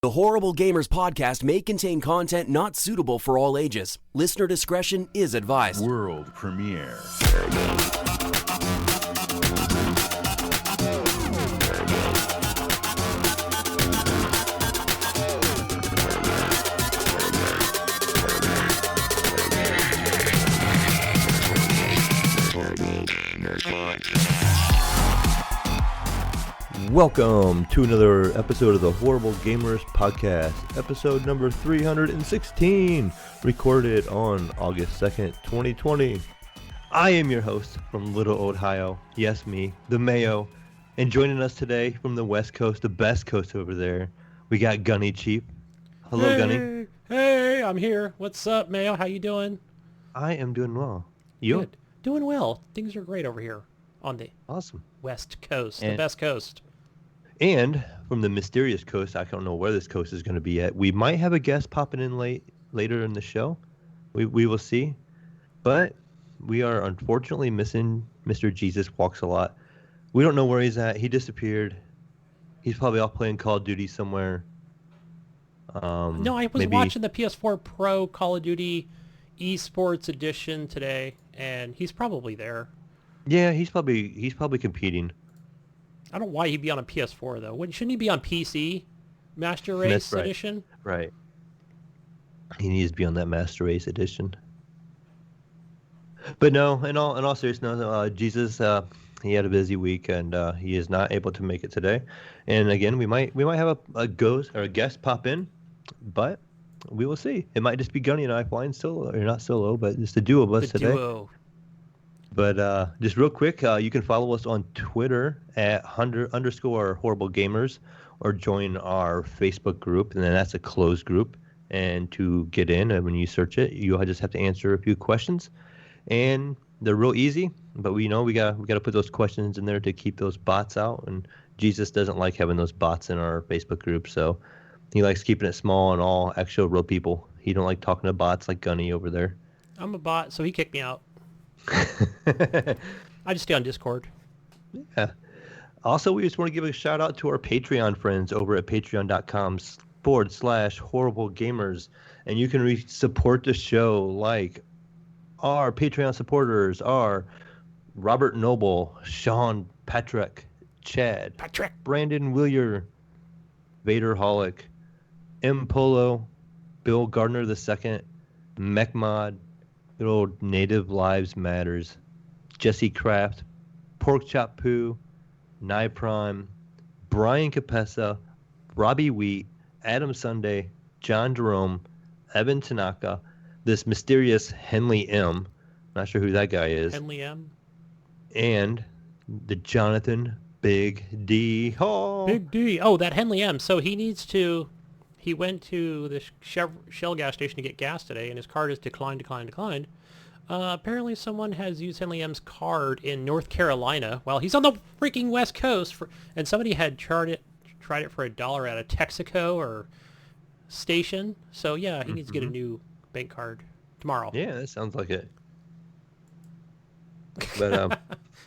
The Horrible Gamers podcast may contain content not suitable for all ages. Listener discretion is advised. World premiere. Welcome to another episode of the Horrible Gamers podcast, episode number 316, recorded on August 2nd, 2020. I am your host from Little Ohio, yes me, the Mayo, and joining us today from the West Coast, the best coast over there, we got Gunny Chief. Hello, Gunny. Hey, I'm here. What's up, Mayo? How you doing? I am doing well. You? Good. Doing well. Things are great over here on the Awesome. West Coast, the best coast. And from the mysterious coast, I don't know where this coast is going to be at. We might have a guest popping in later in the show. We will see. But we are unfortunately missing Mr. Jesus Walks a Lot. We don't know where he's at. He disappeared. He's probably off playing Call of Duty somewhere. No, I was watching the PS4 Pro Call of Duty Esports Edition today, and he's probably there. Yeah, he's probably competing. I don't know why he'd be on a PS4 though. Shouldn't he be on PC? Master Race Edition? Right. He needs to be on that Master Race Edition. But no, in all seriousness, Jesus, he had a busy week and he is not able to make it today. And again, we might have a ghost or a guest pop in, but we will see. It might just be Gunny and I flying solo, or not solo, but just the duo of us today. Duo. But just real quick, you can follow us on Twitter at _Horrible Gamers, or join our Facebook group, and then that's a closed group. And to get in, and when you search it, you just have to answer a few questions, and they're real easy. But we got to put those questions in there to keep those bots out. And Jesus doesn't like having those bots in our Facebook group, so he likes keeping it small and all actual real people. He don't like talking to bots like Gunny over there. I'm a bot, so he kicked me out. I just stay on Discord. Yeah. Also, we just want to give a shout out to our Patreon friends over at patreon.com/Horrible Gamers. And you can support the show like our Patreon supporters are Robert Noble, Sean Patrick, Chad, Brandon Willier, Vader Holic, M. Polo, Bill Gardner II, Mechmod, Good old Native Lives Matters, Jesse Kraft, Pork Chop Poo, Nye Prime, Brian Capessa, Robbie Wheat, Adam Sunday, John Jerome, Evan Tanaka, this mysterious Henley M. Not sure who that guy is. Henley M. And the Jonathan Big D. Oh. Big D. Oh, that Henley M. So he went to the Shell gas station to get gas today, and his card is declined. Apparently someone has used Henley M's card in North Carolina while he's on the freaking West Coast, and somebody had tried it for $1 at a Texaco or station. So yeah, he needs to get a new bank card tomorrow. Yeah, that sounds like it. But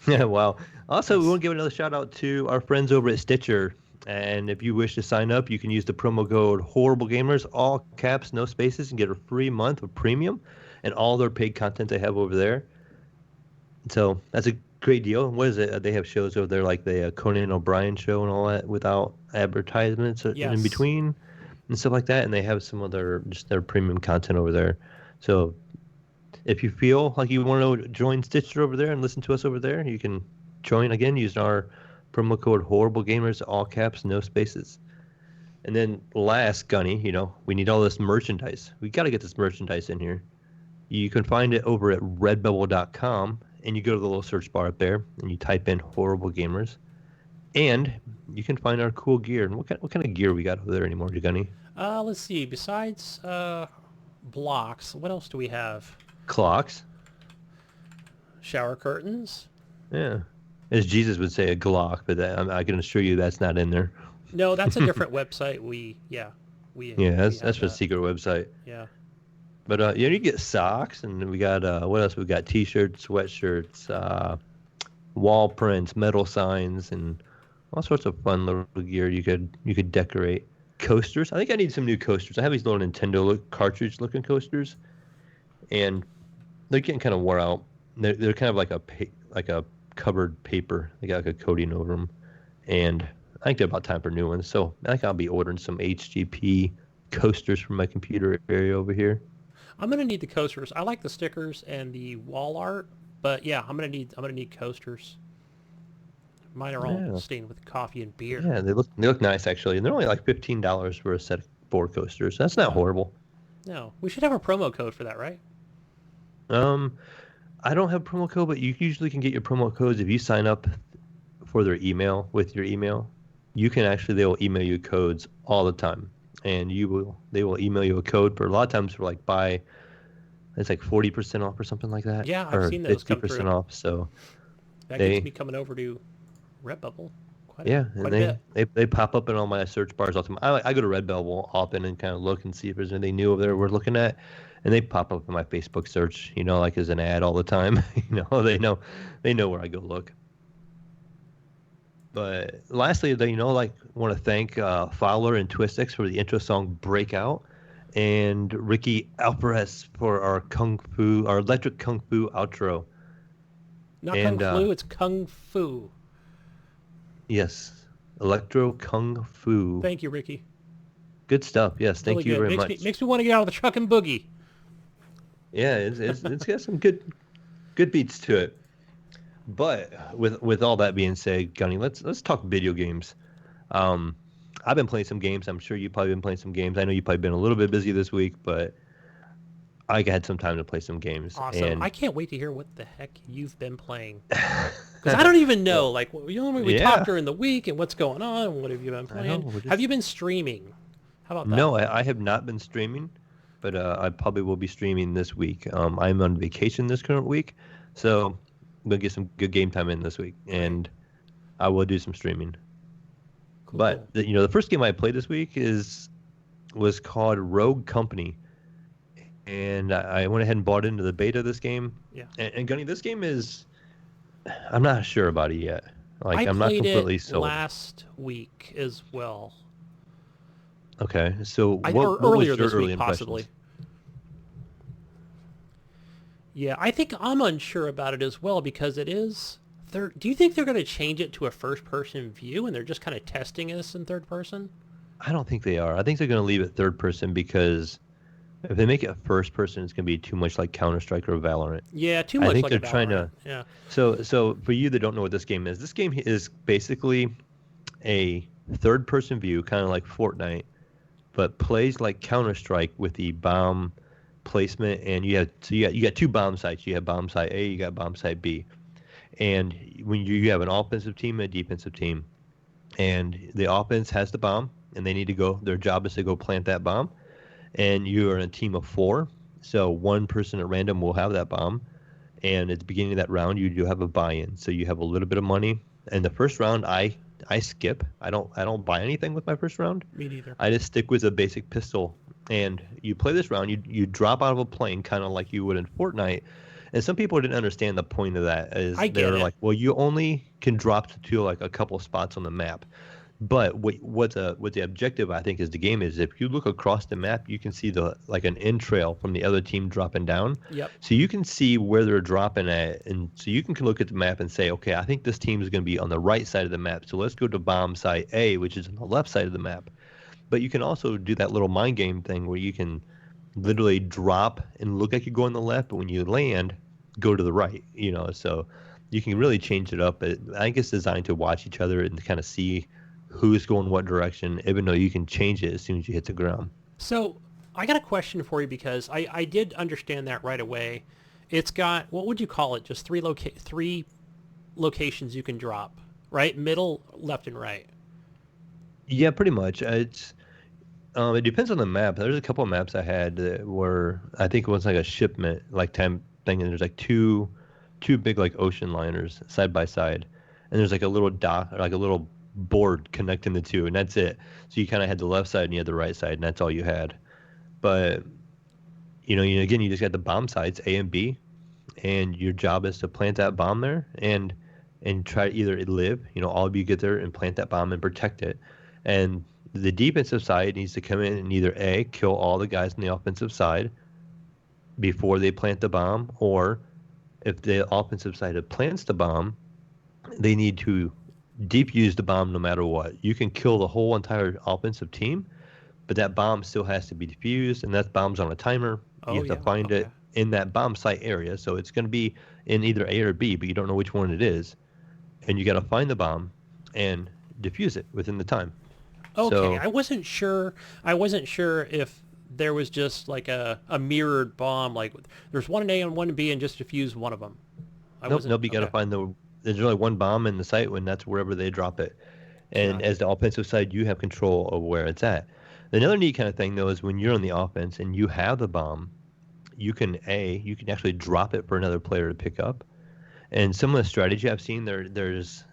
yeah, wow. Also, we want to give another shout out to our friends over at Stitcher. And if you wish to sign up, you can use the promo code Horrible Gamers, all caps, no spaces, and get a free month of premium and all their paid content they have over there. So that's a great deal. What is it? They have shows over there like the Conan O'Brien show and all that without advertisements in between and stuff like that. And they have some of their premium content over there. So if you feel like you want to join Stitcher over there and listen to us over there, you can join again using our promo code Horrible Gamers, all caps, no spaces. And then last, Gunny, we need all this merchandise. We got to get this merchandise in here. You can find it over at redbubble.com, and you go to the little search bar up there, and you type in Horrible Gamers. And you can find our cool gear. And what kind of gear we got over there anymore, Gunny? Let's see. Besides blocks, what else do we have? Clocks. Shower curtains. Yeah. As Jesus would say, a Glock, but I can assure you that's not in there. No, that's a different website. That's for a secret website. Yeah. But you get socks, and we got what else? We got T-shirts, sweatshirts, wall prints, metal signs, and all sorts of fun little gear you could decorate. coasters. I think I need some new coasters. I have these little Nintendo cartridge looking coasters, and they're getting kind of wore out. They're kind of like a covered paper. They got like a coating over them, and I think they're about time for new ones. So I think I'll be ordering some HGP coasters from my computer area over here. I'm gonna need the coasters. I like the stickers and the wall art, but yeah, I'm gonna need coasters. Mine are all stained with coffee and beer. Yeah, they look nice actually, and they're only like $15 for a set of 4 coasters. That's not horrible. No, we should have a promo code for that, right? I don't have a promo code, but you usually can get your promo codes if you sign up for their email with your email. You can they will email you codes all the time, and they will email you a code for a lot of times for like it's like 40% off or something like that. Yeah, I've seen those come through. 50% off. So that gets me coming over to Redbubble. Quite a bit. They pop up in all my search bars all the time. I go to Redbubble often and kind of look and see if there's anything new over there we're looking at, and they pop up in my Facebook search, like as an ad all the time. They know where I go look. But lastly, want to thank Fowler and Twistix for the intro song "Breakout," and Ricky Alvarez for our electric kung fu outro. Not kung flu, it's kung fu. Yes, electro kung fu. Thank you, Ricky. Good stuff. Yes, thank you very much. Makes me want to get out of the truck and boogie. Yeah, it's got some good beats to it. But with all that being said, Gunny, let's talk video games. I've been playing some games. I'm sure you've probably been playing some games. I know you've probably been a little bit busy this week, but I had some time to play some games. Awesome. And I can't wait to hear what the heck you've been playing. Because I don't even know. We talk during the week and what's going on. What have you been playing? Have you been streaming? How about that? No, I have not been streaming, but I probably will be streaming this week. I'm on vacation this current week, so I'm going to get some good game time in this week, and I will do some streaming. Cool. But, the first game I played this week was called Rogue Company. And I went ahead and bought into the beta of this game. Yeah. And Gunny, this game I'm not sure about it yet. I'm not completely sold. I played it last week as well. Okay, so what earlier was your this early week, possibly. Yeah, I think I'm unsure about it as well because it is third. Do you think they're going to change it to a first-person view and they're just kind of testing this in third person? I don't think they are. I think they're going to leave it third person because if they make it first person, it's going to be too much like Counter-Strike or Valorant. Yeah, too much like Valorant. I think they're trying to. Yeah. So for you that don't know what this game is basically a third-person view, kind of like Fortnite, but plays like Counter-Strike with the bomb placement, and you got 2 bomb sites. You have bomb site A, you got bomb site B, and when you have an offensive team and a defensive team, and the offense has the bomb, and they need to go. Their job is to go plant that bomb. And you are in a team of 4, so one person at random will have that bomb. And at the beginning of that round, you do have a buy-in, so you have a little bit of money. And the first round, I skip. I don't buy anything with my first round. Me neither. I just stick with a basic pistol. And you play this round. You drop out of a plane, kind of like you would in Fortnite. And some people didn't understand the point of that. They were like, well, you only can drop to like a couple of spots on the map. But what the objective, I think, is the game is if you look across the map, you can see an end trail from the other team dropping down. Yep. So you can see where they're dropping at, and so you can look at the map and say, okay, I think this team is going to be on the right side of the map. So let's go to bomb site A, which is on the left side of the map. But you can also do that little mind game thing where you can literally drop and look like you go on the left, but when you land, go to the right. So you can really change it up. I think it's designed to watch each other and kind of see who's going what direction, even though you can change it as soon as you hit the ground. So I got a question for you because I did understand that right away. It's got, what would you call it? Just 3 locations you can drop, right? Middle, left, and right. Yeah, pretty much. It depends on the map. There's a couple of maps I had that were, I think it was like a shipment time thing, and there's like two big like ocean liners side by side, and there's like a little dock, or like a little board connecting the two, and that's it. So you kind of had the left side and you had the right side, and that's all you had. But again, you just got the bomb sites A and B, and your job is to plant that bomb there and try to either live. All of you get there and plant that bomb and protect it. And the defensive side needs to come in and either A, kill all the guys on the offensive side before they plant the bomb, or if the offensive side plants the bomb, they need to defuse the bomb no matter what. You can kill the whole entire offensive team, but that bomb still has to be defused, and that bomb's on a timer. You have to find it in that bomb site area. So it's going to be in either A or B, but you don't know which one it is. And you got to find the bomb and defuse it within the time. Okay, so, I wasn't sure if there was just like a mirrored bomb, like there's one A and one B and just defuse one of them. Nope, you got to find there's only one bomb in the site when that's wherever they drop it. And as the offensive side, you have control of where it's at. Another neat kind of thing, though, is when you're on the offense and you have the bomb, you can actually drop it for another player to pick up. And some of the strategy I've seen, there's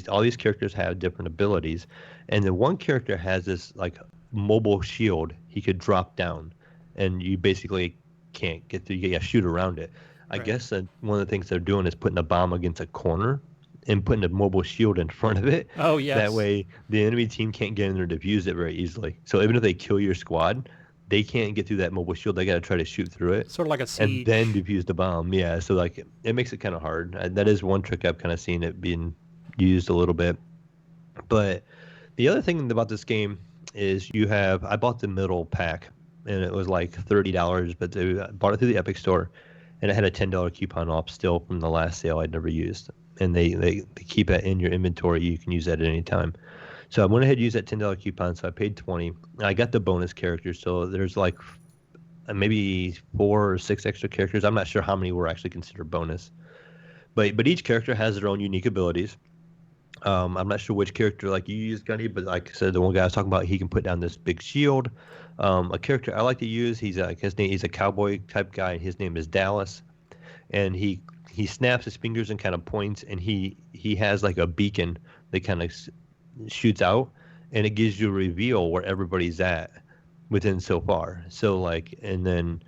all these characters have different abilities, and the one character has this like mobile shield he could drop down, and you basically can't get through. You got to shoot around it. I guess that one of the things they're doing is putting a bomb against a corner and putting a mobile shield in front of it. Oh, yes. That way the enemy team can't get in there to defuse it very easily. So even if they kill your squad, they can't get through that mobile shield. They got to try to shoot through it. Sort of like a siege. And then defuse the bomb. Yeah, so like it makes it kind of hard. That is one trick I've kind of seen it being used a little bit. But the other thing about this game is I bought the middle pack, and it was like $30, but I bought it through the Epic Store, and it had a $10 coupon off still from the last sale I'd never used. And they keep it in your inventory. You can use that at any time. So I went ahead and used that $10 coupon, so I paid $20. I got the bonus characters, so there's like maybe 4 or 6 extra characters. I'm not sure how many were actually considered bonus. But each character has their own unique abilities. I'm not sure which character like you use, Gunny, but like I said, the one guy I was talking about, he can put down this big shield. A character I like to use, he's a cowboy type guy. His name is Dallas, and he snaps his fingers and kind of points, and he has like a beacon that kind of shoots out, and it gives you a reveal where everybody's at within so far. So like, and then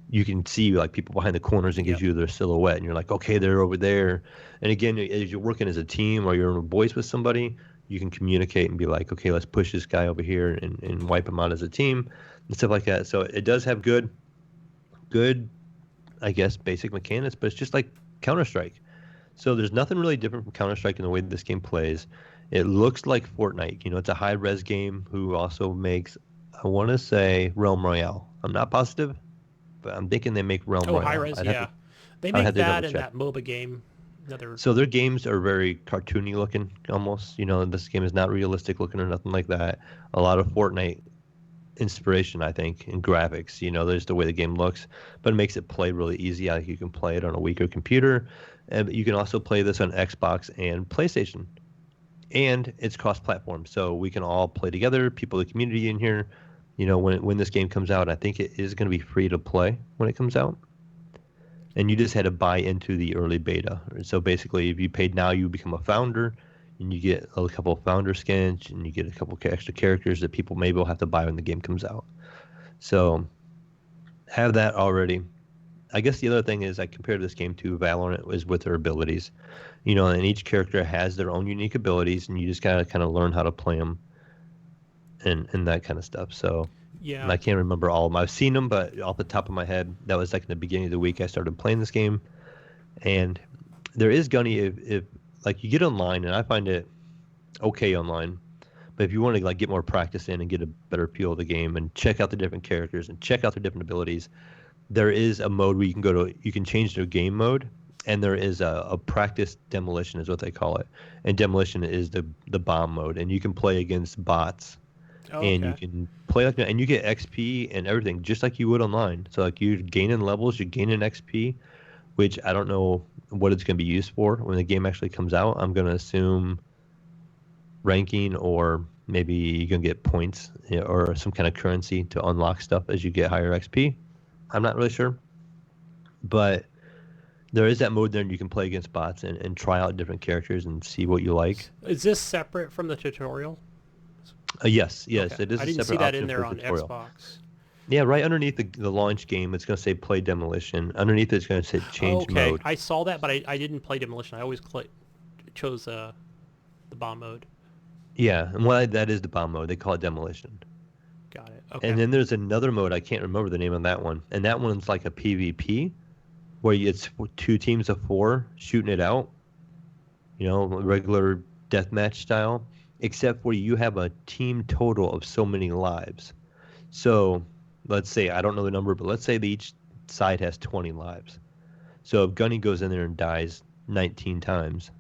you can see like people behind the corners and gives you their silhouette, and you're like, okay, they're over there. And again, as you're working as a team or you're in a voice with somebody, you can communicate and be like, okay, let's push this guy over here and wipe him out as a team and stuff like that. So it does have good, I guess, basic mechanics, but it's just like Counter-Strike. So there's nothing really different from Counter-Strike in the way that this game plays. It looks like Fortnite. You know, it's a high-res game who also makes, I want to say, Realm Royale. I'm not positive, but I'm thinking they make Realm Royale. Oh, high-res, yeah. They make that in that MOBA game. So their games are very cartoony looking, almost. You know, this game is not realistic looking or nothing like that. A lot of Fortnite inspiration, I think, in graphics. You know, there's the way the game looks, but it makes it play really easy. Like you can play it on a weaker computer, and you can also play this on Xbox and PlayStation. And it's cross-platform, so we can all play together. People, the community in here, you know, when this game comes out, I think it is going to be free to play when it comes out. And you just had to buy into the early beta. So basically, if you paid now, you become a founder, and you get a couple of founder skins, and you get a couple extra characters that people maybe will have to buy when the game comes out. So have that already. I guess the other thing is I compared this game to Valorant is with their abilities. You know, and each character has their own unique abilities, and you just gotta kind of learn how to play them and that kind of stuff. So yeah, and I can't remember all of them. I've seen them, but off the top of my head, that was like in the beginning of the week I started playing this game. And there is, Gunny, if like you get online, and I find it okay online, but if you want to like get more practice in and get a better feel of the game and check out the different characters and check out their different abilities, there is a mode where you can change their game mode. And there is a practice demolition is what they call it. And demolition is the bomb mode. And you can play against bots. Oh, and you can play like that. And you get XP and everything just like you would online. So like you're gaining levels, you're gaining XP, which I don't know what it's going to be used for when the game actually comes out. I'm going to assume ranking, or maybe you're going to get points, you know, or some kind of currency to unlock stuff as you get higher XP. I'm not really sure. But there is that mode there, and you can play against bots and try out different characters and see what you like. Is this separate from the tutorial? Yes, okay. It is. I didn't see that in there on Xbox. Yeah, right underneath the launch game, it's going to say play demolition. Underneath it's going to say change mode. I saw that, but I didn't play demolition. I always chose the bomb mode. Yeah, and well, that is the bomb mode. They call it demolition. Got it. Okay. And then there's another mode. I can't remember the name of that one. And that one's like a PvP, where it's 2 teams of 4 shooting it out. Regular deathmatch style, except where you have a team total of so many lives. So let's say, I don't know the number, but let's say that each side has 20 lives. So if Gunny goes in there and dies 19 times,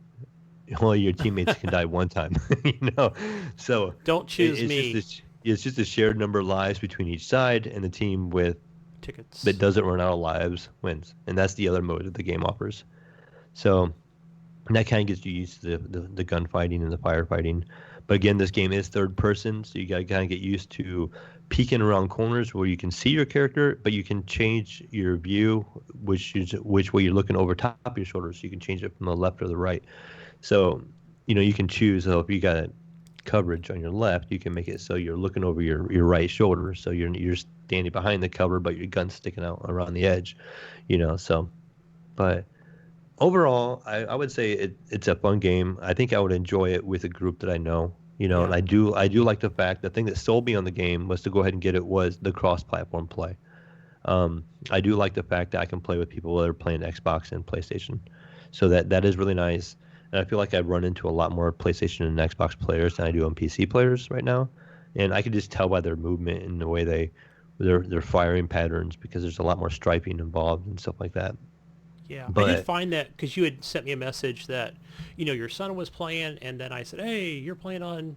only your teammates can die 1 time. So don't choose me. It's just a shared number of lives between each side, and the team with tickets that doesn't run out of lives wins. And that's the other mode that the game offers. So that kind of gets you used to the gunfighting and the firefighting. But again, this game is third person, so you got to kind of get used to peeking around corners where you can see your character, but you can change your view, which way you're looking over top of your shoulder, so you can change it from the left or the right. So, you can choose. So if you got coverage on your left, you can make it so you're looking over your right shoulder, so you're standing behind the cover, but your gun's sticking out around the edge. So, but overall, I would say it's a fun game. I think I would enjoy it with a group that I know. Yeah. And I do like the fact, the thing that sold me on the game was to go ahead and get it was the cross-platform play. I do like the fact that I can play with people that are playing Xbox and PlayStation, so that is really nice. And I feel like I run into a lot more PlayStation and Xbox players than I do on PC players right now, and I can just tell by their movement and the way their firing patterns, because there's a lot more striping involved and stuff like that. Yeah, but I did find that because you had sent me a message that, your son was playing, and then I said, hey, you're playing on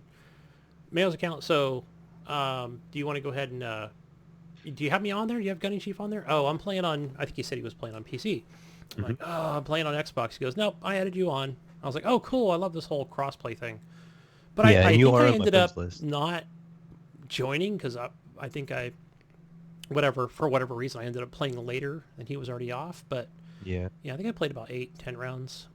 Mayo's account, so do you want to go ahead and, do you have me on there? Do you have Gunny Chief on there? Oh, I'm playing on, I think he said he was playing on PC. I'm like, oh, I'm playing on Xbox. He goes, nope, I added you on. I was like, oh, cool, I love this whole crossplay thing. But yeah, I think I ended up list. not joining because I think for whatever reason, I ended up playing later and he was already off, but yeah, I think I played about 8-10 rounds.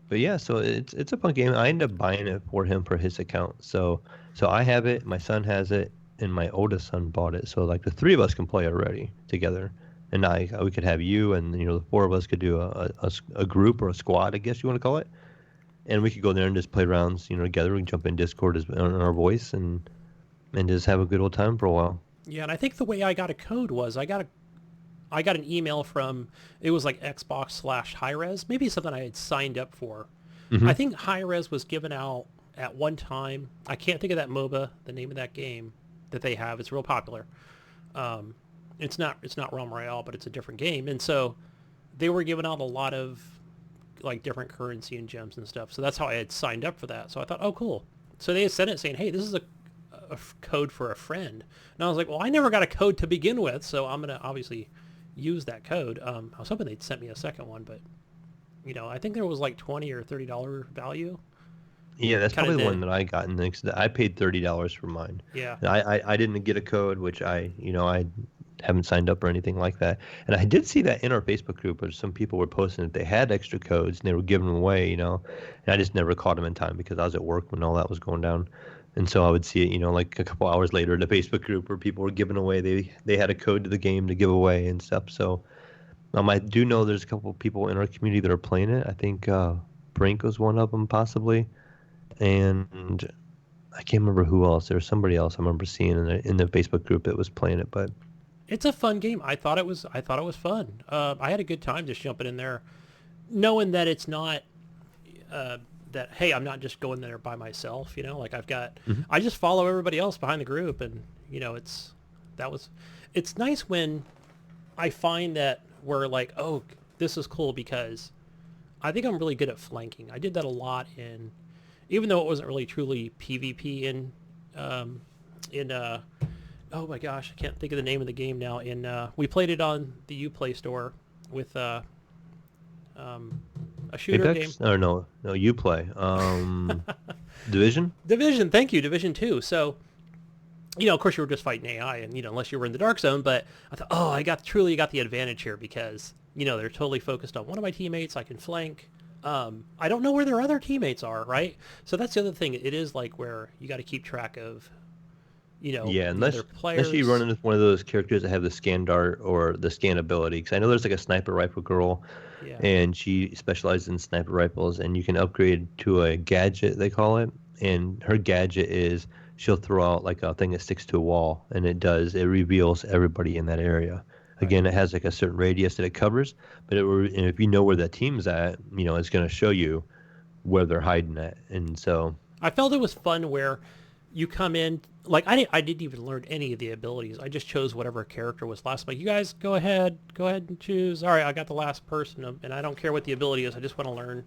But yeah, so it's a fun game. I ended up buying it for him for his account. So I have it, my son has it, and my oldest son bought it. So like the 3 of us can play already together, and we could have you, and the 4 of us could do a group or a squad, I guess you want to call it, and we could go there and just play rounds, together. We can jump in Discord on our voice and just have a good old time for a while. Yeah, and I think the way I got a code was I got an email from, it was like Xbox/Hi-Res, maybe something I had signed up for. Mm-hmm. I think Hi-Res was given out at one time. I can't think of that MOBA, the name of that game that they have. It's real popular. It's not Realm Royale, but it's a different game. And so they were giving out a lot of like different currency and gems and stuff. So that's how I had signed up for that. So I thought, oh, cool. So they had sent it saying, hey, this is a code for a friend. And I was like, well, I never got a code to begin with, so I'm going to obviously use that code. I was hoping they'd sent me a second one, but I think there was like $20 or $30 value. Yeah, that's probably the one that I got. I paid $30 for mine. Yeah. I didn't get a code, which I haven't signed up or anything like that. And I did see that in our Facebook group where some people were posting that they had extra codes and they were giving them away, and I just never caught them in time because I was at work when all that was going down. And so I would see it, like a couple hours later in the Facebook group where people were giving away, they had a code to the game to give away and stuff. So I do know there's a couple of people in our community that are playing it. I think Brink was one of them possibly. And I can't remember who else. There was somebody else I remember seeing in the Facebook group that was playing it. But it's a fun game. I thought it was fun. I had a good time just jumping in there, knowing that it's not that, hey, I'm not just going there by myself. Like I've got, I just follow everybody else behind the group, and it's nice when I find that we're like, oh, this is cool, because I think I'm really good at flanking. I did that a lot even though it wasn't really truly PvP in oh my gosh, I can't think of the name of the game now. We played it on the Uplay store with a shooter Apex? game. Or no, Uplay. Division? Division, thank you, Division 2. So, of course you were just fighting AI, and unless you were in the dark zone. But I thought, oh, I truly got the advantage here because they're totally focused on one of my teammates. I can flank. I don't know where their other teammates are, right? So that's the other thing. It is like where you got to keep track of, yeah, unless players. you run into one of those characters that have the scan dart or the scan ability. Because I know there's like a sniper rifle girl, and she specializes in sniper rifles, and you can upgrade to a gadget, they call it, and her gadget is she'll throw out like a thing that sticks to a wall, and it reveals everybody in that area. Again, it has like a certain radius that it covers, but and if you know where that team's at, it's going to show you where they're hiding at. And so I felt it was fun where you come in, like I didn't even learn any of the abilities. I just chose whatever character was last. Like, you guys go ahead and choose. All right, I got the last person, and I don't care what the ability is. I just want to learn.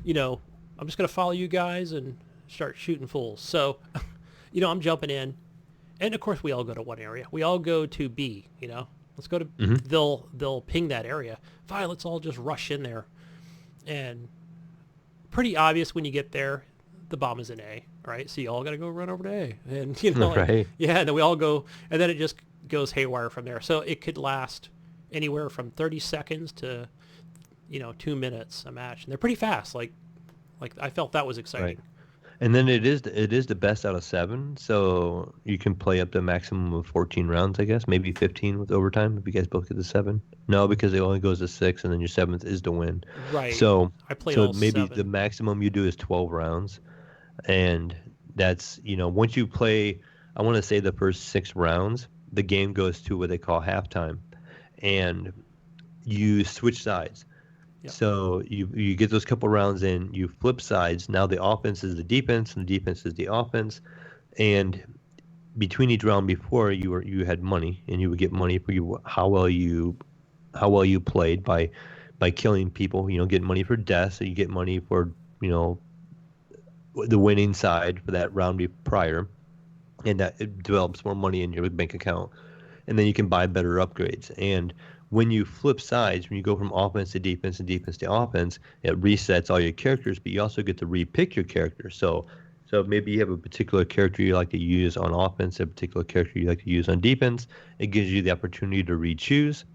I'm just going to follow you guys and start shooting fools. So, I'm jumping in, and of course we all go to one area. We all go to B. Let's go to. They'll ping that area. Fine, let's all just rush in there, and pretty obvious when you get there, the bomb is in A, right? So you all got to go run over to A, and right. Yeah, and then we all go, and then it just goes haywire from there. So it could last anywhere from 30 seconds to 2 minutes a match, and they're pretty fast. Like I felt that was exciting. Right. And then it is the best out of 7, so you can play up to a maximum of 14 rounds, I guess, maybe 15 with overtime if you guys both get the 7. No, because it only goes to 6, and then your 7th is to win. Right. So I played all maybe 7. the maximum you do is 12 rounds, and that's once you play, I want to say the first 6 rounds, the game goes to what they call halftime, and you switch sides. Yep. So you get those couple rounds in, you flip sides. Now the offense is the defense, and the defense is the offense. And between each round before, you had money, and you would get money for how well you played by killing people. Getting money for death, so you get money for the winning side for that round prior, and that it develops more money in your bank account, and then you can buy better upgrades. And when you flip sides, when you go from offense to defense and defense to offense, it resets all your characters, but you also get to repick your character. So maybe you have a particular character you like to use on offense, a particular character you like to use on defense. It gives you the opportunity to re-choose,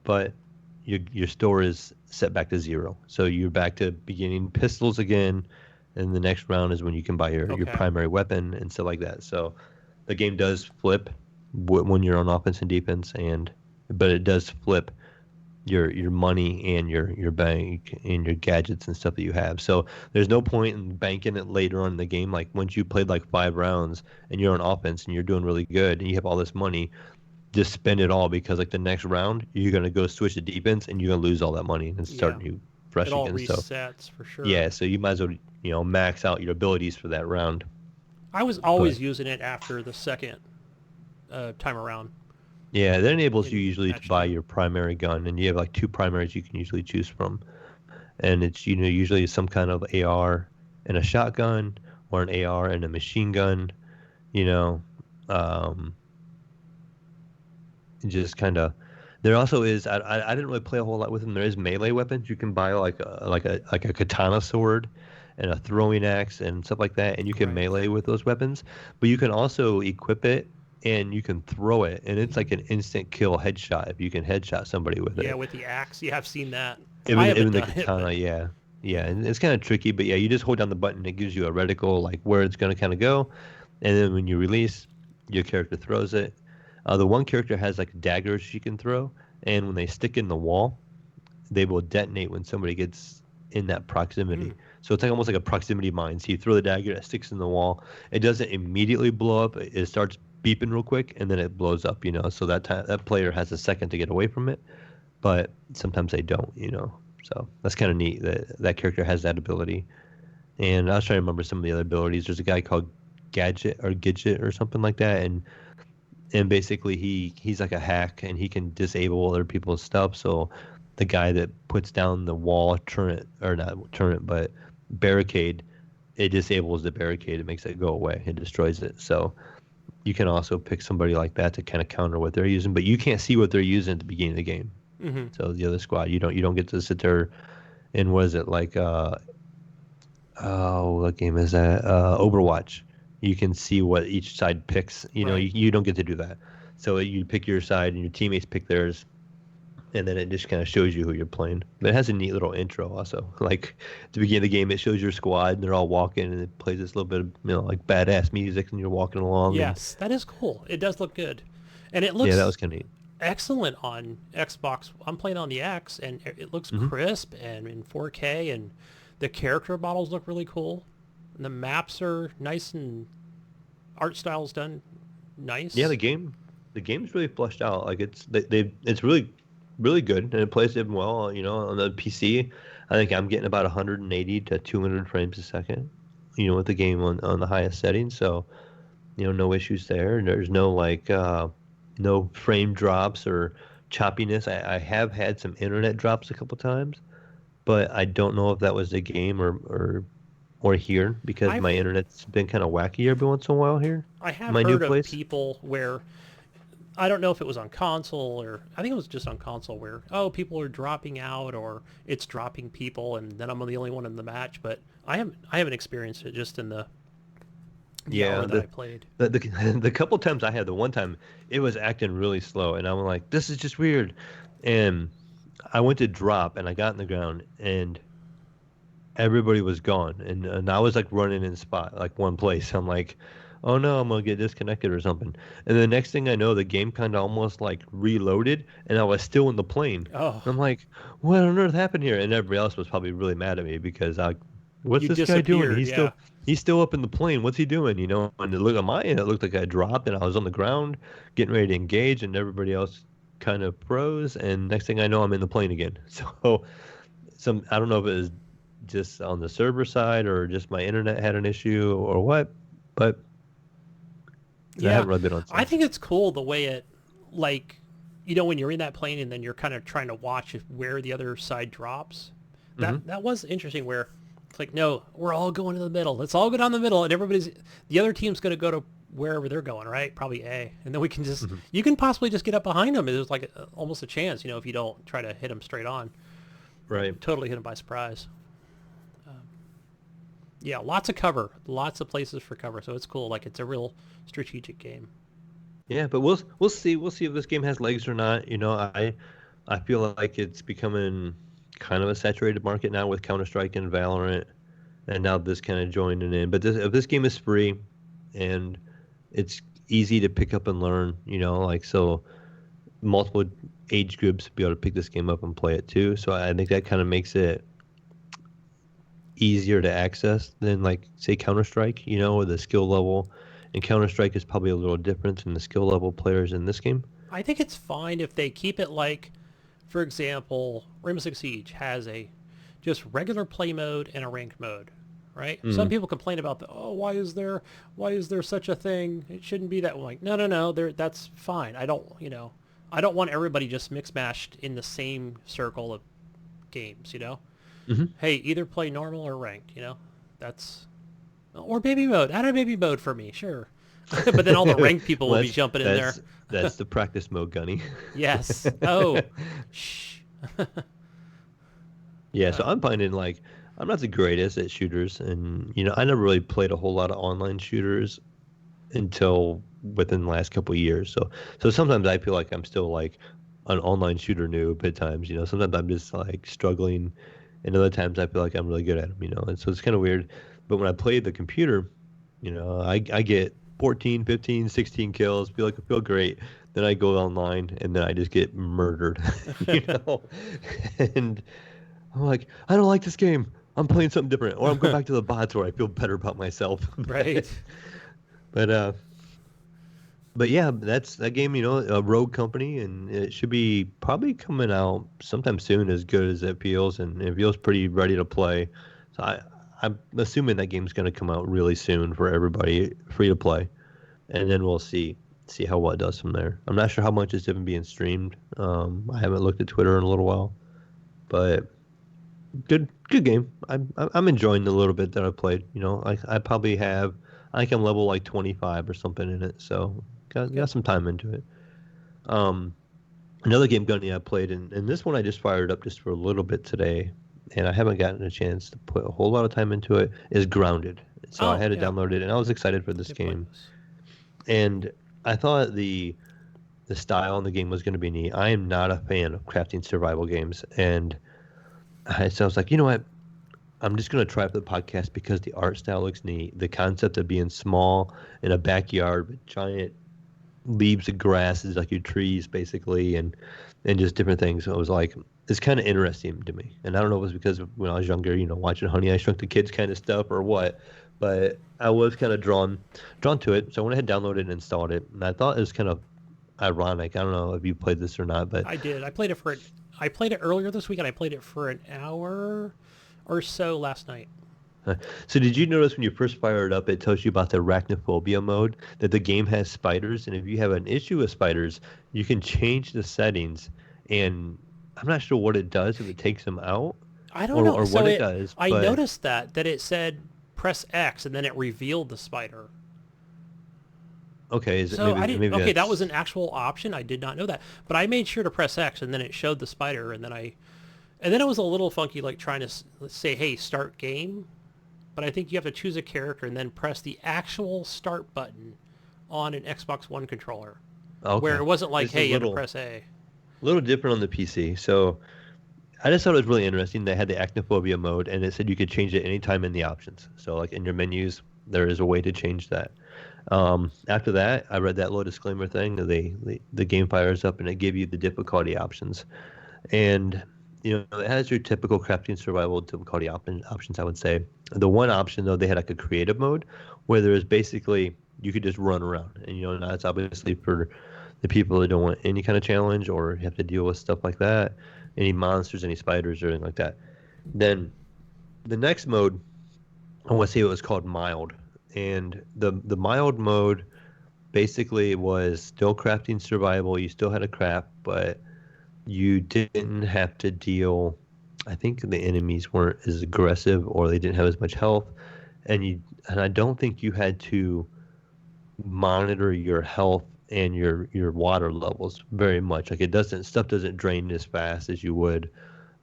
but your store is set back to 0. So you're back to beginning pistols again, and the next round is when you can buy your primary weapon and stuff like that. So the game does flip when you're on offense and defense, but it does flip your money and your bank and your gadgets and stuff that you have. So there's no point in banking it later on in the game. Like once you played like 5 rounds and you're on offense and you're doing really good and you have all this money, just spend it all, because like the next round you're gonna go switch to defense and you're gonna lose all that money and start new fresh again. It all resets for sure. Yeah, so you might as well max out your abilities for that round. I was always using it after the second time around. Yeah, that enables you usually to buy your primary gun, and you have like 2 primaries you can usually choose from, and it's usually some kind of AR and a shotgun, or an AR and a machine gun, just kind of. There also is I didn't really play a whole lot with them. There is melee weapons you can buy, like a katana sword and a throwing axe and stuff like that, and you can melee with those weapons, but you can also equip it and you can throw it, and it's like an instant kill headshot if you can headshot somebody with it. Yeah, with the axe. Yeah, I've seen that. Even the katana, yeah, and it's kind of tricky, but yeah, you just hold down the button, it gives you a reticle like where it's going to kind of go, and then when you release, your character throws it. The one character has like daggers she can throw, and when they stick in the wall, they will detonate when somebody gets in that proximity. So it's like almost like a proximity mine. So you throw the dagger, it sticks in the wall. It doesn't immediately blow up. It starts beeping real quick, and then it blows up. So that player has a second to get away from it, but sometimes they don't. So that's kind of neat that character has that ability. And I was trying to remember some of the other abilities. There's a guy called Gidget or something like that, and basically he's like a hack, and he can disable other people's stuff. So the guy that puts down the wall but barricade, it disables the barricade. It makes it go away. It destroys it. So you can also pick somebody like that to kind of counter what they're using, but you can't see what they're using at the beginning of the game. So the other squad, you don't get to sit there and what is it like? What game is that? Overwatch. You can see what each side picks. You don't get to do that. So you pick your side and your teammates pick theirs, and then it just kind of shows you who you're playing. But it has a neat little intro also. Like at the beginning of the game, it shows your squad, and they're all walking, and it plays this little bit of like badass music, and you're walking along. Yes, that is cool. It does look good, and it looks that was kind of neat. Excellent on Xbox. I'm playing on the X, and it looks crisp and in 4K, and the character models look really cool. And the maps are nice and art style's done nice. Yeah, the game's really fleshed out. Like it's really really good, and it plays it well. On the PC, I think I'm getting about 180 to 200 frames a second. With the game on the highest settings, so no issues there. And there's no no frame drops or choppiness. I have had some internet drops a couple times, but I don't know if that was the game or here, because my internet's been kind of wacky every once in a while here. I have my heard new of place. people where, I don't know if it was on console or, I think it was just on console where, people are dropping out or it's dropping people and then I'm the only one in the match. But I haven't experienced it just in the hour that I played. The couple times I had, the one time it was acting really slow, and I'm like, this is just weird. And I went to drop, and I got in the ground, and everybody was gone, and I was like running in spot, like one place. I'm like, oh no, I'm gonna get disconnected or something. And the next thing I know, the game kind of almost like reloaded, and I was still in the plane. Oh. I'm like, what on earth happened here? And everybody else was probably really mad at me because what's You this guy doing? disappeared, He's still up in the plane. What's he doing? And it looked on my end, it looked like I dropped and I was on the ground getting ready to engage, and everybody else kind of froze. And next thing I know, I'm in the plane again. So I don't know if it was just on the server side or just my internet had an issue or what, but I haven't really been on. I think it's cool the way it, like, when you're in that plane and then you're kind of trying to watch where the other side drops. That was interesting where it's like, no, we're all going to the middle. Let's all go down the middle, and the other team's going to go to wherever they're going, right? Probably A. And then we can just, you can possibly just get up behind them. There's like almost a chance, if you don't try to hit them straight on. Right. Totally hit them by surprise. Yeah, lots of cover, lots of places for cover. So it's cool. Like, it's a real strategic game. Yeah, but we'll see. We'll see if this game has legs or not. I feel like it's becoming kind of a saturated market now with Counter-Strike and Valorant, and now this kind of joining in. But if this game is free and it's easy to pick up and learn, so multiple age groups be able to pick this game up and play it too. So I think that kind of makes it easier to access than, like, say, Counter-Strike, with the skill level. And Counter-Strike is probably a little different than the skill level players in this game. I think it's fine if they keep it like, for example, Rainbow Six Siege has a just regular play mode and a ranked mode, right? Some people complain about why is there such a thing? It shouldn't be that way. Like, no, that's fine. I don't want everybody just mix-mashed in the same circle of games, Hey, either play normal or ranked, or baby mode. Add a baby mode for me, sure. But then all the ranked people will be jumping in there. That's the practice mode, Gunny. Yes. Oh, shh. Yeah, so I'm finding, like, I'm not the greatest at shooters, and I never really played a whole lot of online shooters until within the last couple of years. So sometimes I feel like I'm still like an online shooter noob at times. Sometimes I'm just like struggling, and other times I feel like I'm really good at them. And so it's kind of weird. But when I play the computer, I get 14, 15, 16 kills, feel great. Then I go online and then I just get murdered, And I'm like, I don't like this game. I'm playing something different, or I'm going back to the bots where I feel better about myself. Right. But yeah, that's that game. A Rogue Company, and it should be probably coming out sometime soon. As good as it feels, and it feels pretty ready to play. So I'm assuming that game's going to come out really soon for everybody, free to play, and then we'll see how well it does from there. I'm not sure how much is even being streamed. I haven't looked at Twitter in a little while, but good game. I'm enjoying the little bit that I've played. I probably have. I think I'm level like 25 or something in it, so got some time into it. Another game, Gunny, I played, and this one I just fired up just for a little bit today, and I haven't gotten a chance to put a whole lot of time into it, is Grounded. So I had to download it, and I was excited for this game. And I thought the style in the game was going to be neat. I am not a fan of crafting survival games, and so I was like, you know what? I'm just going to try it for the podcast because the art style looks neat. The concept of being small in a backyard with giant leaves of grass is like your trees, basically, and just different things. So it was like, it's kind of interesting to me. And I don't know if it was because when I was younger, watching Honey, I Shrunk the Kids kind of stuff or what. but I was kind of drawn to it. So I went ahead, downloaded it, and installed it. And I thought it was kind of ironic. I don't know if you played this or not, but I did. I played it earlier this week, and I played it for an hour or so last night. so did you notice when you first fire it up, it tells you about the arachnophobia mode, that the game has spiders, and if you have an issue with spiders, you can change the settings, and I'm not sure what it does if it takes them out. I don't know. Or So what it does. I But noticed that it said press X, and then it revealed the spider. okay, is it So I didn't. maybe Okay, that that's was an actual option. I did not know that, but I made sure to press X, and then it showed the spider, and then it was a little funky, like trying to let's say, "Hey, start game," but I think you have to choose a character and then press the actual start button on an Xbox One controller, okay. where it wasn't like, It's "Hey, a you have to little press A." different on the PC. So I just thought it was really interesting. They had the acnophobia mode, and it said you could change it anytime in the options. So like in your menus, there is a way to change that. After that, I read that little disclaimer thing. The game fires up, and it gave you the difficulty options. And it has your typical crafting survival difficulty options, I would say. The one option, though, they had like a creative mode where there was basically you could just run around. And, now it's obviously for the people that don't want any kind of challenge or have to deal with stuff like that, any monsters, any spiders, or anything like that. Then the next mode, I want to say it was called mild. And the mild mode basically was still crafting survival. You still had to craft, but you didn't have to deal. I think the enemies weren't as aggressive, or they didn't have as much health, and I don't think you had to monitor your health and your water levels very much. Like stuff doesn't drain as fast as you would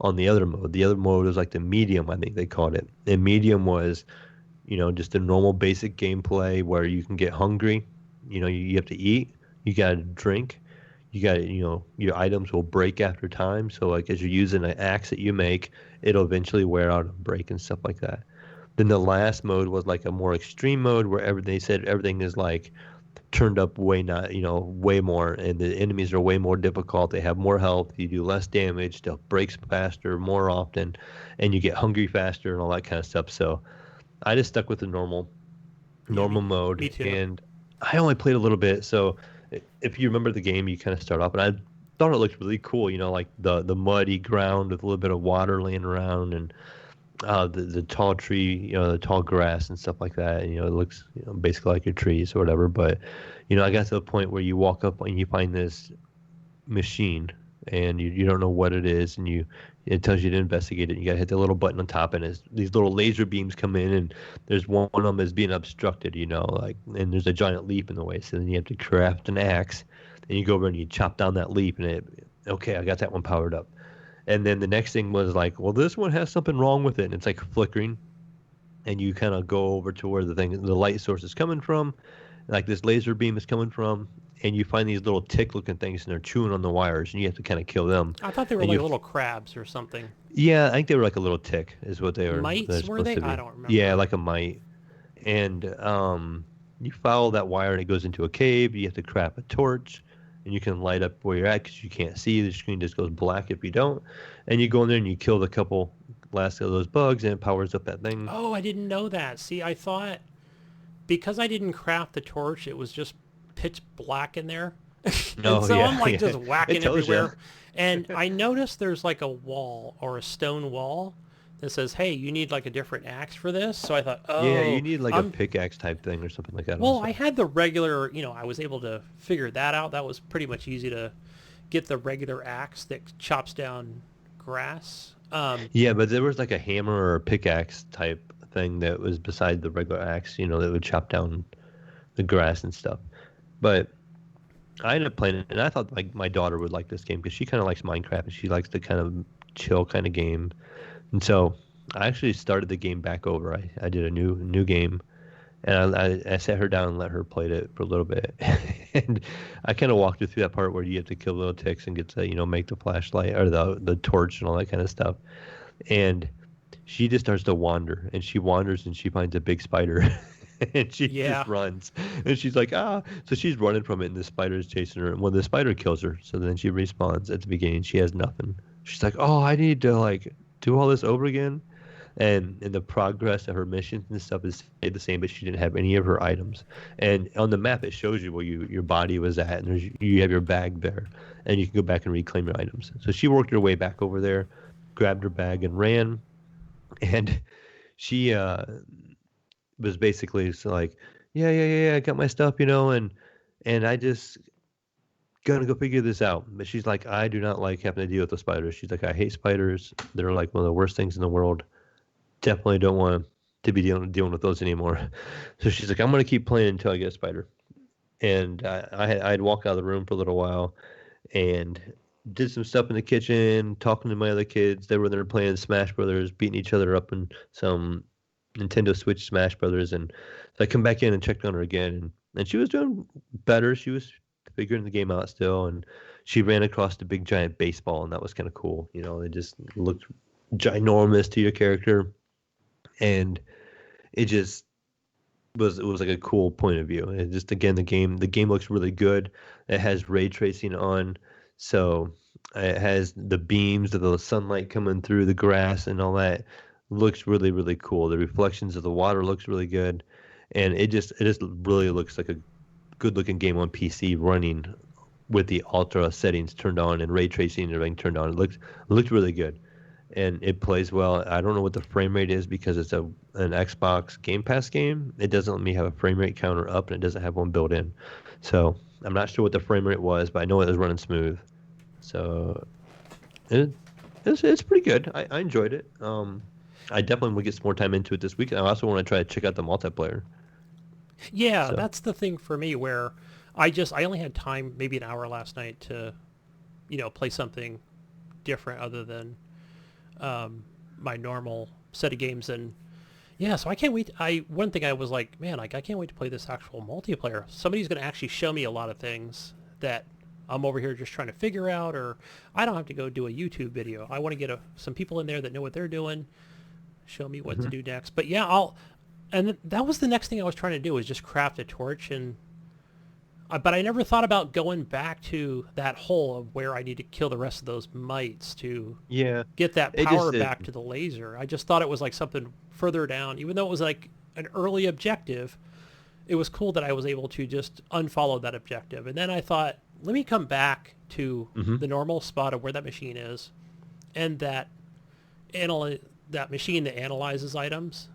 on the other mode. The other mode was like the medium, I think they called it. And medium was, just a normal basic gameplay where you can get hungry. You have to eat, you got to drink, you got to, your items will break after time. So like as you're using an axe that you make, it'll eventually wear out and break and stuff like that. Then the last mode was like a more extreme mode where they said everything is like turned up way more, and the enemies are way more difficult. They have more health, you do less damage, stuff breaks faster more often, and you get hungry faster and all that kind of stuff. So I just stuck with the normal mode. Me too. And I only played a little bit. So if you remember the game, you kind of start off, and I thought it looked really cool, like the muddy ground with a little bit of water laying around, and the tall tree, the tall grass and stuff like that. And, it looks basically like your trees or whatever. But, I got to the point where you walk up and you find this machine, and you don't know what it is, and it tells you to investigate it. You got to hit the little button on top, and these little laser beams come in, and there's one of them is being obstructed, and there's a giant leaf in the way. So then you have to craft an axe, and you go over and you chop down that leaf, and okay, I got that one powered up. And then the next thing was like, well, this one has something wrong with it, and it's like flickering, and you kind of go over to where the light source is coming from, like this laser beam is coming from, and you find these little tick-looking things, and they're chewing on the wires, and you have to kind of kill them. I thought they were like little crabs or something. Yeah, I think they were like a little tick, is what they were. Mites, were they? I don't remember. Yeah, like a mite. And you follow that wire, and it goes into a cave. You have to craft a torch, and you can light up where you're at because you can't see. The screen just goes black if you don't. And you go in there, and you kill the couple last of those bugs, and it powers up that thing. Oh, I didn't know that. See, I thought because I didn't craft the torch, it was just pitch black in there. And so I'm like just whacking everywhere. And I noticed there's like a wall or a stone wall that says, hey, you need like a different axe for this. So I thought, yeah, you need like a pickaxe type thing or something like that. Well, also. I had the regular, I was able to figure that out. That was pretty much easy to get the regular axe that chops down grass. Yeah, but there was like a hammer or a pickaxe type thing that was beside the regular axe, that would chop down the grass and stuff. But I ended up playing it, and I thought like my daughter would like this game because she kind of likes Minecraft, and she likes the kind of chill kind of game. And so I actually started the game back over. I did a new game, and I sat her down and let her play it for a little bit. And I kind of walked her through that part where you have to kill little ticks and get to, make the flashlight or the torch and all that kind of stuff. And she just starts to wander, and she wanders and she finds a big spider. And she just runs, and she's like, so she's running from it, and the spider is chasing her, and when the spider kills her, so then she respawns at the beginning. She has nothing. She's like, I need to like do all this over again. and the progress of her missions and stuff is stayed the same, but she didn't have any of her items. And on the map, it shows you where your body was at, and you have your bag there, and you can go back and reclaim your items. So she worked her way back over there, grabbed her bag, and ran. And she was basically like, yeah, I got my stuff, and I just gonna go figure this out. But she's like, I do not like having to deal with the spiders. She's like, I hate spiders. They're like one of the worst things in the world. Definitely don't want to be dealing with those anymore. So she's like, I'm gonna keep playing until I get a spider. And I'd walk out of the room for a little while and did some stuff in the kitchen, talking to my other kids. They were there playing Smash Brothers, beating each other up in some Nintendo Switch Smash Brothers. And so I come back in and checked on her again, and she was doing better. She was figuring the game out still, and she ran across the big giant baseball, and that was kind of cool. It just looked ginormous to your character, and it just was like a cool point of view. And just again, the game looks really good. It has ray tracing on, so it has the beams of the sunlight coming through the grass and all that. Looks really, really cool. The reflections of the water looks really good, and it just really looks like a good looking game on PC running with the ultra settings turned on and ray tracing and everything turned on. It looked really good, and it plays well. I don't know what the frame rate is because it's an Xbox Game Pass game. It doesn't let me have a frame rate counter up, and it doesn't have one built in. So I'm not sure what the frame rate was, but I know it was running smooth. So it's pretty good. I enjoyed it. I definitely will get some more time into it this week. I also want to try to check out the multiplayer. Yeah, so that's the thing for me where I only had time, maybe an hour last night to, play something different other than my normal set of games. And yeah, so I can't wait. One thing I was like, man, I can't wait to play this actual multiplayer. Somebody's going to actually show me a lot of things that I'm over here just trying to figure out, or I don't have to go do a YouTube video. I want to get some people in there that know what they're doing, show me what to do next. But yeah, and that was the next thing I was trying to do, was just craft a torch. But I never thought about going back to that hole of where I need to kill the rest of those mites to get that power back to the laser. I just thought it was like something further down. Even though it was like an early objective, it was cool that I was able to just unfollow that objective. And then I thought, let me come back to the normal spot of where that machine is, and that machine that analyzes items,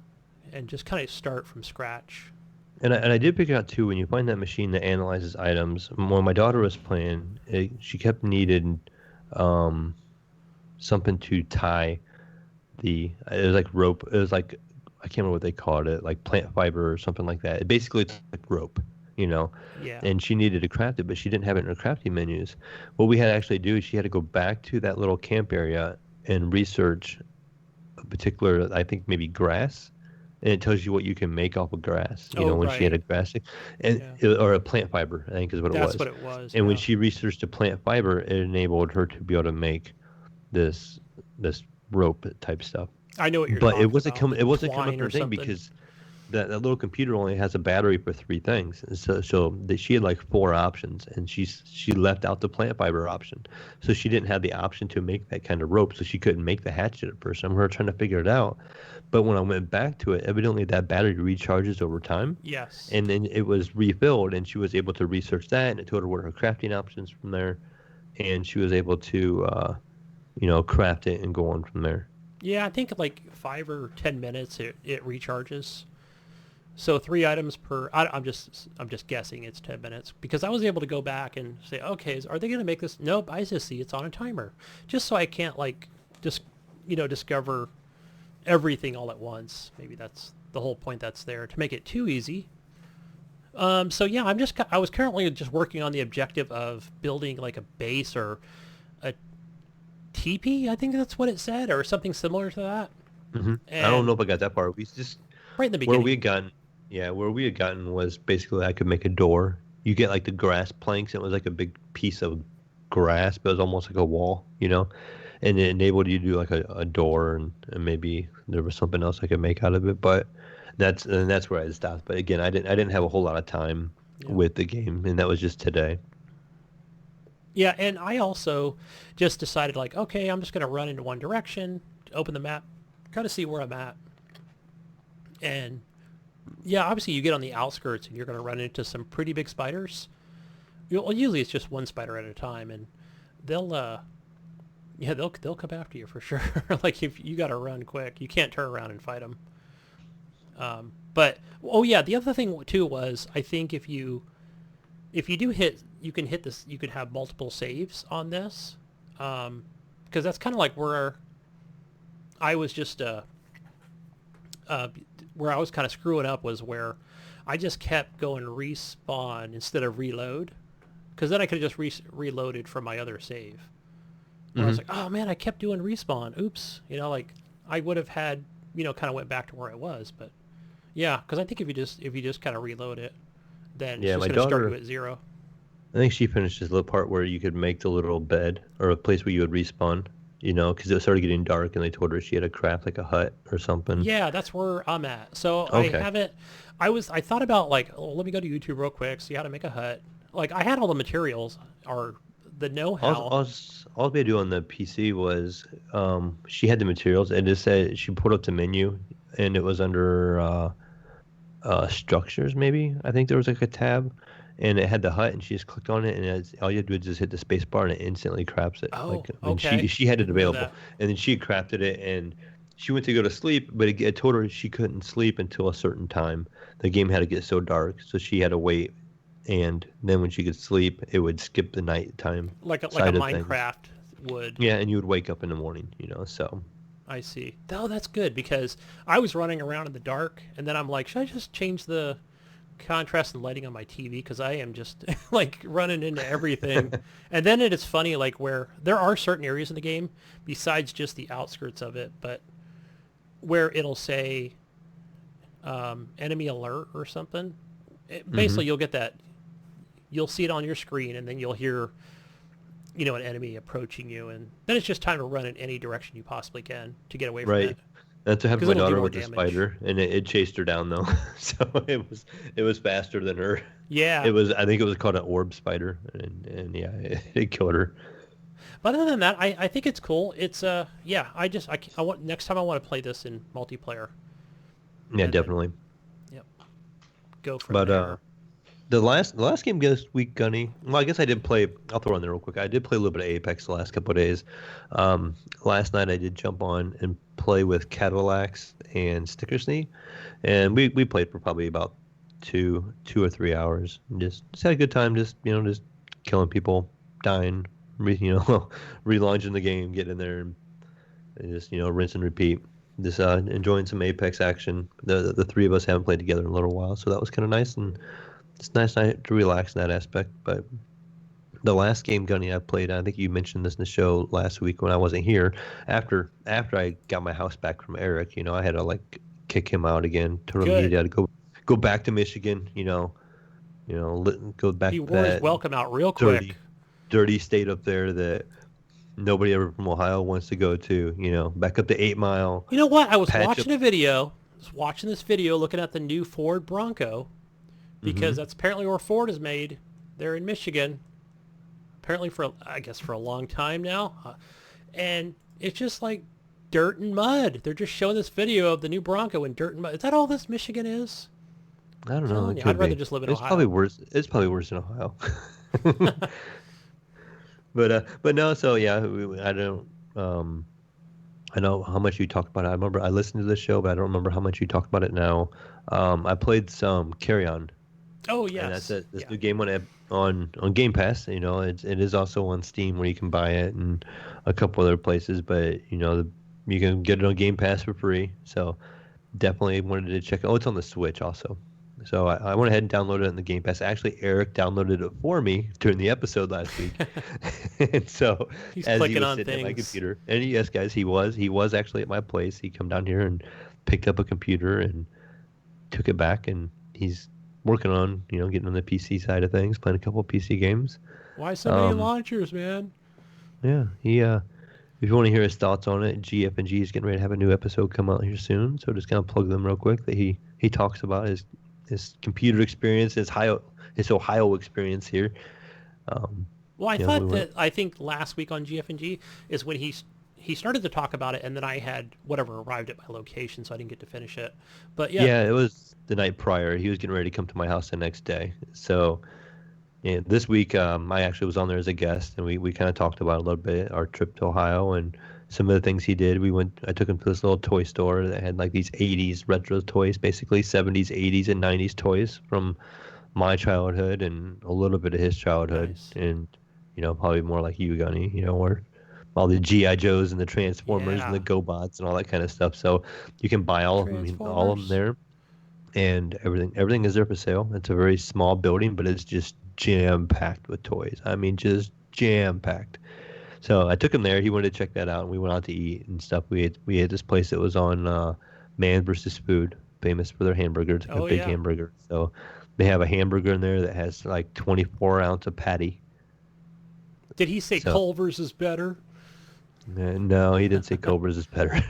and just kind of start from scratch. And I did pick it out too, when you find that machine that analyzes items. When my daughter was playing, she kept needing something to tie it was like rope. It was like, I can't remember what they called it, like plant fiber or something like that. It basically it's like rope, Yeah. And she needed to craft it, but she didn't have it in her crafting menus. What we had to actually do is she had to go back to that little camp area and research a particular, I think maybe grass. And it tells you what you can make off of grass, when she had a grass thing, or a plant fiber, I think is what it was. That's what it was. And when she researched a plant fiber, it enabled her to be able to make this rope type stuff. I know what you're talking about. But it wasn't coming from her thing because that little computer only has a battery for 3 things. And so she had like 4 options, and she left out the plant fiber option. So she didn't have the option to make that kind of rope, so she couldn't make the hatchet at first. I'm trying to figure it out. But when I went back to it, evidently that battery recharges over time. Yes. And then it was refilled, and she was able to research that, and it told her what her crafting options from there. And she was able to, craft it and go on from there. Yeah, I think like 5 or 10 minutes it recharges. So 3 items per. I'm just guessing it's 10 minutes, because I was able to go back and say, okay, are they going to make this? Nope, I just see it's on a timer, just so I can't discover everything all at once. Maybe that's the whole point that's there, to make it too easy. So yeah, I was currently just working on the objective of building like a base or a teepee. I think that's what it said, or something similar to that. I don't know if I got that far. We just right in the beginning. Where we had gotten was basically I could make a door. You get like the grass planks. It was like a big piece of grass, but it was almost like a wall, and it enabled you to do like a door, and maybe there was something else I could make out of it. But that's where I stopped. But again, I didn't have a whole lot of time with the game, and that was just today. Yeah, and I also just decided, like, okay, I'm just going to run into one direction, open the map, kind of see where I'm at. And yeah, obviously you get on the outskirts and you're going to run into some pretty big spiders. Well, usually it's just one spider at a time, and they'll come after you for sure. Like if you got to run quick, you can't turn around and fight them. But oh yeah, the other thing too was I think if you do hit, you can hit this. You could have multiple saves on this, because that's kind of like where I was just where I was kind of screwing up was where I just kept going respawn instead of reload, because then I could have just reloaded from my other save. And I was like, oh man, I kept doing respawn. Oops, like I would have had, kind of went back to where I was, but yeah, because I think if you just kind of reload it, then it's just going to start you at 0. I think she finished this little part where you could make the little bed or a place where you would respawn, because it started getting dark and they told her she had to craft like a hut or something. Yeah, that's where I'm at. So Okay. I haven't, I thought about like, oh, let me go to YouTube real quick, see how to make a hut. Like I had all the materials or the know-how. All we had to do on the PC was she had the materials and it said she pulled up the menu and it was under structures maybe. I think there was like a tab and it had the hut and she just clicked on it and all you had to do is just hit the space bar and it instantly crafts it. Oh, okay. She had it available that. and then she crafted it and she went to go to sleep, but it told her she couldn't sleep until a certain time. The game had to get so dark, so she had to wait. And then when she could sleep, it would skip the nighttime. Like a Minecraft would. Yeah, and you would wake up in the morning, so. I see. Oh, that's good, because I was running around in the dark, and then I'm like, should I just change the contrast and lighting on my TV? Because I am just, like, running into everything. And then it is funny, like, where there are certain areas in the game, besides just the outskirts of it, but where it'll say enemy alert or something. Basically, you'll get that. You'll see it on your screen, and then you'll hear, an enemy approaching you, and then it's just time to run in any direction you possibly can to get away from it. That's what happened to my daughter with the damage. spider, and it chased her down though, so it was faster than her. Yeah. I think it was called an orb spider, and yeah, it killed her. But other than that, I think it's cool. It's I want next time I want to play this in multiplayer. Yeah, definitely. Yep. Go from there. The last game this week, Gunny. Well, I guess I did play. I'll throw on there real quick. I did play a little bit of Apex the last couple of days. Last night I did jump on and play with Cadillacs and Snickersnee, and we played for probably about 2 or 3 hours. And just had a good time. Just killing people, dying, relaunching the game, getting in there, and just rinse and repeat. Just enjoying some Apex action. The three of us haven't played together in a little while, so that was kind of nice, and it's nice to relax in that aspect. But the last game, Gunny, I played, I think you mentioned this in the show last week when I wasn't here. After I got my house back from Eric, I had to kick him out again. Totally needed to go back to Michigan. Go back. He wore his welcome out real quick. Dirty state up there that nobody ever from Ohio wants to go to. Back up to 8 Mile. You know what? I was watching a video. I was watching this video, looking at the new Ford Bronco, because that's apparently where Ford is made. They're in Michigan. Apparently for a long time now. And it's just like dirt and mud. They're just showing this video of the new Bronco in dirt and mud. Is that all this Michigan is? I don't know. I'd rather just live in Ohio. It's probably worse in Ohio. But no, so yeah, I don't. I know how much you talked about it. I remember I listened to the show, but I don't remember how much you talked about it now. I played some Carry On. Oh yes, and that's it. This new game on Game Pass. It is also on Steam where you can buy it and a couple other places. But you can get it on Game Pass for free. So definitely wanted to check. Oh, it's on the Switch also. So I went ahead and downloaded it in the Game Pass. Actually, Eric downloaded it for me during the episode last week. And so he's as clicking he was on sitting things. at my computer, and yes, guys, he was actually at my place. He come down here and picked up a computer and took it back, and he's working on getting on the PC side of things, playing a couple of PC games. Why so many launchers, man? Yeah, he. If you want to hear his thoughts on it, GF&G is getting ready to have a new episode come out here soon. So just kind of plug them real quick. That he talks about his computer experience, his Ohio experience here. Well, I think last week on GF&G is when he he started to talk about it, and then I had whatever arrived at my location, so I didn't get to finish it. But yeah, Yeah, it was the night prior. He was getting ready to come to my house the next day. So yeah, this week I actually was on there as a guest, and we kind of talked about a little bit our trip to Ohio and some of the things he did. I took him to this little toy store that had like these 80s retro toys, basically 70s, 80s, and 90s toys from my childhood and a little bit of his childhood, nice. and probably more like you, Gunny, where all the GI Joes and the Transformers and the Yeah, GoBots and all that kind of stuff. So you can buy all of them Transformers. there, and everything is there for sale. It's a very small building, but it's just jam packed with toys. I mean, just jam packed. So I took him there. He wanted to check that out, and we went out to eat and stuff. We ate this place that was on Man versus Food, famous for their hamburgers, like a Oh big yeah. hamburger. So they have a hamburger in there that has like 24-ounce of patty. Did he say So Culver's is better? no, he didn't say Cobras is better,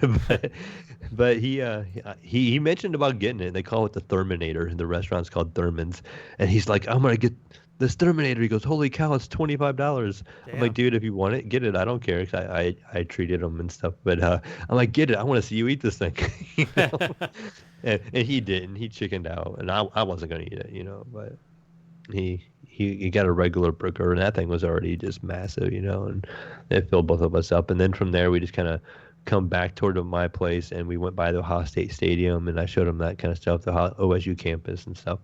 but he mentioned about getting it. They call it the Therminator. The restaurant's called Thurman's, and he's like, I'm gonna get this Terminator. He goes, holy cow, it's $25. I'm like, Damn. dude, if you want it, get it. I don't care. 'Cause I treated him and stuff, but I'm like, get it. I want to see you eat this thing. you know? And he didn't. He chickened out, and I wasn't gonna eat it, but he got a regular burger, and that thing was already just massive, and it filled both of us up. And then from there, we just kind of come back toward my place, and we went by the Ohio State Stadium, and I showed him that kind of stuff, the OSU campus and stuff.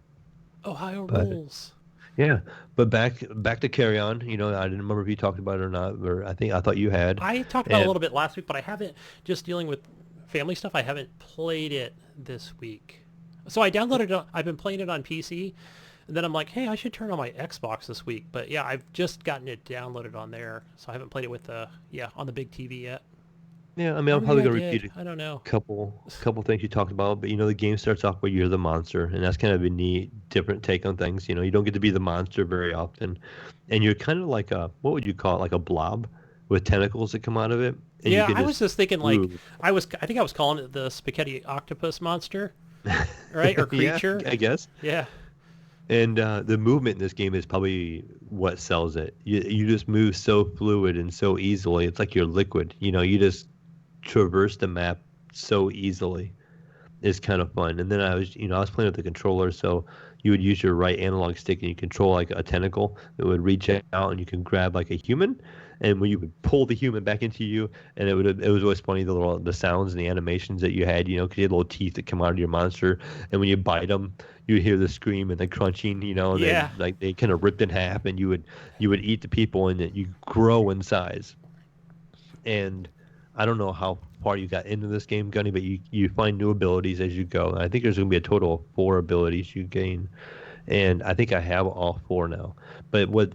Ohio But rules. yeah, but back to Carry On. I didn't remember if you talked about it or not, or I thought you had. I talked about it a And little bit last week, but I haven't, just dealing with family stuff, I haven't played it this week. So I downloaded it, I've been playing it on PC, and then I'm like, hey, I should turn on my Xbox this week. But yeah, I've just gotten it downloaded on there, so I haven't played it with on the big TV yet. yeah, I mean, Or I'm maybe probably I gonna did. repeat I don't know. couple things you talked about, but the game starts off where you're the monster, and that's kind of a neat, different take on things. You don't get to be the monster very often, and you're kind of like what would you call it, like a blob with tentacles that come out of it, and you Yeah, can I was just just thinking like, move. I think I was calling it the spaghetti octopus monster, right? Or Yeah, creature. I guess. Yeah. And the movement in this game is probably what sells it. You just move so fluid and so easily. It's like you're liquid. You just traverse the map so easily. It's kind of fun. And then I was playing with the controller, so you would use your right analog stick and you control like a tentacle that would reach out, and you can grab like a human, and when you would pull the human back into you, and it was always funny, the sounds and the animations that you had, because you had little teeth that come out of your monster, and when you bite them, you hear the scream and the crunching, and Yeah. they kind of ripped in half, and you would eat the people, and you grow in size. And I don't know how far you got into this game, Gunny, but you find new abilities as you go. And I think there's going to be a total of 4 abilities you gain, and I think I have all 4 now. But what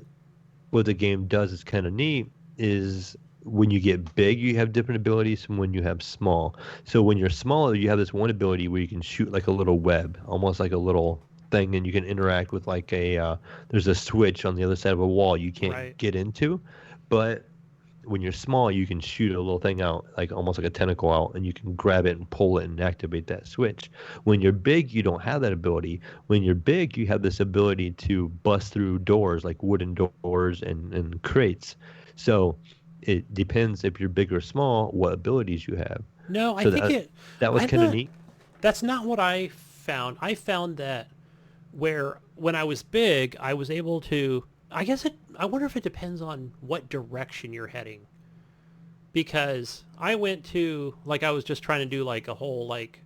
the game does is kind of neat is when you get big, you have different abilities from when you have small. So when you're smaller, you have this one ability where you can shoot like a little web, almost like a little thing, and you can interact with like there's a switch on the other side of a wall you can't Right. get into, but when you're small, you can shoot a little thing out, like almost like a tentacle out, and you can grab it and pull it and activate that switch. When you're big, you don't have that ability. When you're big, you have this ability to bust through doors, like wooden doors and crates. So it depends if you're big or small, what abilities you have. No, I So think that was I kind of thought neat. that's not what I found. I found that when I was big, I was able to. I wonder if it depends on what direction you're heading. Because I went to, like, I was just trying to do like a whole like,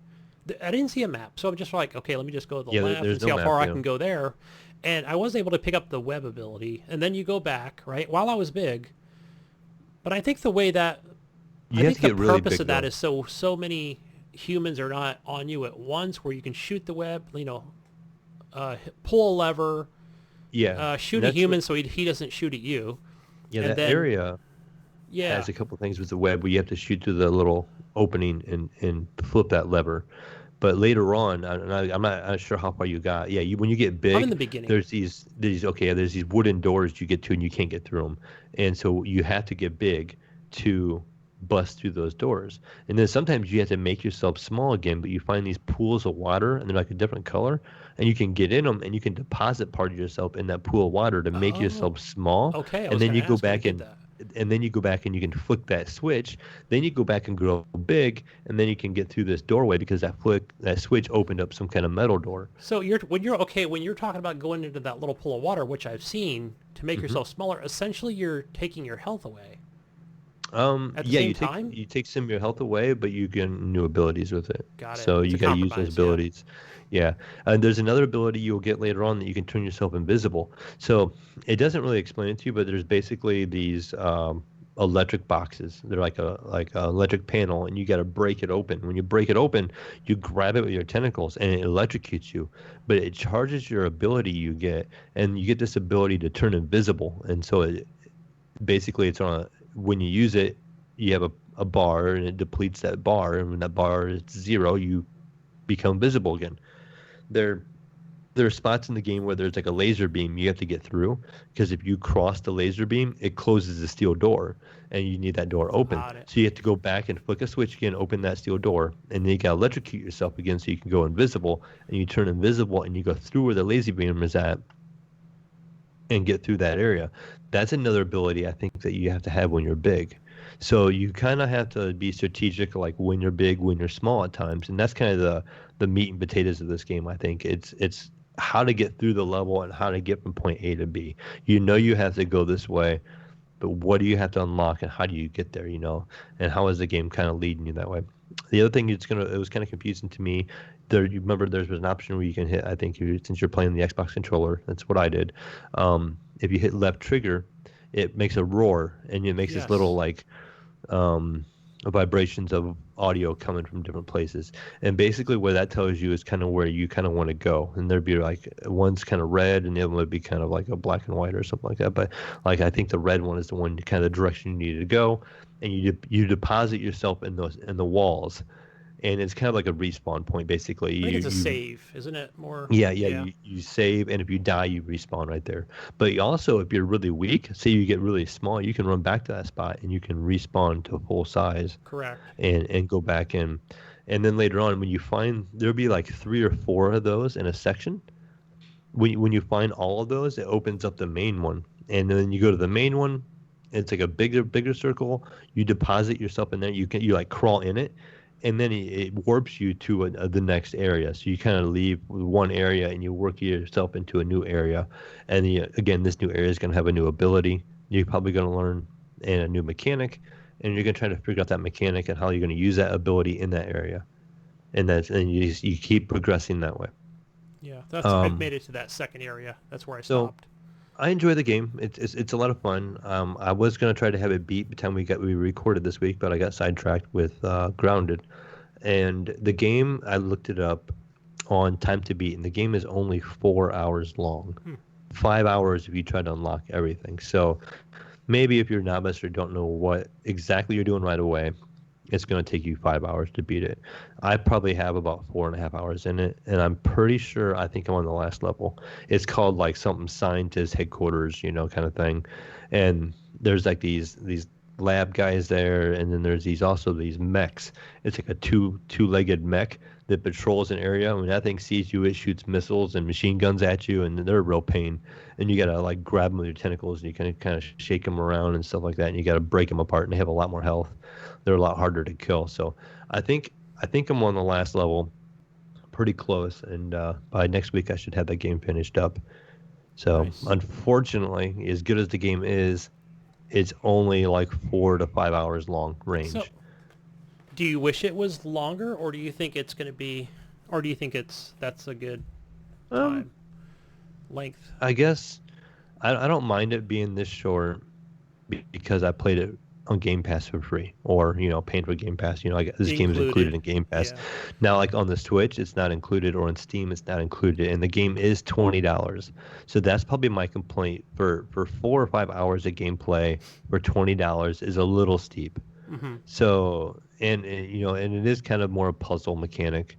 I didn't see a map, so I'm just like, okay, let me just go to the Yeah, left there's and see no how map, far I yeah. can go there. And I was able to pick up the web ability, and then you go back, right? While I was big, but I think the way that I You have think to the get really purpose big, of that though. is so many humans are not on you at once, where you can shoot the web, pull a lever, Yeah, and shoot a that's what. human so he doesn't shoot at you, Yeah, and that then area yeah, has a couple things with the web where you have to shoot through the little opening and flip that lever. But later on, I'm not sure how far you got. Yeah, when you get I'm in big, the beginning. there's these wooden doors you get to and you can't get through them, and so you have to get big to bust through those doors. And then sometimes you have to make yourself small again, but you find these pools of water and they're like a different color, and you can get in them and you can deposit part of yourself in that pool of water to make Oh, yourself small, okay. I and was then gonna you go ask how you back did and that. and then you go back and you can flick that switch. Then you go back and grow big, and then you can get through this doorway because that switch opened up some kind of metal door. So when you're talking about going into that little pool of water, which I've seen, to make yourself smaller, essentially you're taking your health away. At the same time? You take some of your health away, but you get new abilities with it. Got it. So It's you a got to use compromise, those abilities. Yeah. And there's another ability you'll get later on that you can turn yourself invisible. So it doesn't really explain it to you, but there's basically these electric boxes. They're like a electric panel, and you got to break it open. When you break it open, you grab it with your tentacles, and it electrocutes you. But it charges your ability you get, and you get this ability to turn invisible. And so basically it's when you use it, you have a bar, and it depletes that bar, and when that bar is 0, you become visible again. There are spots in the game where there's like a laser beam you have to get through, because if you cross the laser beam, it closes the steel door, and you need that door open. So you have to go back and flick a switch again, open that steel door, and then you got to electrocute yourself again so you can go invisible, and you turn invisible, and you go through where the laser beam is at and get through that area. That's another ability I think that you have to have when you're big. So you kind of have to be strategic, like when you're big, when you're small at times, and that's kind of the meat and potatoes of this game. I think it's how to get through the level and how to get from point A to B. You have to go this way, but what do you have to unlock, and how do you get there? And how is the game kind of leading you that way? The other thing it was kind of confusing to me. You remember there was an option where you can hit. I think since you're playing the Xbox controller, that's what I did. If you hit left trigger, it makes a roar, and it makes this little like vibrations of audio coming from different places. And basically what that tells you is kind of where you kind of want to go. And there'd be like one's kind of red, and the other one would be kind of like a black and white or something like that. But like I think the red one is the one kind of the direction you need to go, and you deposit yourself in the walls. And it's kind of like a respawn point, basically. I think it's a save, isn't it? More. Yeah. You save, and if you die, you respawn right there. But also, if you're really weak, say you get really small, you can run back to that spot, and you can respawn to full size. Correct. And go back in. And then later on, when you find, there'll be like 3 or 4 of those in a section. When you find all of those, it opens up the main one. And then you go to the main one. It's like a bigger circle. You deposit yourself in there. You like crawl in it. And then it warps you to the next area. So you kind of leave one area and you work yourself into a new area. And again, this new area is going to have a new ability you're probably going to learn, and a new mechanic. And you're going to try to figure out that mechanic and how you're going to use that ability in that area. And you keep progressing that way. Yeah, I've made it to that second area. That's where I stopped. I enjoy the game. It's a lot of fun. I was going to try to have it beat by the time we recorded this week, but I got sidetracked with Grounded. And the game, I looked it up on Time to Beat, and the game is only 4 hours long. 5 hours if you try to unlock everything. So maybe if you're a novice or don't know what exactly you're doing right away, it's going to take you 5 hours to beat it. I probably have about 4.5 hours in it, and I'm pretty sure I think I'm on the last level. It's called like something scientist headquarters, kind of thing. And there's like these lab guys there, and then there's these mechs. It's like a two-legged mech that patrols an area. When that thing sees you, it shoots missiles and machine guns at you, and they're a real pain. And you gotta like grab them with your tentacles, and you kind of shake them around and stuff like that, and you gotta break them apart, and they have a lot more health. They're a lot harder to kill. So I think I'm on the last level, pretty close, and by next week I should have that game finished up. So nice. Unfortunately, as good as the game is, it's only like 4 to 5 hours long range. So, do you wish it was longer, or do you think it's going to be, or do you think that's a good time length? I guess I don't mind it being this short because I played it on Game Pass for free, or paying for Game Pass. This game is included in Game Pass. Yeah. Now, like on the Switch, it's not included, or on Steam, it's not included, and the game is $20. So that's probably my complaint for 4 or 5 hours of gameplay for $20 is a little steep. Mm-hmm. So and it is kind of more a puzzle mechanic,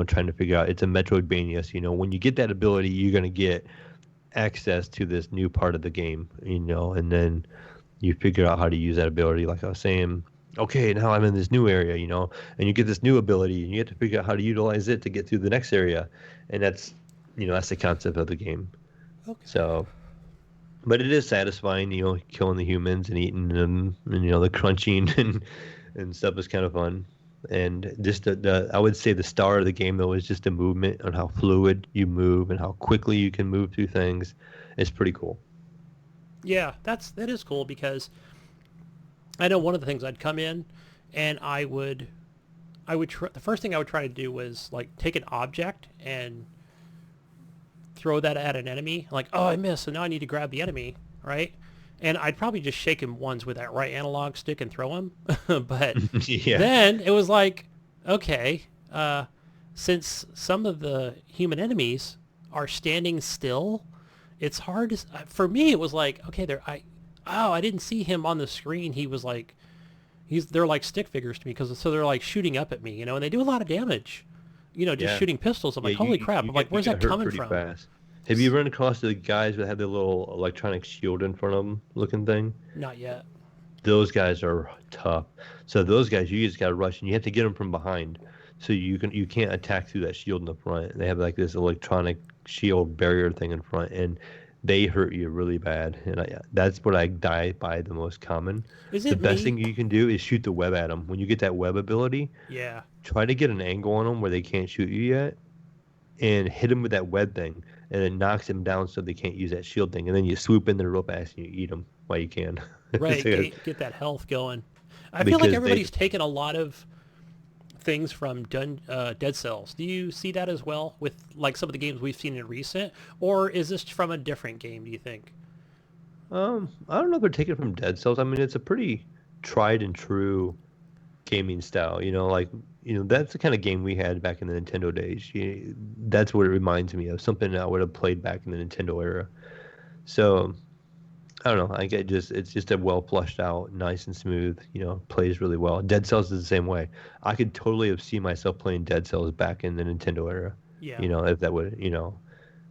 trying to figure out. It's a Metroidvania. So, when you get that ability, you're gonna get access to this new part of the game, and then you figure out how to use that ability. Like I was saying, okay, now I'm in this new area, and you get this new ability, and you have to figure out how to utilize it to get through the next area. And that's the concept of the game. Okay. So But it is satisfying, killing the humans and eating them, and the crunching and stuff is kind of fun. And just I would say the star of the game though is just the movement on how fluid you move and how quickly you can move through things. It's pretty cool. Yeah, that is cool because I know one of the things I'd come in and the first thing I would try to do was like take an object and throw that at an enemy. Like, oh, I missed, so now I need to grab the enemy, right? And I'd probably just shake him once with that right analog stick and throw him. But Yeah. then it was like, okay, since some of the human enemies are standing still, it's hard to, for me, it was like, okay, I didn't see him on the screen. He was like, they're like stick figures to me so they're like shooting up at me, and they do a lot of damage, just Yeah. shooting pistols. I'm Yeah, like, holy crap. I'm like, where's that coming from? Fast. Have you run across the guys that have the little electronic shield in front of them looking thing? Not yet. Those guys are tough. So those guys, you just got to rush, and you have to get them from behind. So you can't attack through that shield in the front. They have like this electronic shield barrier thing in front, and they hurt you really bad. And that's what I die by the most common. The best thing you can do is shoot the web at them. When you get that web ability, Yeah. try to get an angle on them where they can't shoot you yet, and hit them with that web thing, and it knocks them down so they can't use that shield thing. And then you swoop in there real fast and you eat them while you can. Right, So, get that health going. I feel like Because everybody's taken a lot of things from Dead Cells. Do you see that as well with like some of the games we've seen in recent, or is this from a different game? Do you think? I don't know if they're taking it from Dead Cells. I mean, it's a pretty tried and true gaming style. That's the kind of game we had back in the Nintendo days. That's what it reminds me of. Something I would have played back in the Nintendo era. So I don't know. It's just a well flushed out, nice and smooth. Plays really well. Dead Cells is the same way. I could totally have seen myself playing Dead Cells back in the Nintendo era. Yeah. If that would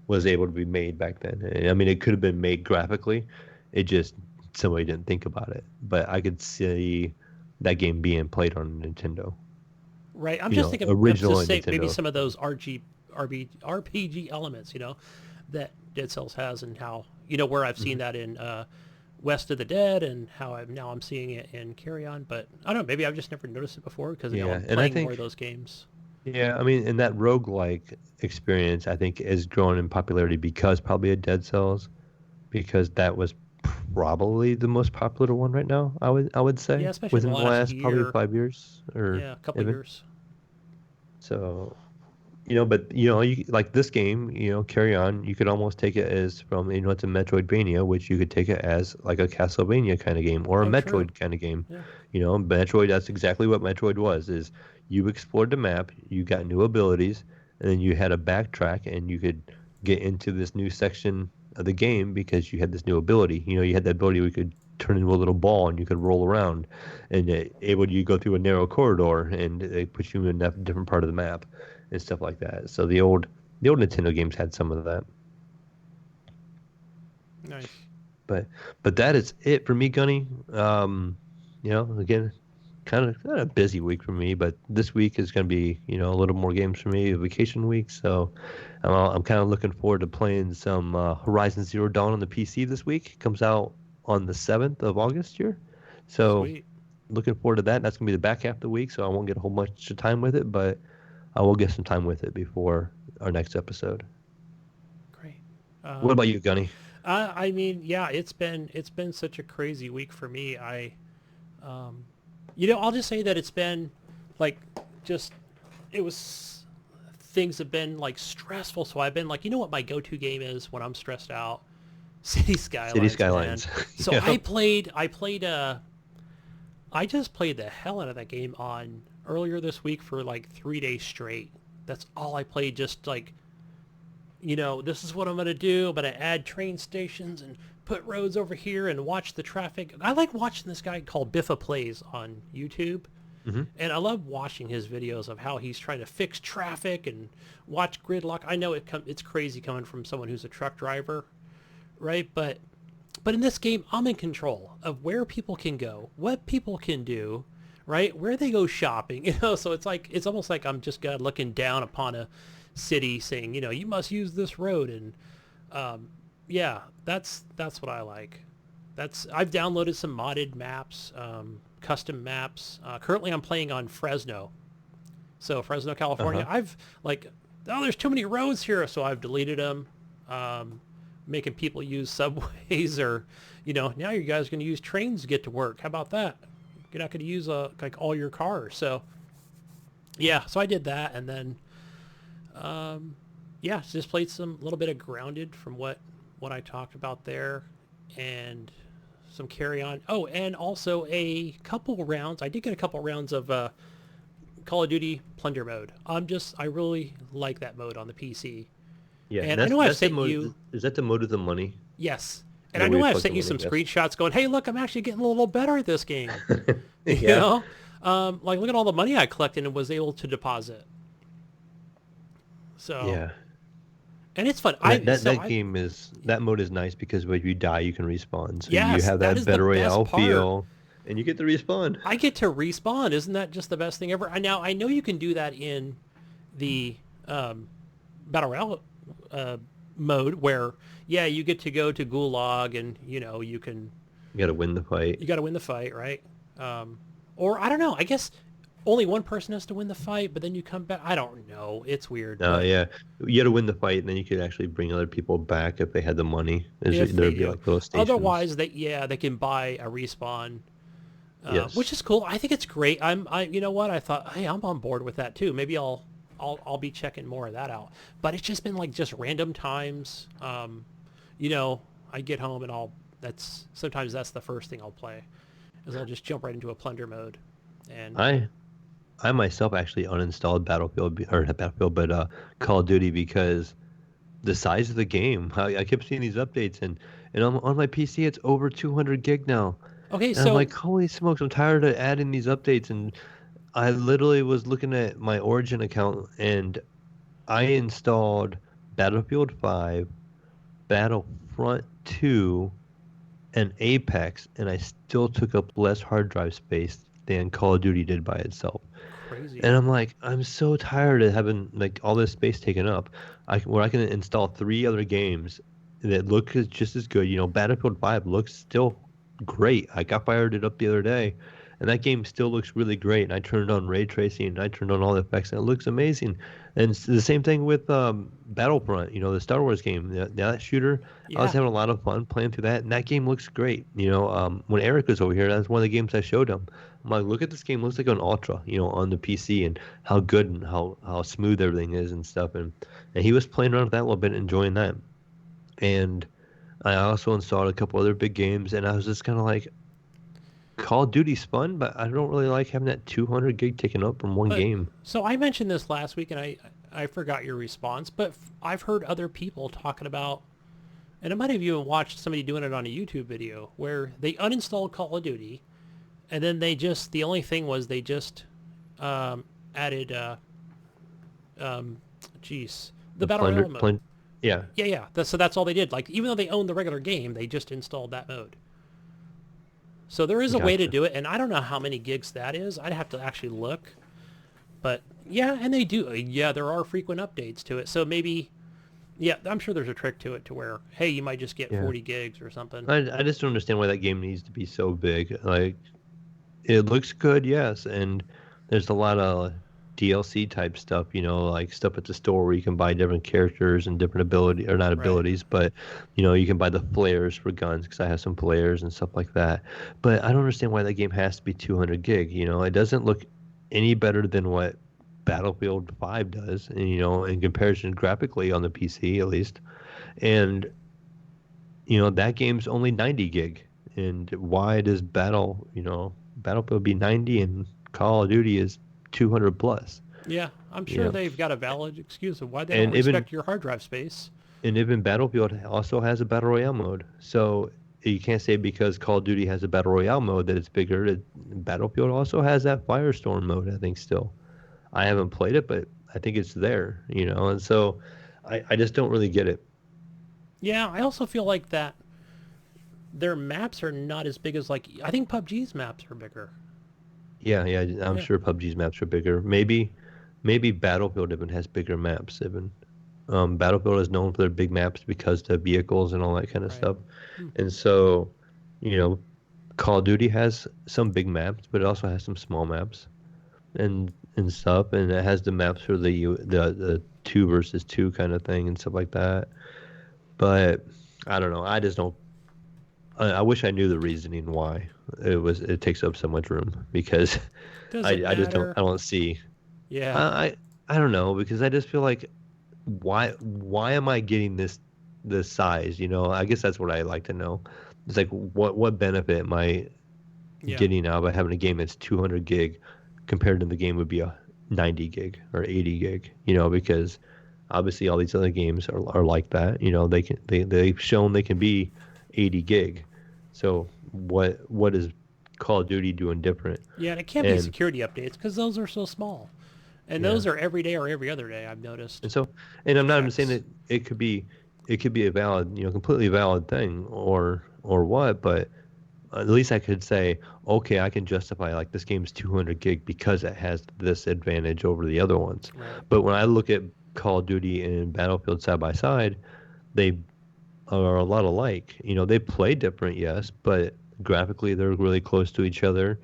was able to be made back then. I mean, it could have been made graphically. It just somebody didn't think about it. But I could see that game being played on Nintendo. Right. I'm just thinking original just say Nintendo. maybe some of those RPG elements, that Dead Cells has, and how where I've seen that in West of the Dead, and how I'm seeing it in Carry On. But I don't know. Maybe I've just never noticed it before because I'm playing more of those games. Yeah, I mean, and that roguelike experience, I think, is growing in popularity because probably of Dead Cells, because that was probably the most popular one right now. I would say, Yeah, especially within the the last last probably year. 5 years or Yeah, a couple of even. years. So, but you like this game, Carry On. You could almost take it as from it's a Metroidvania, which you could take it as like a Castlevania kind of game or a Oh, Metroid true. kind of game. Yeah. Metroid. That's exactly what Metroid was. Is you explored the map, you got new abilities, and then you had a backtrack, and you could get into this new section of the game because you had this new ability. You had that ability where you could turn into a little ball and you could roll around, and you go through a narrow corridor, and they put you in a different part of the map and stuff like that. So the old Nintendo games had some of that. Nice. But that is it for me, Gunny. Again, kind of a busy week for me, but this week is going to be a little more games for me, a vacation week. So I'm kind of looking forward to playing some Horizon Zero Dawn on the PC this week. It comes out on the 7th of August here. So Sweet. looking forward to that. That's going to be the back half of the week, so I won't get a whole bunch of time with it, but I will get some time with it before our next episode. Great. What about you, Gunny? I mean, yeah, it's been such a crazy week for me. I'll just say that it's been like things have been like stressful. So I've been like, what my go-to game is when I'm stressed out? City Skylines. Man. So Yeah. I just played the hell out of that game on earlier this week for like 3 days straight. That's all I played. Just like, this is what I'm going to do. I'm going to add train stations and put roads over here and watch the traffic. I like watching this guy called Biffa Plays on YouTube. Mm-hmm. And I love watching his videos of how he's trying to fix traffic and watch gridlock. I know it's crazy coming from someone who's a truck driver, right? But in this game, I'm in control of where people can go, what people can do, right? Where they go shopping, So it's almost like I'm just looking down upon a city saying, you must use this road. And Yeah, that's what I like. I've downloaded some modded maps, custom maps. Currently, I'm playing on Fresno, so Fresno, California. Uh-huh. I've like, oh, there's too many roads here, so I've deleted them, making people use subways or, now you guys are going to use trains to get to work. How about that? You're not going to use like all your cars. So yeah, so I did that, and then yeah, just played some little bit of Grounded from what I talked about there, and some Carry On. Oh, and also a couple rounds. I did get a couple rounds of Call of Duty Plunder mode. I really like that mode on the PC. Yeah, And I know I've that's the sent mode. you, Is that the mode with the money? yes, and The I way know you I've collect sent the you money, some yes. screenshots going, hey, look, I'm actually getting a little better at this game. You Yeah. know, like look at all the money I collected and was able to deposit. So, Yeah. and it's fun. That that So that I game is that mode is nice because when you die, you can respawn. So you yes, have that that is the battle best royale part. feel, and you get to respawn. I get to respawn. Isn't that just the best thing ever? Now I know you can do that in the battle royale uh, mode, where yeah, you get to go to Gulag, and You got to win the fight. you got to win the fight, right? Or I don't know. I guess only one person has to win the fight, but then you come back. I don't know. It's weird, No, but yeah, you got to win the fight, and then you could actually bring other people back if they had the money. if they There'd be do, like little stations. otherwise they can buy a respawn, which Yes. is cool. I think it's great. You know what? I thought, hey, I'm on board with that too. Maybe I'll be checking more of that out. But it's just been like just random times. I get home and sometimes that's the first thing I'll play, is I'll just jump right into a plunder mode, and I I myself actually uninstalled or not Battlefield, but Call of Duty because the size of the game. I kept seeing these updates, and on my PC it's over 200 gig now. okay, And I'm so like, holy smokes, I'm tired of adding these updates. And I literally was looking at my Origin account and I installed Battlefield 5, Battlefront 2, and Apex, and I still took up less hard drive space than Call of Duty did by itself. crazy. And I'm like, I'm so tired of having like all this space taken up. Where I can install 3 other games that look just as good. Battlefield 5 looks still great. I got fired it up the other day, and that game still looks really great. And I turned on ray tracing, and I turned on all the effects, and it looks amazing. And it's the same thing with Battlefront. The Star Wars game, that shooter. I was Yeah. having a lot of fun playing through that, and that game looks great. When Eric was over here, that's one of the games I showed him. I'm like, look at this game. It looks like an Ultra, on the PC, and how good and how smooth everything is and stuff. And he was playing around with that a little bit, enjoying that. And I also installed a couple other big games, and I was just kind of like, Call of Duty's fun, but I don't really like having that 200 gig taken up from one But game. so I mentioned this last week, and I forgot your response, but I've heard other people talking about, and I might have even watched somebody doing it on a YouTube video, where they uninstalled Call of Duty, and then the only thing was they just added, geez, the The Battle Royale mode. Yeah, Yeah, yeah. So that's all they did. Like, even though they owned the regular game, they just installed that mode. So there is a way to gotcha. do it, and I don't know how many gigs that is. I'd have to actually look. But yeah, and they do. Yeah, there are frequent updates to it. So maybe, yeah, I'm sure there's a trick to it to where, hey, you might just get Yeah. 40 gigs or something. I just don't understand why that game needs to be so big. Like, it looks good, yes, and there's a lot of DLC type stuff, like stuff at the store where you can buy different characters and different ability or not Right. abilities, but you can buy the flares for guns because I have some flares and stuff like that. But I don't understand why that game has to be 200 gig. It doesn't look any better than what Battlefield 5 does, and, in comparison graphically on the PC at least. And that game's only 90 gig. And why does Battlefield be 90 and Call of Duty is 200 plus? Yeah, I'm sure Yeah. they've got a valid excuse of why they don't And even respect your hard drive space. and even Battlefield also has a battle royale mode. So you can't say because Call of Duty has a battle royale mode that it's bigger. Battlefield also has that Firestorm mode, I think still. I haven't played it, but I think it's there, and so I just don't really get it. Yeah, I also feel like that their maps are not as big as, like, I think PUBG's maps are bigger. Yeah, yeah, I'm Yeah. sure PUBG's maps are bigger. Maybe Battlefield even has bigger maps even. Battlefield is known for their big maps because the vehicles and all that kind of Right. stuff. And so, you know, Call of Duty has some big maps, but it also has some small maps and stuff, and it has the maps for the two versus two kind of thing and stuff like that. But I don't know. I just don't. I wish I knew the reasoning why it takes up so much room because Does it I just don't matter? I don't see. Yeah. I don't know because I just feel like why am I getting this size? You know, I guess that's what I like to know. It's like what benefit am I Yeah. getting out by having a game that's 200 gig compared to the game would be a 90 gig or 80 gig? You know, because obviously all these other games are like that. You know, they've shown they can be 80 gig. So what is Call of Duty doing different? Yeah, and it can't be And security updates because those are so small. And yeah. those are every day or every other day, I've noticed. And so, and I'm not even saying Checks. that it could be a valid, completely valid thing or what, but at least I could say, okay, I can justify like this game's 200 gig because it has this advantage over the other ones. Right. But when I look at Call of Duty and Battlefield side by side, they are a lot alike. You know, they play different, yes, but graphically they're really close to each other.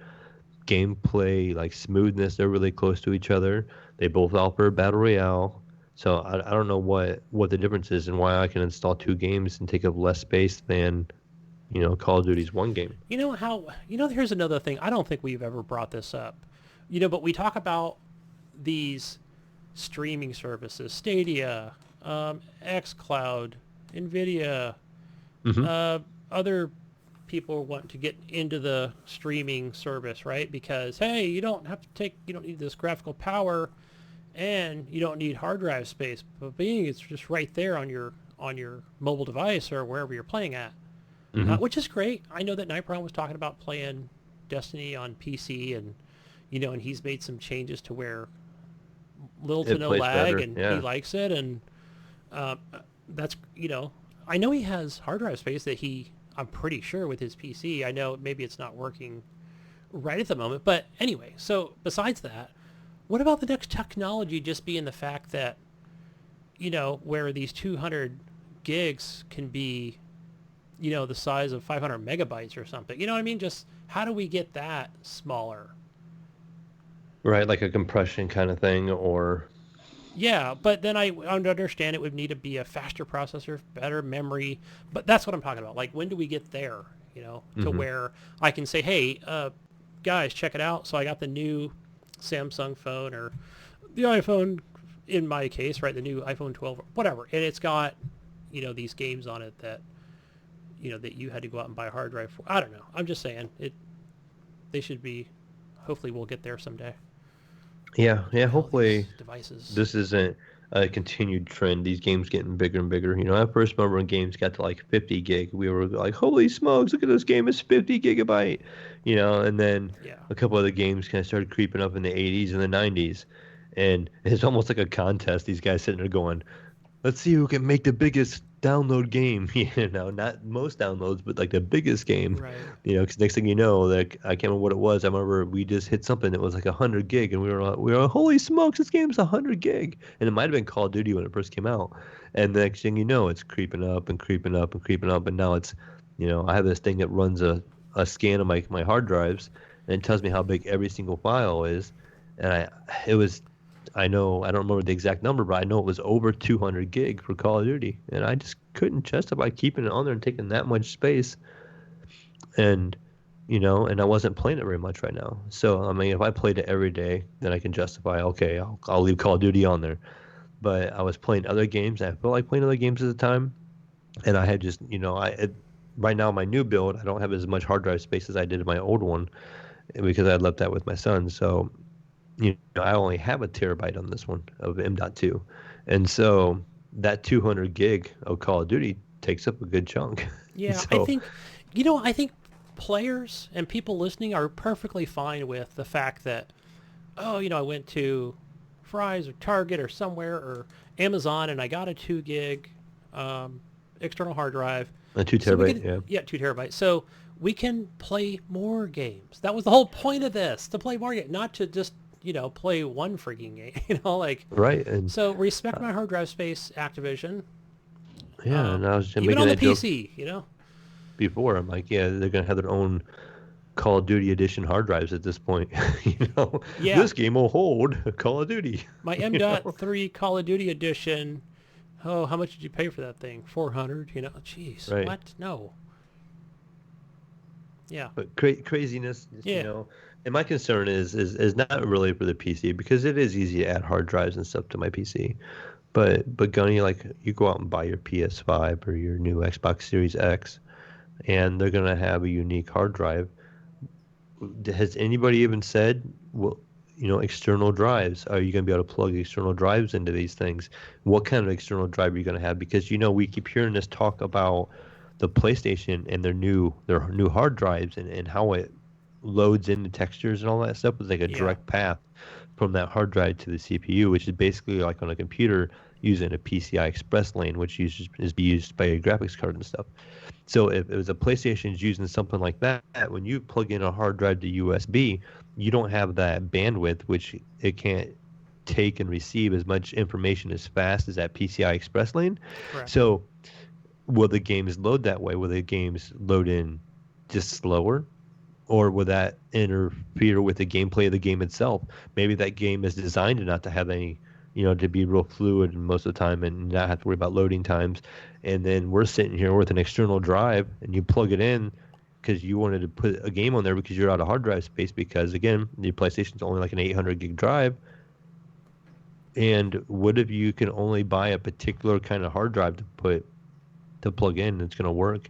Gameplay, like smoothness, they're really close to each other. They both offer battle royale. So I don't know what the difference is and why I can install two games and take up less space than, Call of Duty's one game. Here's another thing. I don't think we've ever brought this up. But we talk about these streaming services, Stadia, xCloud, Nvidia, Hmm. other people want to get into the streaming service, right? Because hey, you don't need this graphical power, and you don't need hard drive space. But being it's just right there on your mobile device or wherever you're playing at, Hmm. which is great. I know that Nightbrown was talking about playing Destiny on PC, and and he's made some changes to where little to It no plays lag, better. and he Yeah. likes it, and that's I know he has hard drive space that I'm pretty sure with his PC. I know maybe it's not working right at the moment, but anyway. So besides that, what about the next technology just being the fact that where these 200 gigs can be the size of 500 megabytes or something. You know what I mean? Just how do we get that smaller? Right, like a compression kind of thing, or Yeah, but then I would understand it would need to be a faster processor, better memory. But that's what I'm talking about. Like, when do we get there? To hmm where I can say, hey, guys, check it out. So I got the new Samsung phone or the iPhone, in my case, right? The new iPhone 12, whatever, and it's got these games on it that that you had to go out and buy a hard drive for. I don't know. I'm just saying it. They should be. Hopefully, we'll get there someday yeah. with all Hopefully, these devices. this isn't a continued trend. These games getting bigger and bigger. I first remember when games got to like 50 gig, we were like, "Holy smokes! Look at this game! It's 50 gigabyte." And then Yeah. a couple other games kind of started creeping up in the 80s and the 90s, and it's almost like a contest. These guys sitting there going, let's see who can make the biggest download game. Not most downloads, but like the biggest game. Right. Because next thing you know, like I can't remember what it was. I remember we just hit something that was like 100 gig, and we were holy smokes, this game's 100 gig, and it might have been Call of Duty when it first came out. And the next thing you know, it's creeping up and creeping up and creeping up, and now it's, I have this thing that runs a scan of my hard drives, and it tells me how big every single file is, and it was I know I don't remember the exact number, but I know it was over 200 gig for Call of Duty, and I just couldn't justify keeping it on there and taking that much space. And and I wasn't playing it very much right now. So I mean, if I played it every day, then I can justify, okay, I'll leave Call of Duty on there. But I was playing other games. I felt like playing other games at the time, and I had just right now my new build, I don't have as much hard drive space as I did in my old one because I had left that with my son. So I only have a terabyte on this one of M.2. And so that 200 gig of Call of Duty takes up a good chunk. Yeah. I So, think, I think players and people listening are perfectly fine with the fact that, oh, I went to Fry's or Target or somewhere or Amazon and I got a 2 gig external hard drive. a 2 So we terabyte, can, yeah. yeah, 2 terabytes. So we can play more games. That was the whole point of this, to play more games, not to just play one freaking game. Like, Right. And so respect my hard drive space, Activision. yeah, and I was just Even making on the that joke PC. before. I'm like, yeah, they're gonna have their own Call of Duty edition hard drives at this point. Yeah, This game will hold Call of Duty. my M.3 Call of Duty edition. Oh, how much did you pay for that thing? 400. Jeez, Right. what? No. Yeah. But craziness, Yeah. And my concern is not really for the PC because it is easy to add hard drives and stuff to my PC. But Gunny, like you go out and buy your PS5 or your new Xbox Series X, and they're gonna have a unique hard drive. Has anybody even said, well, external drives? Are you going to be able to plug external drives into these things? What kind of external drive are you going to have? Because we keep hearing this talk about the PlayStation and their new hard drives and how it loads into textures and all that stuff with like a direct path from that hard drive to the CPU, which is basically like on a computer using a PCI Express lane, which is used by a graphics card and stuff. So if it was a PlayStation's using something like that, when you plug in a hard drive to USB, you don't have that bandwidth, which it can't take and receive as much information as fast as that PCI Express lane. Correct. So will the games load that way? Will the games load in just slower? Or will that interfere with the gameplay of the game itself? Maybe that game is designed not to have any, to be real fluid most of the time and not have to worry about loading times. And then we're sitting here with an external drive and you plug it in because you wanted to put a game on there because you're out of hard drive space because, again, the PlayStation's only like an 800 gig drive. And what if you can only buy a particular kind of hard drive to plug in that's going to work?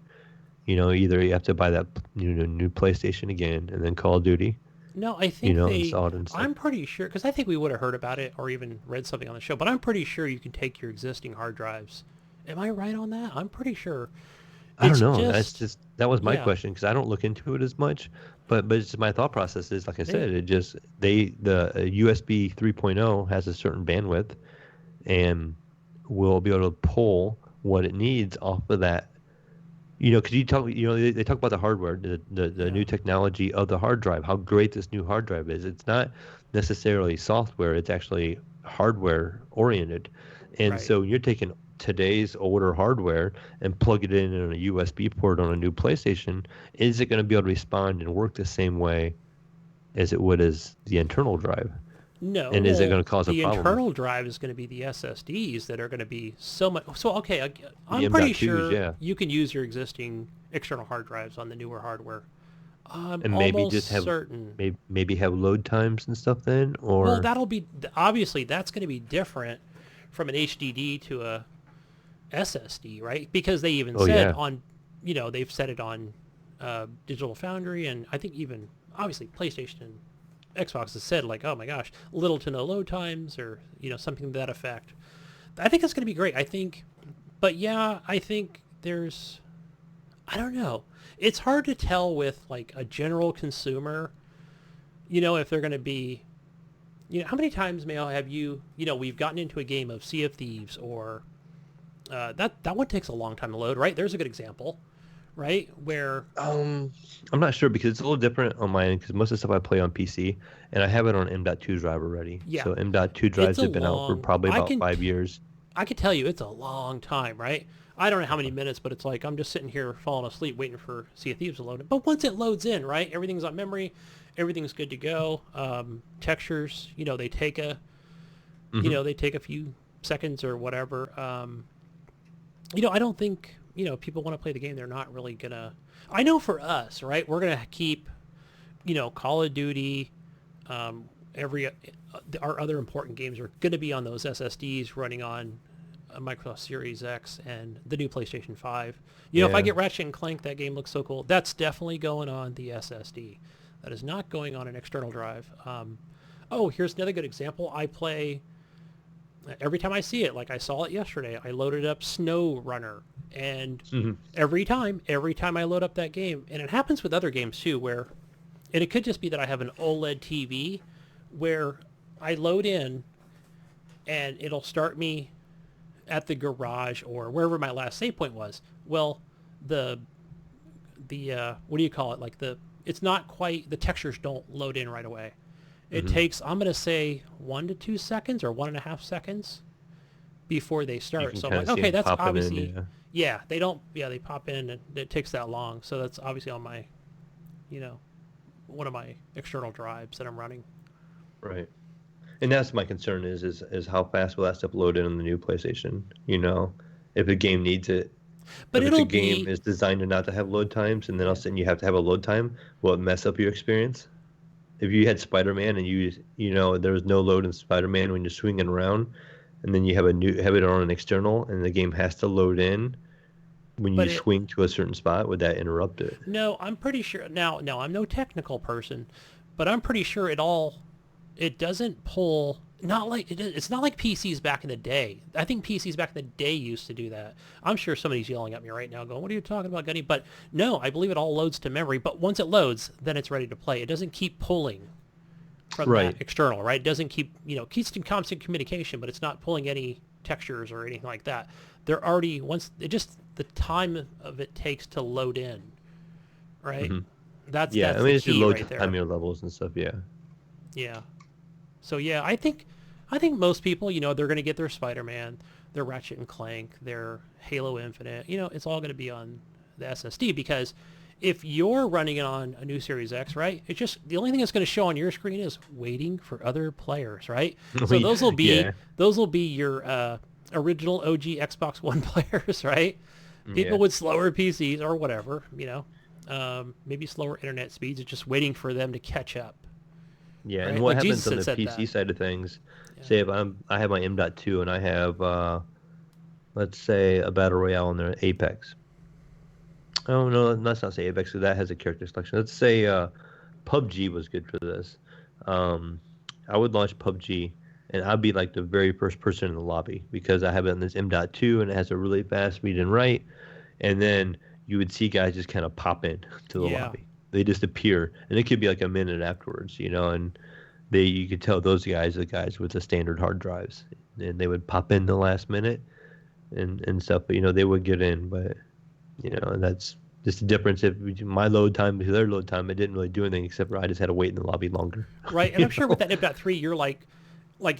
Either you have to buy that new PlayStation again and then Call of Duty. No, I think I'm pretty sure, because I think we would have heard about it or even read something on the show, but I'm pretty sure you can take your existing hard drives. Am I right on that? I'm pretty sure. I don't know. That was my question because I don't look into it as much, but it's just my thought process is, like I said, the USB 3.0 has a certain bandwidth and will be able to pull what it needs off of that. Because they talk about the hardware, the new technology of the hard drive, how great this new hard drive is. It's not necessarily software; it's actually hardware oriented. And so you're taking today's older hardware and plug it in on a USB port on a new PlayStation. Is it going to be able to respond and work the same way as it would as the internal drive? No. And is it going to cause a problem? The internal drive is going to be the SSDs that are going to be so much. So, okay, I'm The pretty M.2s, sure you can use your existing external hard drives on the newer hardware. I'm and maybe almost just have certain. maybe have load times and stuff then, or Well, that'll be obviously that's going to be different from an HDD to a SSD, right? Because they even said on, they've said it on Digital Foundry, and I think even obviously PlayStation and Xbox has said, like, oh my gosh, little to no load times, or something to that effect. I think that's going to be great. I think there's, I don't know. It's hard to tell with like a general consumer, if they're going to be, how many times, Mayo, have we've gotten into a game of Sea of Thieves or that one takes a long time to load, right? There's a good example, right? Where I'm not sure because it's a little different on my end because most of the stuff I play on PC and I have it on M.2 drive already. Yeah. So M.2 drives have been out for probably about 5 years. I could tell you it's a long time, right? I don't know how many minutes, but it's like I'm just sitting here falling asleep waiting for Sea of Thieves to load. But once it loads in, right, everything's on memory, everything's good to go. Textures, they take a, they take a few seconds or whatever. I don't think, people want to play the game. They're not really gonna. I know for us, right, we're gonna keep, Call of Duty, our other important games are gonna be on those SSDs running on a Microsoft Series X and the new PlayStation 5. If I get Ratchet and Clank, that game looks so cool. That's definitely going on the SSD. That is not going on an external drive. Here's another good example. I play, every time I see it, like I saw it yesterday, I loaded up Snow Runner. And every time I load up that game, and it happens with other games too, and it could just be that I have an OLED TV where I load in and it'll start me at the garage or wherever my last save point was. Well, the what do you call it? Like it's not quite, the textures don't load in right away. It takes, I'm going to say, 1 to 2 seconds or 1.5 seconds before they start. So I'm like, okay, that's obviously, they pop in and it takes that long. So that's obviously on my, one of my external drives that I'm running. Right. And that's my concern is how fast will that stuff load in on the new PlayStation? If a game needs it. But if it's a game is designed not to have load times, and then all of a sudden you have to have a load time, will it mess up your experience? If you had Spider-Man and there was no load in Spider-Man when you're swinging around, and then you have it on an external, and the game has to load in when you swing to a certain spot, would that interrupt it? No, I'm pretty sure. Now, I'm no technical person, but I'm pretty sure it doesn't pull. It's not like PCs back in the day. I think PCs back in the day used to do that. I'm sure somebody's yelling at me right now going, what are you talking about, Gunny? But no, I believe it all loads to memory. But once it loads, then it's ready to play. It doesn't keep pulling from that external, right? It doesn't keep, keeps in constant communication, but it's not pulling any textures or anything like that. They're already, the time of it takes to load in, right? Mm-hmm. That's it's your load right there. time, your levels and stuff, yeah. Yeah. So yeah, I think most people, they're going to get their Spider-Man, their Ratchet and Clank, their Halo Infinite. It's all going to be on the SSD, because if you're running it on a new Series X, right? It's just the only thing that's going to show on your screen is waiting for other players, right? So those will be your original OG Xbox One players, right? People with slower PCs or whatever, maybe slower internet speeds. It's just waiting for them to catch up. Yeah, right? and what like happens Jesus on the PC side of things, say if I have my M.2 and I have, let's say, a Battle Royale in there, Apex. Oh, no, let's not say Apex, because that has a character selection. Let's say PUBG was good for this. I would launch PUBG, and I'd be like the very first person in the lobby, because I have it in this M.2, and it has a really fast read and write, and then you would see guys just kind of pop in to the lobby. They just appear, and it could be like a minute afterwards, and you could tell those guys are the guys with the standard hard drives, and they would pop in the last minute and stuff. But they would get in, but and that's just the difference. If my load time to their load time, it didn't really do anything except for I just had to wait in the lobby longer. Right, and I'm sure with that M.3, you're like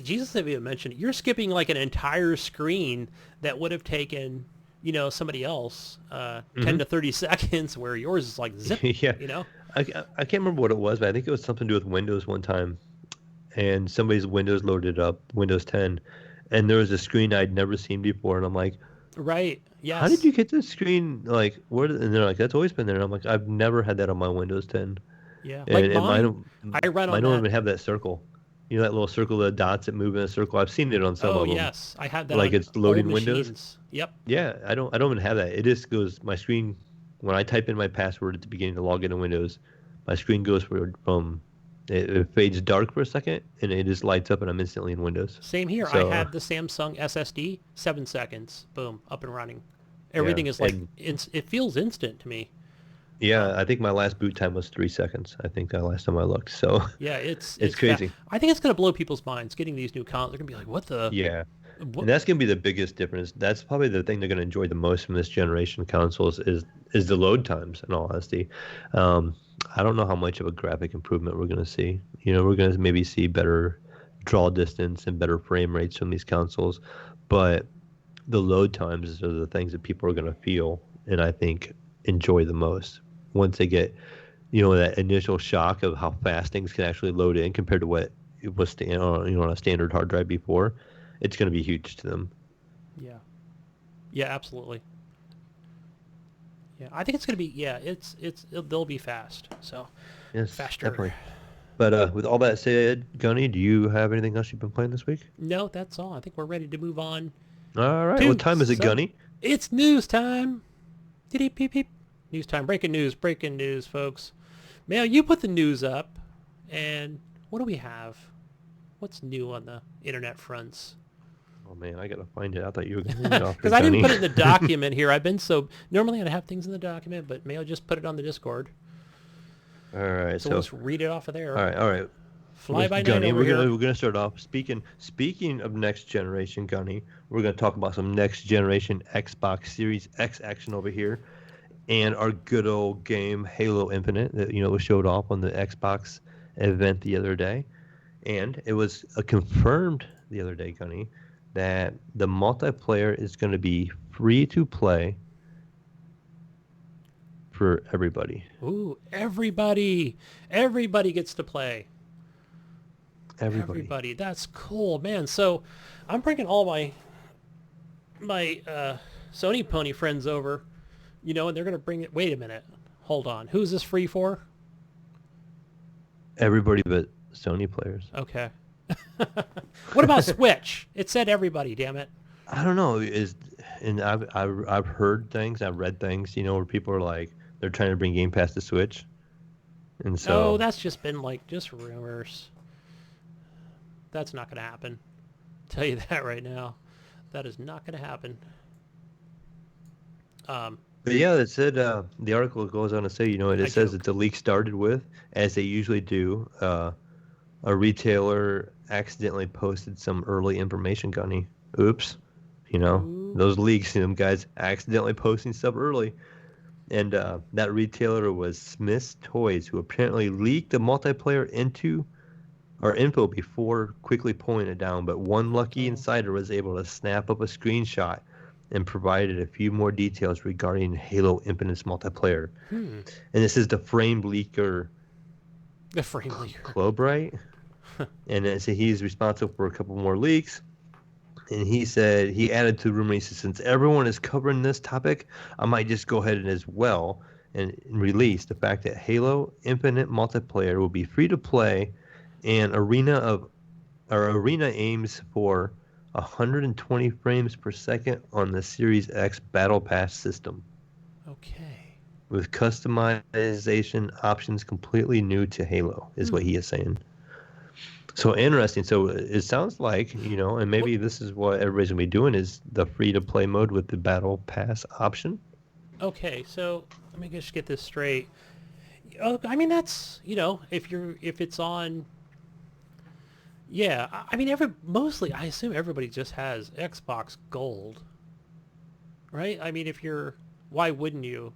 Jesus even mentioned, you're skipping like an entire screen that would have taken somebody else 10 to 30 seconds, where yours is like zip. I can't remember what it was, but I think it was something to do with Windows one time, and somebody's Windows loaded up, Windows 10, and there was a screen I'd never seen before, and I'm like, right, yes, how did you get this screen? Like, where? And they're like, that's always been there. And I'm like, I've never had that on my Windows 10. Yeah, and mine I run on mine don't even have that circle. That little circle, the dots that move in a circle. I've seen it on some of them. Oh yes, I had that. Like on it's loading old Windows. Machines. Yep. Yeah, I don't even have that. It just goes, my screen, when I type in my password at the beginning to log into Windows, my screen goes from it fades dark for a second, and it just lights up, and I'm instantly in Windows. Same here. So, I had the Samsung SSD, 7 seconds, boom, up and running. Everything is like, it feels instant to me. Yeah, I think my last boot time was 3 seconds. I think the last time I looked. So yeah, it's crazy. I think it's going to blow people's minds getting these new consoles. They're going to be like, what the? Yeah. What? And that's going to be the biggest difference. That's probably the thing they're going to enjoy the most from this generation of consoles is the load times, in all honesty. I don't know how much of a graphic improvement we're going to see. We're going to maybe see better draw distance and better frame rates from these consoles. But the load times are the things that people are going to feel and I think enjoy the most. Once they get, that initial shock of how fast things can actually load in compared to what it was on a standard hard drive before, it's going to be huge to them. Yeah. Yeah, absolutely. Yeah, I think it's going to be, they'll be fast. So, yes, faster. Definitely. But with all that said, Gunny, do you have anything else you've been playing this week? No, that's all. I think we're ready to move on. All right. What time is it, Gunny? It's news time. Beep, beep, beep. News time. Breaking news, folks. Mayo, you put the news up, and what do we have? What's new on the internet fronts? Oh, man, I got to find it. I thought you were going to read it off. Because I didn't put it in the document here. Normally I'd have things in the document, but Mayo just put it on the Discord. All right. So let's read it off of there. All right. Fly by night over here. We're going to start off. Speaking of next generation, Gunny, we're going to talk about some next generation Xbox Series X action over here. And our good old game, Halo Infinite, that was showed off on the Xbox event the other day. And it was confirmed the other day, Gunny, that the multiplayer is going to be free to play for everybody. Ooh, everybody gets to play. Everybody. That's cool, man. So I'm bringing all my Sony Pony friends over, and they're going to bring it. Wait a minute. Hold on. Who's this free for? Everybody but Sony players. Okay. What about Switch? It said everybody, damn it. I don't know. And I've heard things, I've read things, where people are like, they're trying to bring Game Pass to Switch. And so... Oh, that's just been just rumors. That's not going to happen. I'll tell you that right now. That is not going to happen. But yeah, it said, the article goes on to say, it says that the leak started with, as they usually do, a retailer accidentally posted some early information, Gunny. Oops. Those leaks, them guys accidentally posting stuff early. And that retailer was Smith's Toys, who apparently leaked the multiplayer info before quickly pulling it down. But one lucky insider was able to snap up a screenshot and provided a few more details regarding Halo Infinite's multiplayer. And this is the frame leaker. The frame leaker. Klobright. And so he's responsible for a couple more leaks. And he said, he added to the rumor, he said, since everyone is covering this topic, I might just go ahead and as well and release the fact that Halo Infinite multiplayer will be free to play, and Arena aims for 120 frames per second on the Series X Battle Pass system. Okay. With customization options completely new to Halo, is what he is saying. So interesting. So it sounds like, and maybe this is what everybody's going to be doing, is the free-to-play mode with the Battle Pass option. Okay, so let me just get this straight. I mean, that's, if it's on... Yeah, I mean, mostly, I assume everybody just has Xbox Gold, right? I mean, why wouldn't you?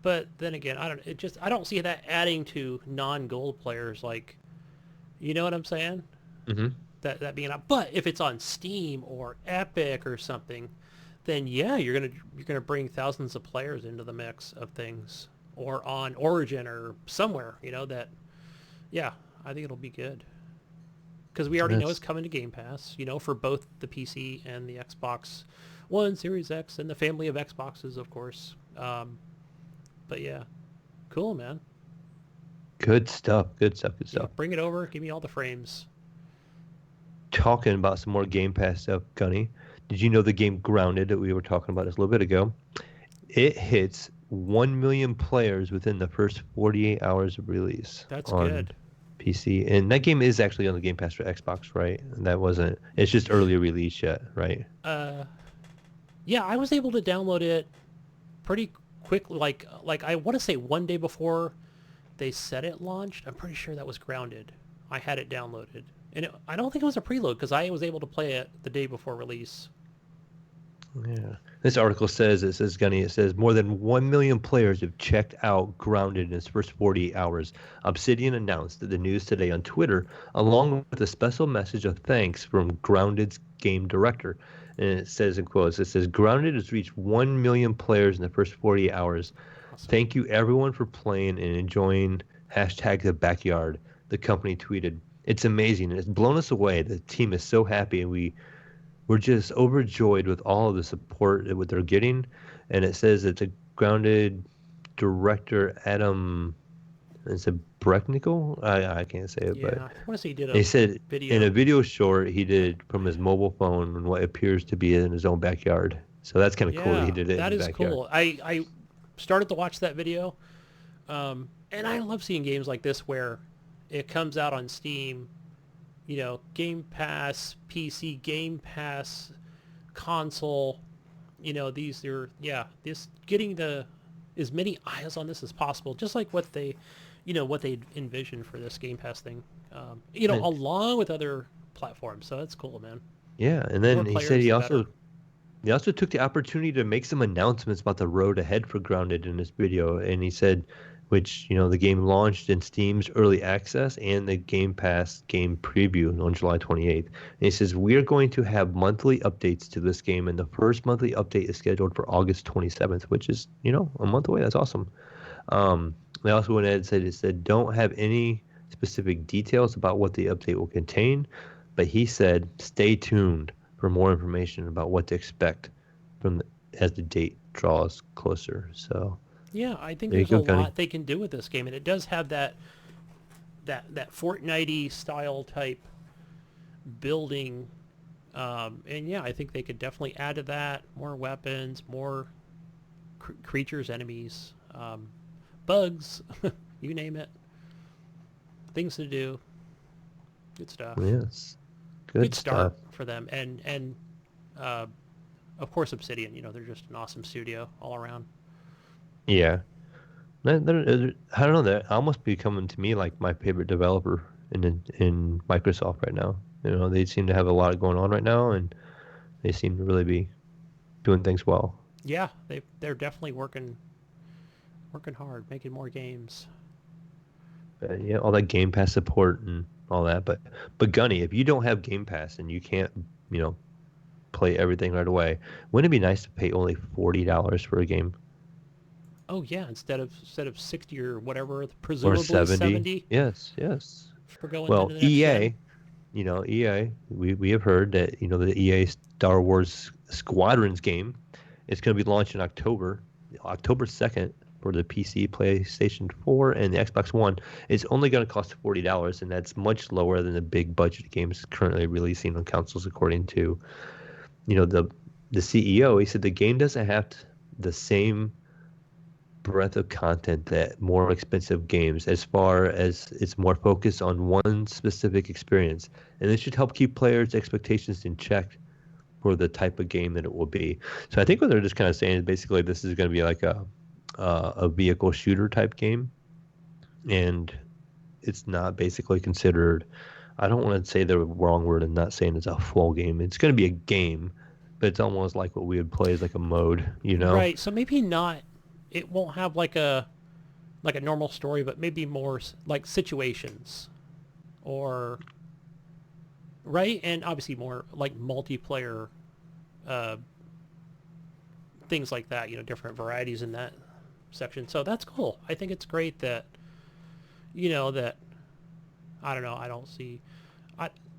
But then again, I don't see that adding to non-gold players, like, you know what I'm saying? Mm-hmm. That being up. But if it's on Steam or Epic or something, then yeah, you're gonna bring thousands of players into the mix of things, or on Origin or somewhere, that, yeah, I think it'll be good. Because we already know it's coming to Game Pass, for both the PC and the Xbox One, Series X, and the family of Xboxes, of course. But yeah, cool, man. Good stuff. Yeah, bring it over. Give me all the frames. Talking about some more Game Pass stuff, Gunny. Did you know the game Grounded that we were talking about just a little bit ago? It hits 1 million players within the first 48 hours of release. That's good. PC, and that game is actually on the Game Pass for Xbox, right? And that wasn't. It's just early release yet, right? Yeah, I was able to download it pretty quickly. Like I want to say one day before they said it launched. I'm pretty sure that was Grounded. I had it downloaded, and I don't think it was a preload because I was able to play it the day before release. Yeah. This article says, Gunny, it says more than 1 million players have checked out Grounded in its first 48 hours. Obsidian announced the news today on Twitter, along with a special message of thanks from Grounded's game director. And it says in quotes, it says, Grounded has reached 1 million players in the first 48 hours. Awesome. Thank you everyone for playing and enjoying #the backyard, the company tweeted. It's amazing. It's blown us away. The team is so happy, and we're just overjoyed with all of the support that they're getting. And it says it's a Grounded director, Adam, is it Brecknickel? I can't say it, but I want to say he did they said video. In a video short he did from his mobile phone in what appears to be in his own backyard. So that's kind of cool. He did it in his backyard. Cool. I started to watch that video, and I love seeing games like this where it comes out on Steam, Game Pass, PC, Game Pass, console, this getting as many eyes on this as possible, just like what they envisioned for this Game Pass thing, along with other platforms. So that's cool, man. Yeah, and then he said he also took the opportunity to make some announcements about the road ahead for Grounded in this video, and he said which, the game launched in Steam's early access and the Game Pass game preview on July 28th. And he says, we're going to have monthly updates to this game, and the first monthly update is scheduled for August 27th, which is, a month away. That's awesome. They also went ahead and said, don't have any specific details about what the update will contain, but he said, stay tuned for more information about what to expect as the date draws closer. So yeah, I think there you there's go, a lot Gunny. they can do with this game, and it does have that Fortnite-y style type building. And yeah, I think they could definitely add to that more weapons, more creatures, enemies, bugs, you name it. Things to do. Good stuff. Yes. Good stuff. start for them. And of course Obsidian, they're just an awesome studio all around. Yeah. I don't know. They're almost becoming to me like my favorite developer in Microsoft right now. They seem to have a lot going on right now, and they seem to really be doing things well. Yeah, they're definitely working hard, making more games. Yeah, all that Game Pass support and all that. But Gunny, if you don't have Game Pass and you can't, play everything right away, wouldn't it be nice to pay only $40 for a game? Oh yeah, instead of 60 or whatever, Or presumably 70. Yes. For going Well, into the next EA, gen. EA, we have heard that, the EA Star Wars Squadrons game is going to be launched in October 2nd for the PC, PlayStation 4, and the Xbox One. It's only going to cost $40, and that's much lower than the big budget games currently releasing on consoles, according to, the CEO. He said the game doesn't have the same breadth of content that more expensive games, as far as it's more focused on one specific experience, and it should help keep players' expectations in check for the type of game that it will be. So I think what they're just kind of saying is basically this is going to be like a vehicle shooter type game, and it's not basically considered, I don't want to say the wrong word and not saying it's a full game. It's going to be a game, but it's almost like what we would play as like a mode, Right, so maybe not, it won't have like a normal story, but maybe more like situations, or right, and obviously more like multiplayer things like that, different varieties in that section. So that's cool. I think it's great that that, I don't know, I don't see,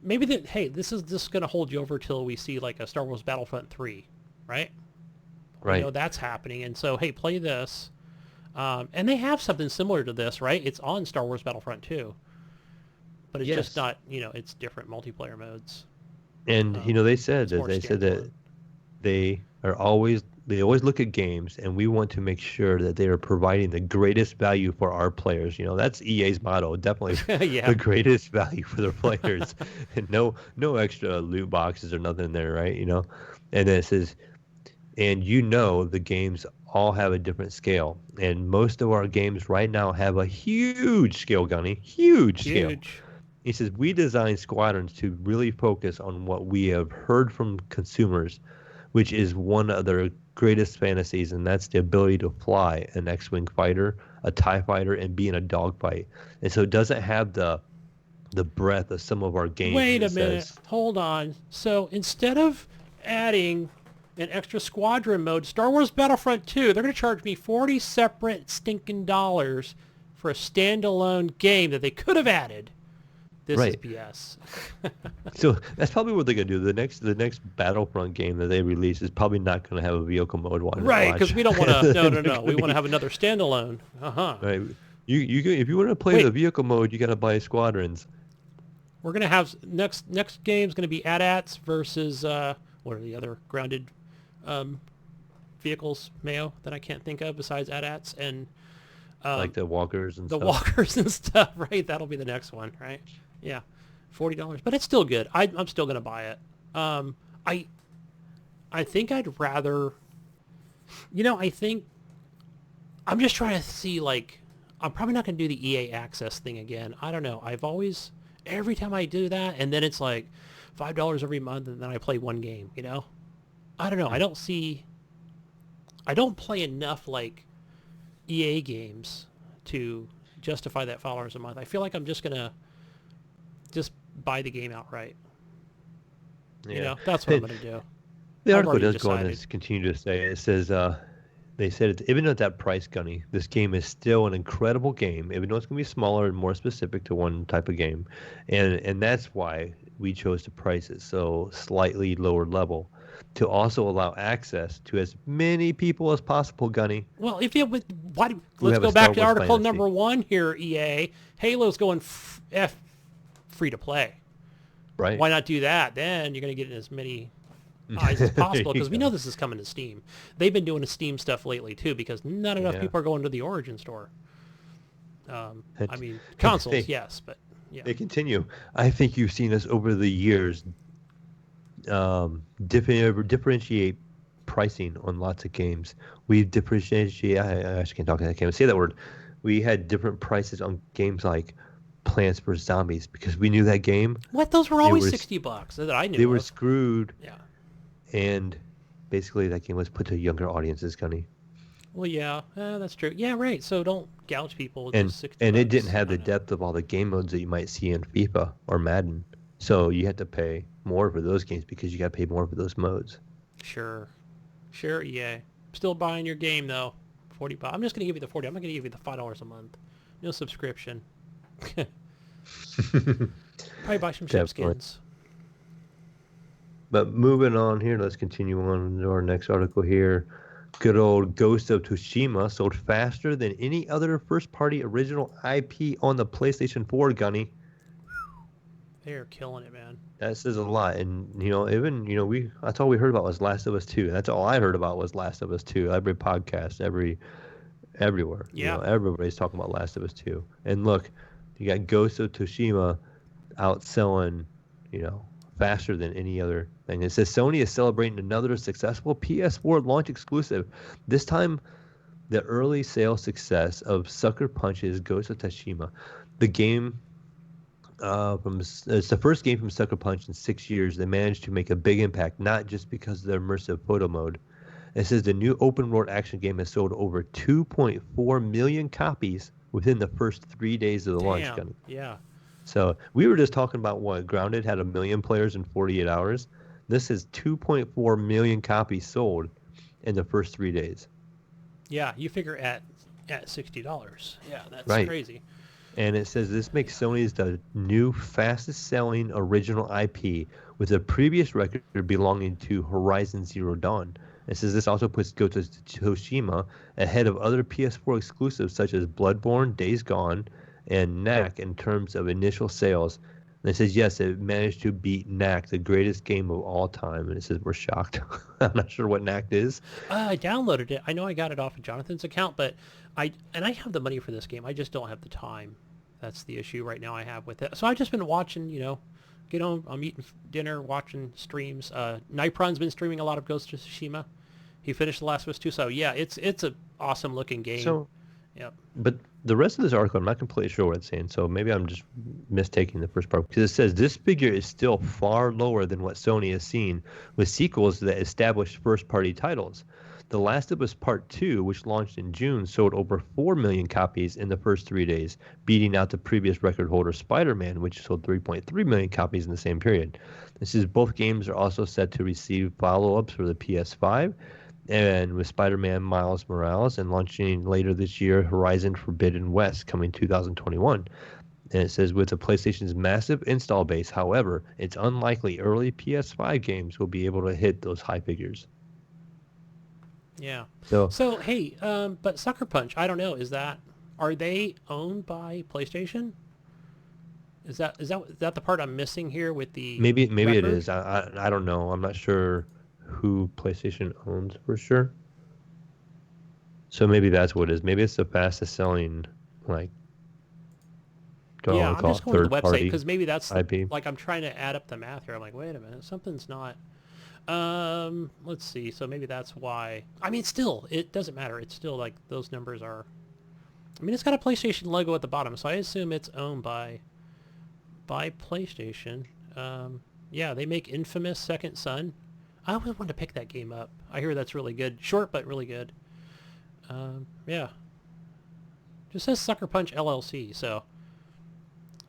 maybe that, hey, this is just going to hold you over till we see like a Star Wars Battlefront 3, right? Right. That's happening, and so hey, play this. And they have something similar to this, right? It's on Star Wars Battlefront 2, but it's just not, it's different multiplayer modes. And they said that standalone. they always look at games, and we want to make sure that they are providing the greatest value for our players. That's EA's motto, definitely. Yeah. The greatest value for their players, and no extra loot boxes or nothing there, right? And then it says, and the games all have a different scale, and most of our games right now have a huge scale, Gunny, huge scale. He says, we designed Squadrons to really focus on what we have heard from consumers, which is one of their greatest fantasies, and that's the ability to fly an X-Wing fighter, a TIE fighter, and be in a dogfight. And so it doesn't have the breadth of some of our games. Wait a minute. Hold on. So instead of adding an extra squadron mode, Star Wars Battlefront 2, they're going to charge me 40 separate stinking dollars for a standalone game that they could have added. This is BS. So that's probably what they're gonna do. The next Battlefront game that they release is probably not gonna have a vehicle mode one. Right, because we don't want to. No. We want to have another standalone. Right. You if you want to play the vehicle mode, you gotta buy Squadrons. We're gonna have next game is gonna be AT-ATs versus what are the other grounded vehicles, Mayo, that I can't think of besides AT-ATs and like the walkers and the stuff. walkers and stuff. Right, that'll be the next one. Right. Yeah, $40, but it's still good. I'm still gonna buy it. I think I'd rather, I think I'm just trying to see, like, I'm probably not gonna do the EA Access thing again. I don't know. Every time I do that, and then it's like $5 every month, and then I play one game. I don't know. I don't play enough like EA games to justify that $5 a month. I feel like I'm just gonna just buy the game outright. Yeah. That's what I'm gonna do. The I've article already does go on decided. to continue to say, it says, they said even at that price, Gunny, this game is still an incredible game, even though it's going to be smaller and more specific to one type of game. And that's why we chose to price it so slightly lower level, to also allow access to as many people as possible, Gunny. Well, if you would, Who let's have a go Star back to Wars article fantasy. number 1 here, EA. Halo's going free to play. Right. Why not do that? Then you're going to get as many eyes as possible, because we know this is coming to Steam. They've been doing a Steam stuff lately too, because not enough Yeah. people are going to the Origin store. And- I mean, consoles, Hey. yes, but yeah. They continue. I think you've seen us over the years differentiate pricing on lots of games. We differentiate. I actually can't talk. I can't even say that word. We had different prices on games like Plants vs Zombies because we knew that game. What? Those were always were- $60 that I knew. They were of. screwed, Yeah. and basically that game was put to younger audiences, Gunny. Well, yeah, that's true. Yeah, right. So don't gouge people with And just $60. it didn't have the I know. depth of all the game modes that you might see in FIFA or Madden. So you had to pay more for those games because you got to pay more for those modes. Sure, EA. Still buying your game though. $40. I'm just gonna give you the 40. I'm not gonna give you the $5 a month. No subscription. Probably buy some Definitely. shipskins. But moving on here, let's continue on to our next article here. Good old Ghost of Tsushima sold faster than any other first-party original IP on the PlayStation 4, Gunny. They're killing it, man. That says a lot. And, that's all we heard about was Last of Us 2. That's all I heard about was Last of Us 2. Every podcast, everywhere. Yeah. Everybody's talking about Last of Us 2. And look, you got Ghost of Tsushima outselling, faster than any other thing. It says Sony is celebrating another successful PS4 launch exclusive. This time, the early sales success of Sucker Punch's Ghost of Tsushima. The game it's the first game from Sucker Punch in 6 years. They managed to make a big impact, not just because of the immersive photo mode. It says the new open world action game has sold over 2.4 million copies within the first 3 days of the launch. Damn. Yeah. So we were just talking about what Grounded had 1 million players in 48 hours. This is 2.4 million copies sold in the first 3 days. Yeah. You figure at $60. Yeah, that's Right. crazy. And it says this makes Sony's the new fastest selling original IP, with a previous record belonging to Horizon Zero Dawn. It says this also puts Ghost of Tsushima ahead of other PS4 exclusives such as Bloodborne, Days Gone, and Knack in terms of initial sales. And it says, yes, it managed to beat Knack, the greatest game of all time. And it says, we're shocked. I'm not sure what Knack is. I downloaded it. I know I got it off of Jonathan's account, but I have the money for this game. I just don't have the time. That's the issue right now I have with it. So I've just been watching, get home, I'm eating dinner, watching streams. Nipron's been streaming a lot of Ghost of Tsushima. He finished The Last of Us 2, so yeah, it's an awesome looking game. So, yep. But the rest of this article, I'm not completely sure what it's saying, so maybe I'm just mistaking the first part. Because it says this figure is still far lower than what Sony has seen with sequels that established first-party titles. The Last of Us Part 2, which launched in June, sold over 4 million copies in the first 3 days, beating out the previous record holder Spider-Man, which sold 3.3 million copies in the same period. This is both games are also set to receive follow-ups for the PS5, and with Spider-Man Miles Morales, and launching later this year, Horizon Forbidden West coming 2021. And it says with the PlayStation's massive install base, however, it's unlikely early PS5 games will be able to hit those high figures. Yeah. So hey, but Sucker Punch, I don't know. Are they owned by PlayStation? Is that the part I'm missing here with the maybe it record? is. I don't know. I'm not sure who PlayStation owns for sure. So maybe that's what it is. Maybe it's the fastest selling, like, Yeah, I'm just going to the website because maybe that's IP. like I'm trying to add up the math here. I'm like, wait a minute, something's not. Let's see. So maybe that's why. I mean, still, it doesn't matter. It's still like those numbers are. I mean, it's got a PlayStation logo at the bottom, so I assume it's owned by PlayStation. Yeah, they make Infamous Second Son. I always wanted to pick that game up. I hear that's really good. Short, but really good. Yeah. It says Sucker Punch LLC. So,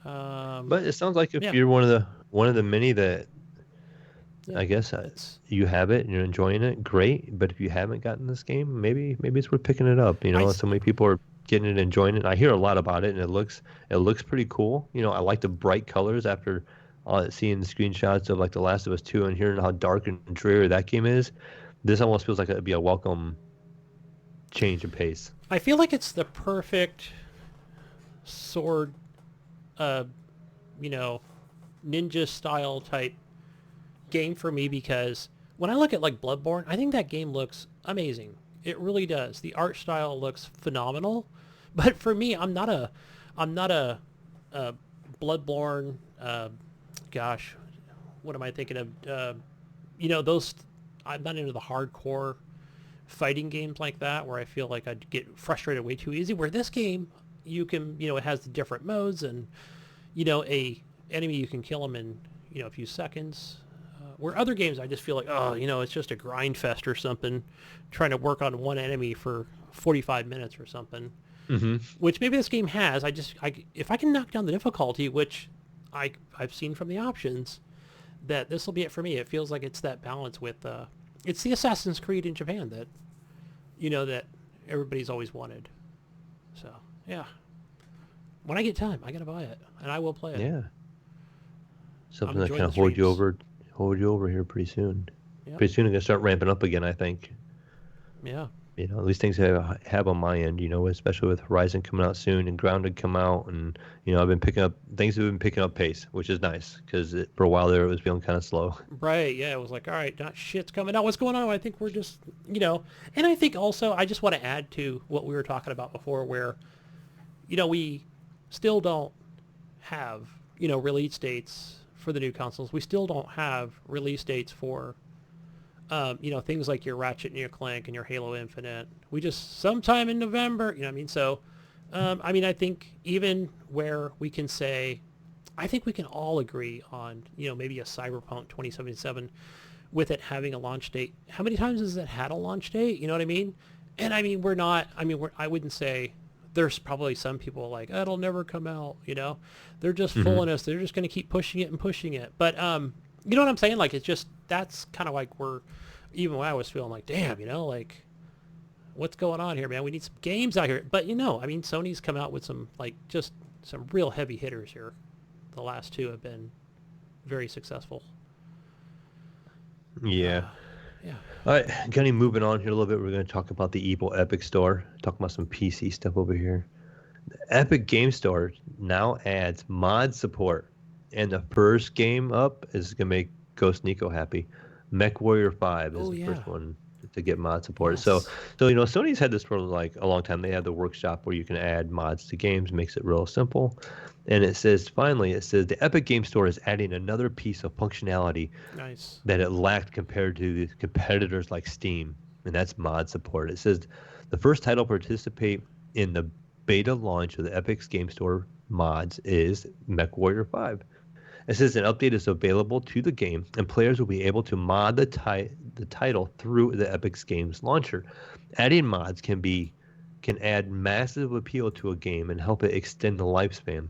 But it sounds like if yeah. you're one of the many that Yeah, I guess you have it and you're enjoying it, great. But if you haven't gotten this game, maybe it's worth picking it up. So many people are getting it, enjoying it. I hear a lot about it, and it looks pretty cool. I like the bright colors after seeing the screenshots of like The Last of Us 2 and hearing how dark and dreary that game is. This almost feels like it'd be a welcome change of pace. I feel like it's the perfect sword, ninja style type game for me, because when I look at like Bloodborne, I think that game looks amazing. It really does. The art style looks phenomenal. But for me, I'm not a Bloodborne. Gosh, what am I thinking of? Those. I'm not into the hardcore fighting games like that, where I feel like I'd get frustrated way too easy. Where this game, you can, it has the different modes, and a enemy you can kill them in a few seconds. Where other games, I just feel like, it's just a grind fest or something, trying to work on one enemy for 45 minutes or something. Mm-hmm. Which maybe this game has. If I can knock down the difficulty, which I've seen from the options, that this will be it for me. It feels like it's that balance with, it's the Assassin's Creed in Japan that, that everybody's always wanted. So, yeah. When I get time, I gotta buy it, and I will play it. Yeah. Something that kind of hold you over here pretty soon. Yep. Pretty soon, I'm gonna start ramping up again, I think. Yeah. At least things have on my end, especially with Horizon coming out soon and Grounded come out, and I've been picking up pace, which is nice, because for a while there it was feeling kind of slow. Right. Yeah. It was like, all right, not shit's coming out. What's going on? I think we're just, and I think also I just want to add to what we were talking about before, where, we still don't have, release dates for the new consoles. We still don't have release dates for, things like your Ratchet and your Clank and your Halo Infinite. We just sometime in November, you know what I mean? So, I think even where we can say, I think we can all agree on, maybe a Cyberpunk 2077 with it having a launch date. How many times has it had a launch date? You know what I mean? And I wouldn't say, there's probably some people like, it'll never come out, They're just fooling us. They're just going to keep pushing it and pushing it. But, you know what I'm saying? Like, it's just, that's kind of like even when I was feeling like, damn, like, what's going on here, man? We need some games out here. But, Sony's come out with some, like, just some real heavy hitters here. The last two have been very successful. Yeah. Yeah. All right, Gunny, moving on here a little bit, we're going to talk about the evil Epic Store. Talking about some PC stuff over here. The Epic Game Store now adds mod support. And the first game up is going to make Ghost Nico happy. MechWarrior 5 is the first one to get mod support. Yes. So Sony's had this for like a long time. They have the workshop where you can add mods to games, makes it real simple. And it says the Epic Game Store is adding another piece of functionality that it lacked compared to the competitors like Steam, and that's mod support. It says the first title to participate in the beta launch of the Epic Game Store mods is MechWarrior 5. It says an update is available to the game, and players will be able to mod the title through the Epic Games launcher. Adding mods can add massive appeal to a game and help it extend the lifespan.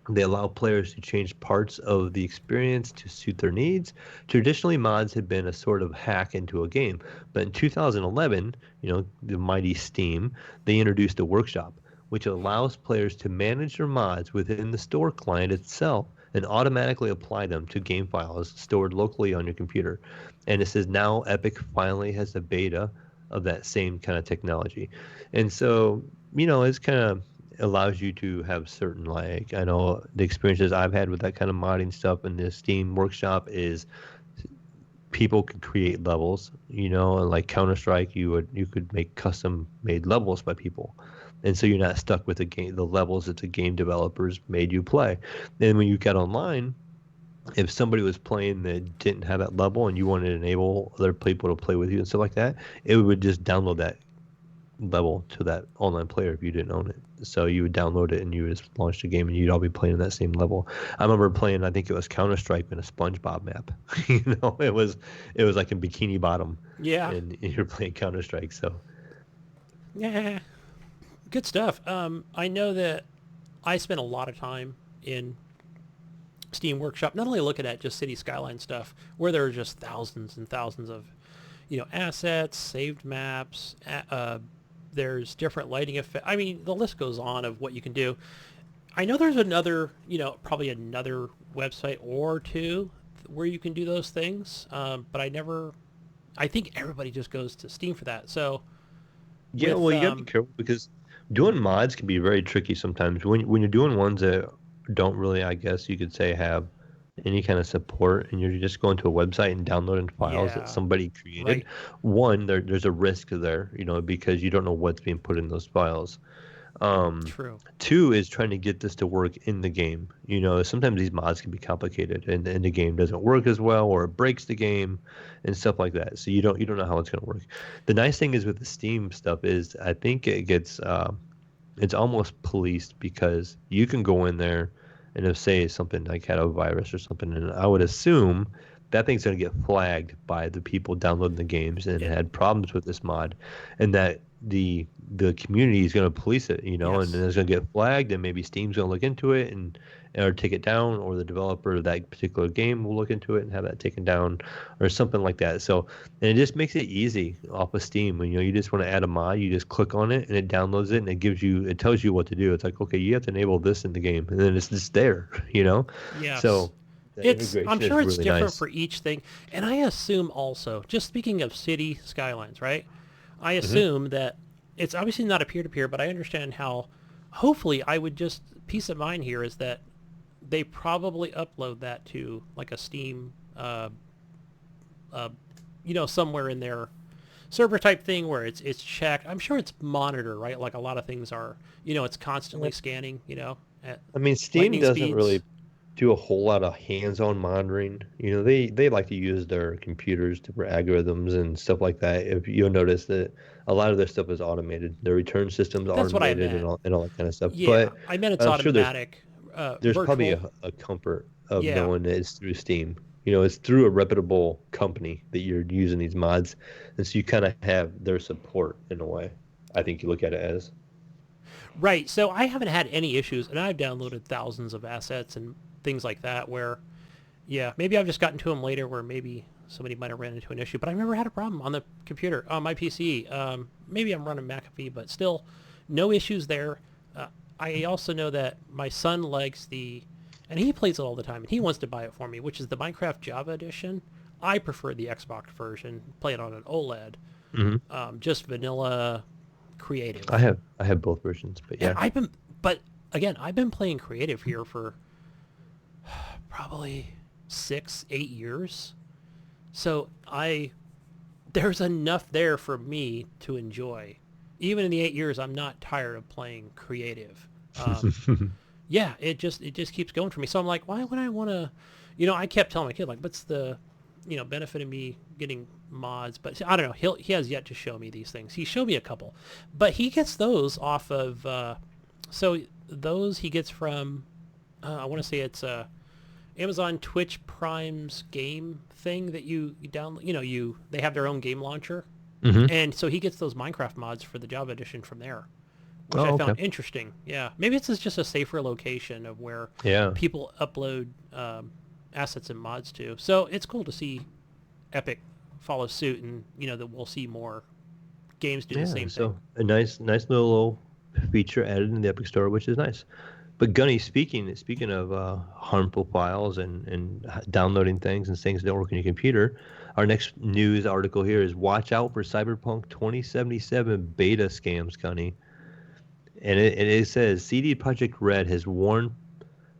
They allow players to change parts of the experience to suit their needs. Traditionally, mods had been a sort of hack into a game, but in 2011, the mighty Steam, they introduced a workshop, which allows players to manage their mods within the store client itself and automatically apply them to game files stored locally on your computer. And it says now Epic finally has a beta of that same kind of technology. And so, it's kind of allows you to have certain, like, I know the experiences I've had with that kind of modding stuff in the Steam workshop is people could create levels, and like Counter-Strike, you could make custom made levels by people. And so you're not stuck with the levels that the game developers made you play. And when you get online, if somebody was playing that didn't have that level and you wanted to enable other people to play with you and stuff like that, it would just download that level to that online player if you didn't own it. So you would download it and you would just launch the game and you'd all be playing that same level. I remember playing, I think it was Counter-Strike in a SpongeBob map. It was like in Bikini Bottom. Yeah. And you're playing Counter-Strike, so. Yeah. Good stuff. I know that I spent a lot of time in Steam Workshop, not only looking at just City Skyline stuff, where there are just thousands and thousands of, assets, saved maps. There's different lighting effects. I mean, the list goes on of what you can do. I know there's another, probably another website or two where you can do those things, but I think everybody just goes to Steam for that. So, Yeah, well, you gotta be careful because doing mods can be very tricky sometimes. When you're doing ones that don't really, I guess you could say, have any kind of support, and you're just going to a website and downloading files that somebody created. Right. One, there's a risk there, because you don't know what's being put in those files. True. Two is trying to get this to work in the game. Sometimes these mods can be complicated, and the game doesn't work as well, or it breaks the game, and stuff like that. So you don't know how it's going to work. The nice thing is with the Steam stuff is I think it gets it's almost policed because you can go in there, and if say something like had a virus or something, and I would assume that thing's going to get flagged by the people downloading the games and had problems with this mod, and that the community is going to police it, and then it's going to get flagged, and maybe Steam's going to look into it and or take it down, or the developer of that particular game will look into it and have that taken down, or something like that. So, and it just makes it easy off of Steam. When you just want to add a mod, you just click on it and it downloads it, and it tells you what to do. It's like, okay, you have to enable this in the game, and then it's just there, Yes. So I'm sure it's really different nice. for each thing. And I assume also, just speaking of City Skylines, right? I assume that it's obviously not a peer-to-peer, but I understand how, hopefully, I would just, peace of mind here is that they probably upload that to like a Steam, somewhere in their server type thing where it's checked. I'm sure it's monitored, right? Like a lot of things are, it's constantly scanning, at I mean, Steam lightning doesn't speeds. really do a whole lot of hands-on monitoring. They like to use their computers for algorithms and stuff like that. If you'll notice that a lot of their stuff is automated, their return systems are That's what I automated meant. and all that kind of stuff. Yeah, But I meant it's I'm sure automatic. there's probably Virtual. a comfort of Yeah. knowing that it's through Steam. It's through a reputable company that you're using these mods, and so you kind of have their support in a way. I think you look at it as. Right. So I haven't had any issues, and I've downloaded thousands of assets and things like that where, maybe I've just gotten to them later where maybe somebody might have ran into an issue, but I've never had a problem on the computer, on my PC. Maybe I'm running McAfee, but still no issues there. I also know that my son likes and he plays it all the time, and he wants to buy it for me, which is the Minecraft Java Edition. I prefer the Xbox version, play it on an OLED, just vanilla creative. I have both versions, but yeah. And I've been playing creative here for probably 6-8 years. So there's enough there for me to enjoy. Even in the 8 years, I'm not tired of playing creative. It just keeps going for me. So I'm like, why would I want to, I kept telling my kid, like, what's the, benefit of me getting mods? But I don't know. He has yet to show me these things. He showed me a couple, but he gets those off of, so those he gets from, I want to say it's Amazon Twitch Prime's game thing that you download. They have their own game launcher, and so he gets those Minecraft mods for the Java edition from there, which I found interesting. Yeah, maybe it's just a safer location of where people upload assets and mods to. So it's cool to see Epic follow suit, and that we'll see more games do the same thing. A nice little feature added in the Epic Store, which is nice. But Gunny, speaking of harmful files and downloading things and things that don't work on your computer, our next news article here is watch out for Cyberpunk 2077 beta scams, Gunny. And it says CD Projekt Red has warned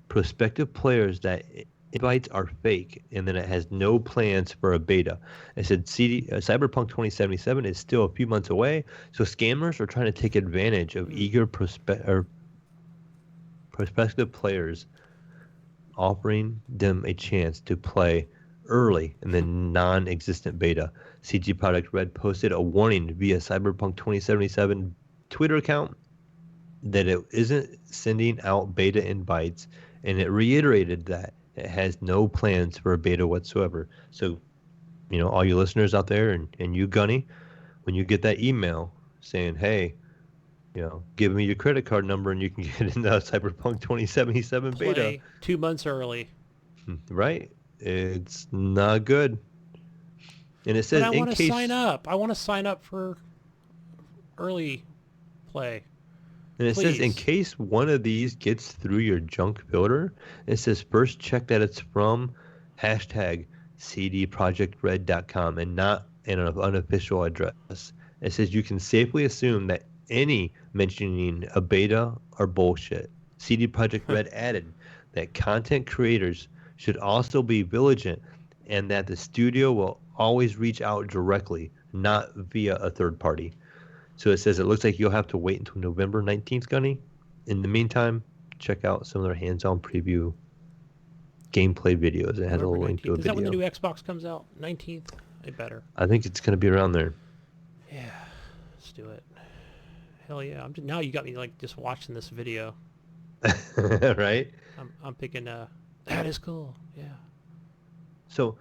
prospective players that invites are fake, and then it has no plans for a beta. It said Cyberpunk 2077 is still a few months away, so scammers are trying to take advantage of eager prospective players, offering them a chance to play early in the non-existent beta. CD Projekt Red posted a warning via Cyberpunk 2077 Twitter account that it isn't sending out beta invites, and it reiterated that it has no plans for a beta whatsoever. So, all you listeners out there and you, Gunny, when you get that email saying, hey, Give me your credit card number and you can get into Cyberpunk 2077 beta. Play 2 months early. Right? It's not good. And it says But I want to sign up. I want to sign up for early play. And it says, in Please. case one of these gets through your junk filter, it says first check that it's from #cdprojectred.com and not an unofficial address. It says you can safely assume that any mentioning a beta are bullshit. CD Projekt Red added that content creators should also be vigilant and that the studio will always reach out directly, not via a third party. So it says it looks like you'll have to wait until November 19th, Gunny. In the meantime, check out some of their hands-on preview gameplay videos. It has a little link to a video. Is that when the new Xbox comes out? 19th? It better. I think it's going to be around there. Yeah, let's do it. Hell yeah. Now you got me like just watching this video. Right? I'm picking, that is cool. Yeah. So,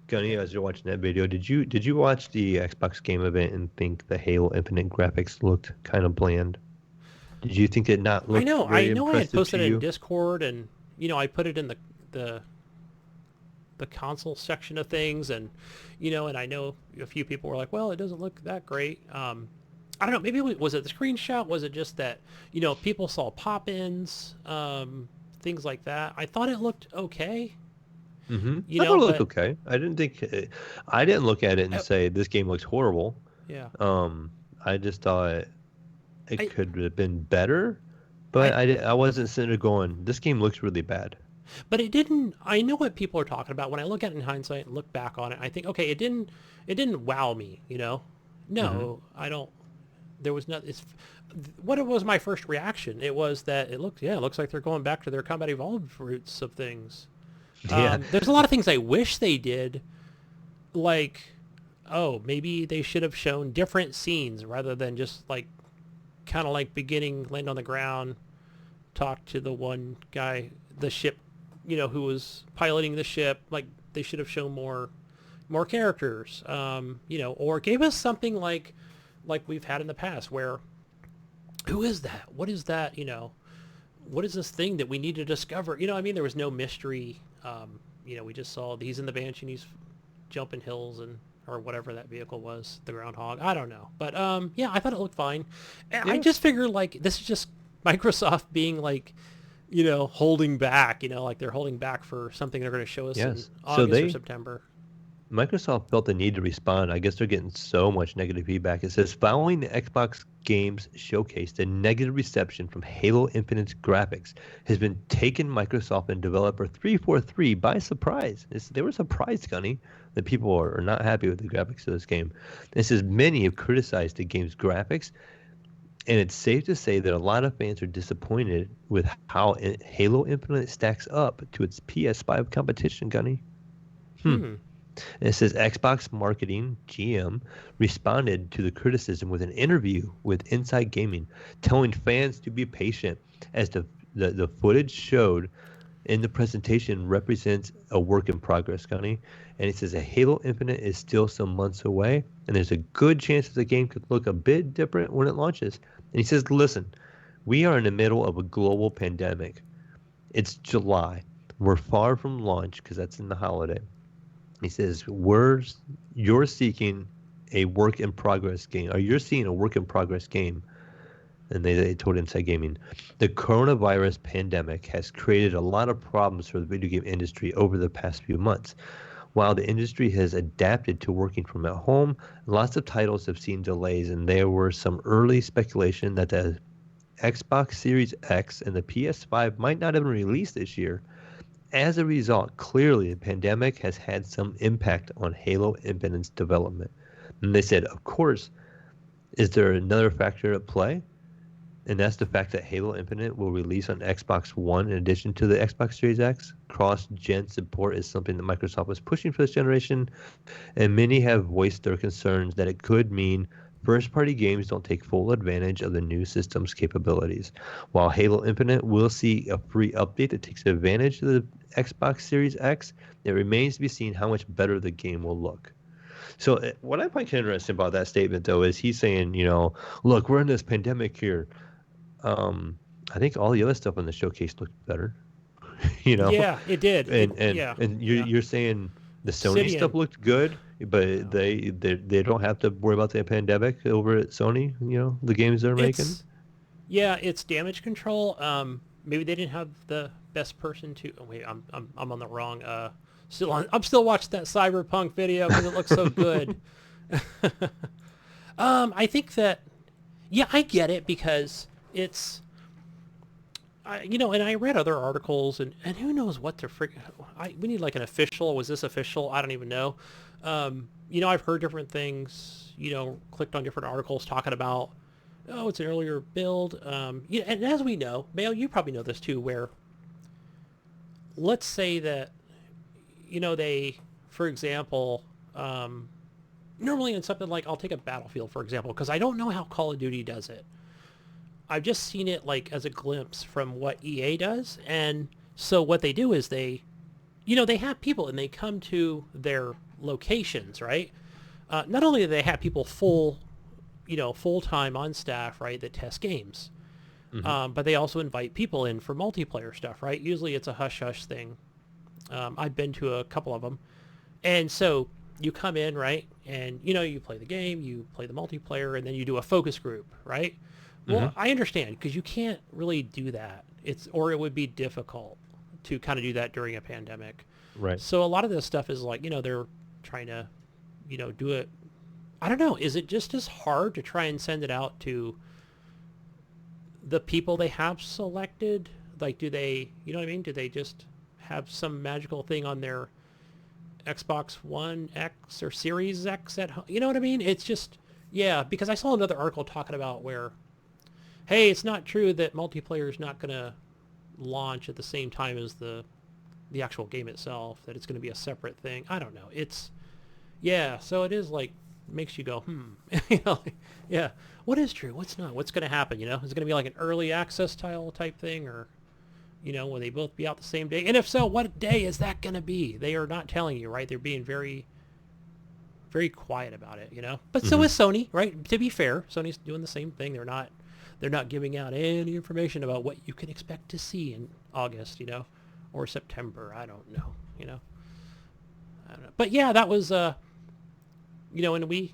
Gunny, as you're watching that video, did you watch the Xbox game event and think the Halo Infinite graphics looked kind of bland? Did you think it not look? I know. I had posted it you? in Discord, and I put it in the console section of things, and and I know a few people were like, "Well, it doesn't look that great." I don't know. Maybe was it the screenshot? Was it just that people saw pop-ins, things like that? I thought it looked okay. Mm-hmm. I thought it looked okay. I didn't look at it and say this game looks horrible. Yeah. I just thought it could have been better, but I wasn't sitting there going, this game looks really bad. But it didn't. I know what people are talking about. When I look at it in hindsight and look back on it, I think, okay, it didn't wow me. No, I don't. There was not. What was my first reaction? It was that it looks like they're going back to their Combat Evolved roots of things. Yeah. There's a lot of things I wish they did, like, maybe they should have shown different scenes rather than just like, kind of like beginning, land on the ground, talk to the one guy, the ship, who was piloting the ship. Like, they should have shown more characters, or gave us something like we've had in the past where, who is that? What is that? What is this thing that we need to discover? There was no mystery. We just saw he's in the Banshee and he's jumping hills or whatever that vehicle was, the Groundhog. I don't know. But, yeah, I thought it looked fine. And I just figured, like, this is just Microsoft being, like, holding back, like they're holding back for something they're going to show us in August or September. Microsoft felt the need to respond. I guess they're getting so much negative feedback. It says, following the Xbox Games Showcase, the negative reception from Halo Infinite's graphics has been taken Microsoft and developer 343 by surprise. They were surprised, Gunny, that people are not happy with the graphics of this game. It says many have criticized the game's graphics, and it's safe to say that a lot of fans are disappointed with how Halo Infinite stacks up to its PS5 competition, Gunny. And it says Xbox Marketing GM responded to the criticism with an interview with Inside Gaming, telling fans to be patient as the footage showed in the presentation represents a work in progress, Gunny. And it says that Halo Infinite is still some months away, and there's a good chance that the game could look a bit different when it launches. And he says, listen, we are in the middle of a global pandemic. It's July. We're far from launch because that's in the holiday. He says, you're seeking a work in progress game, or you're seeing a work in progress game. And they told Inside Gaming, the coronavirus pandemic has created a lot of problems for the video game industry over the past few months. While the industry has adapted to working from at home, lots of titles have seen delays, and there were some early speculation that the Xbox Series X and the PS5 might not even release this year. As a result, clearly the pandemic has had some impact on Halo Infinite's development. And they said, of course, is there another factor at play? And that's the fact that Halo Infinite will release on Xbox One in addition to the Xbox Series X. Cross-gen support is something that Microsoft was pushing for this generation, and many have voiced their concerns that it could mean first-party games don't take full advantage of the new system's capabilities. While Halo Infinite will see a free update that takes advantage of the Xbox Series X, it remains to be seen how much better the game will look. So what I find interesting about that statement, though, is he's saying, look, we're in this pandemic here. I think all the other stuff on the showcase looked better, you know, Yeah, it did. Yeah, and yeah. you're saying the Sony stuff Obsidian. looked good, but No. they don't have to worry about the pandemic over at Sony. The games they're making. Yeah, it's damage control. Maybe they didn't have the best person to. Oh wait, I'm on the wrong. I'm still watching that Cyberpunk video because it looks so good. I think that. Yeah, I get it because it's. And I read other articles, and who knows what to we need like an official. Was this official? I don't even know. I've heard different things. Clicked on different articles talking about, oh, it's an earlier build. And as we know, Mayo, you probably know this too, where let's say that, they, for example, normally in something like, I'll take a Battlefield, for example, because I don't know how Call of Duty does it. I've just seen it like as a glimpse from what EA does. And so what they do is they have people and they come to their locations, right? Not only do they have people full-time on staff, right, that test games, but they also invite people in for multiplayer stuff, right? Usually it's a hush-hush thing. I've been to a couple of them. And so you come in, right, and, you play the game, you play the multiplayer, and then you do a focus group, right? Well, I understand, because you can't really do that. Or it would be difficult to kind of do that during a pandemic. Right. So a lot of this stuff is like, they're trying to, do it. I don't know. Is it just as hard to try and send it out to the people they have selected? Like, do they, you know what I mean? Do they just have some magical thing on their Xbox One X or Series X at home? You know what I mean? It's just, yeah, because I saw another article talking about where, hey, it's not true that multiplayer is not going to launch at the same time as the actual game itself, that it's going to be a separate thing. I don't know. Yeah, so it is like, makes you go, yeah, what is true? What's not? What's going to happen, Is it going to be like an early access style type thing, or, will they both be out the same day? And if so, what day is that going to be? They are not telling you, right? They're being very, very quiet about it, But so is Sony, right? To be fair, Sony's doing the same thing. They're not giving out any information about what you can expect to see in August, or September. I don't know, I don't know. But yeah, that was, and we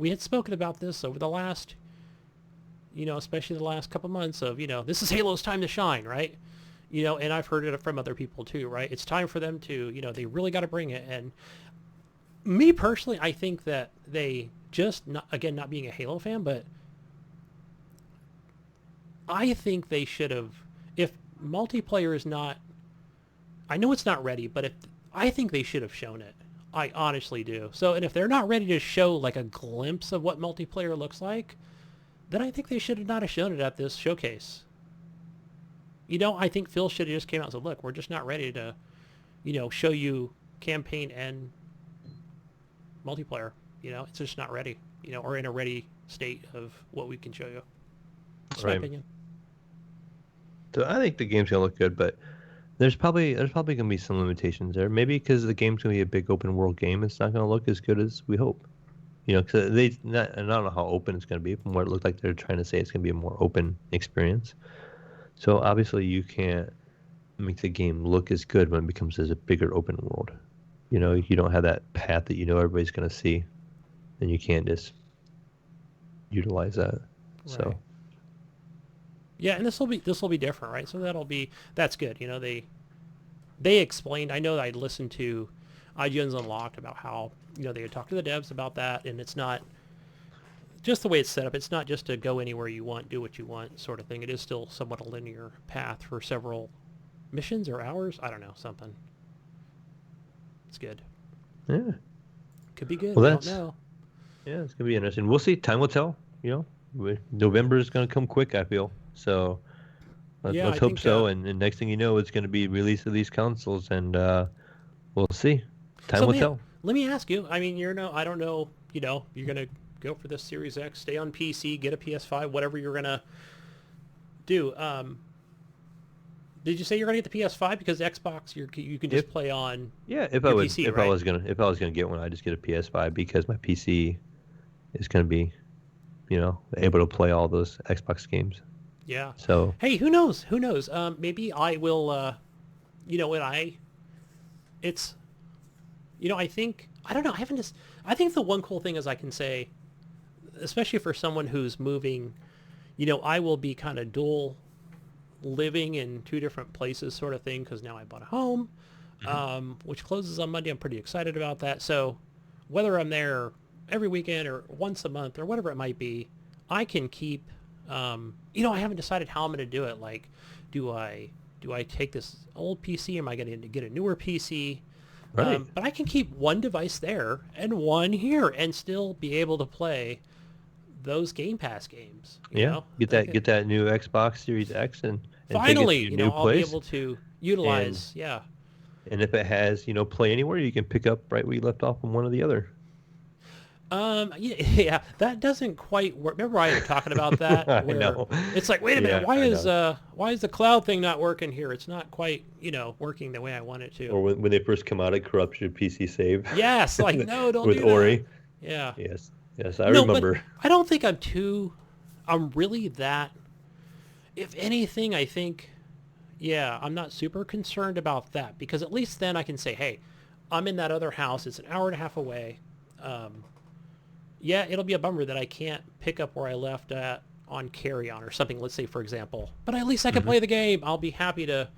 had spoken about this over the last, especially the last couple months of, this is Halo's time to shine, right? And I've heard it from other people too, right? It's time for them to, they really got to bring it. And me personally, I think that they just, not being a Halo fan, but I think they should have, if multiplayer is not, I know it's not ready, but I think they should have shown it. I honestly do. So, and if they're not ready to show like a glimpse of what multiplayer looks like, then I think they should have not have shown it at this showcase. I think Phil should have just came out and said, look, we're just not ready to, show you campaign and multiplayer. It's just not ready, or in a ready state of what we can show you. That's my opinion. So I think the game's gonna look good, but there's probably gonna be some limitations there. Maybe because the game's gonna be a big open world game, it's not gonna look as good as we hope. Because I don't know how open it's gonna be. From what it looked like, they're trying to say it's gonna be a more open experience. So obviously, you can't make the game look as good when it becomes as a bigger open world. You don't have that path that everybody's gonna see, and you can't just utilize that. Right. So. Yeah, and this will be different, right? So that's good. They explained. I know I listened to IGN's Unlocked about how they had talked to the devs about that, and it's not just the way it's set up. It's not just to go anywhere you want, do what you want, sort of thing. It is still somewhat a linear path for several missions or hours. I don't know, something. It's good. Yeah, could be good. Well, I don't know. Yeah, it's gonna be interesting. We'll see. Time will tell. November is gonna come quick, I feel. So let's hope so. And next thing you know, it's going to be release of these consoles, and we'll see. Time will tell. Let me ask you. I mean, I don't know. You're going to go for this Series X, stay on PC, get a PS5, whatever you're going to do. Did you say you're going to get the PS5 because the Xbox you can just play on? Yeah, your PC, right? if I was gonna get one, I'd just get a PS5 because my PC is gonna be, able to play all those Xbox games. Yeah. So Hey, who knows? Who knows? Maybe I will. When it's, I think I don't know. I haven't just. I think the one cool thing is I can say, especially for someone who's moving, I will be kind of dual living in two different places sort of thing because now I bought a home, which closes on Monday. I'm pretty excited about that. So whether I'm there every weekend or once a month or whatever it might be, I can keep, I haven't decided how I'm going to do it. Like, do I take this old PC? Am I going to get a newer PC? right. But I can keep one device there and one here and still be able to play those Game Pass games. You know? Get that new Xbox Series X and Finally, take it to your new I'll be place. able to utilize, And if it has, Play Anywhere, you can pick up right where you left off on one or the other. Yeah, that doesn't quite work. Remember I was talking about that? I where know. It's like, wait a minute, Yeah, why is the cloud thing not working here? It's not quite, working the way I want it to. Or when they first come out, it corrupts your PC save. Yes, like, no, don't with do that. Ori. Yeah. Yes, I remember. But I don't think I'm really that, if anything, I think, I'm not super concerned about that because at least then I can say, hey, I'm in that other house. It's an hour and a half away. It'll be a bummer that I can't pick up where I left at on carry-on or something, let's say, for example. But at least I can play the game. I'll be happy to,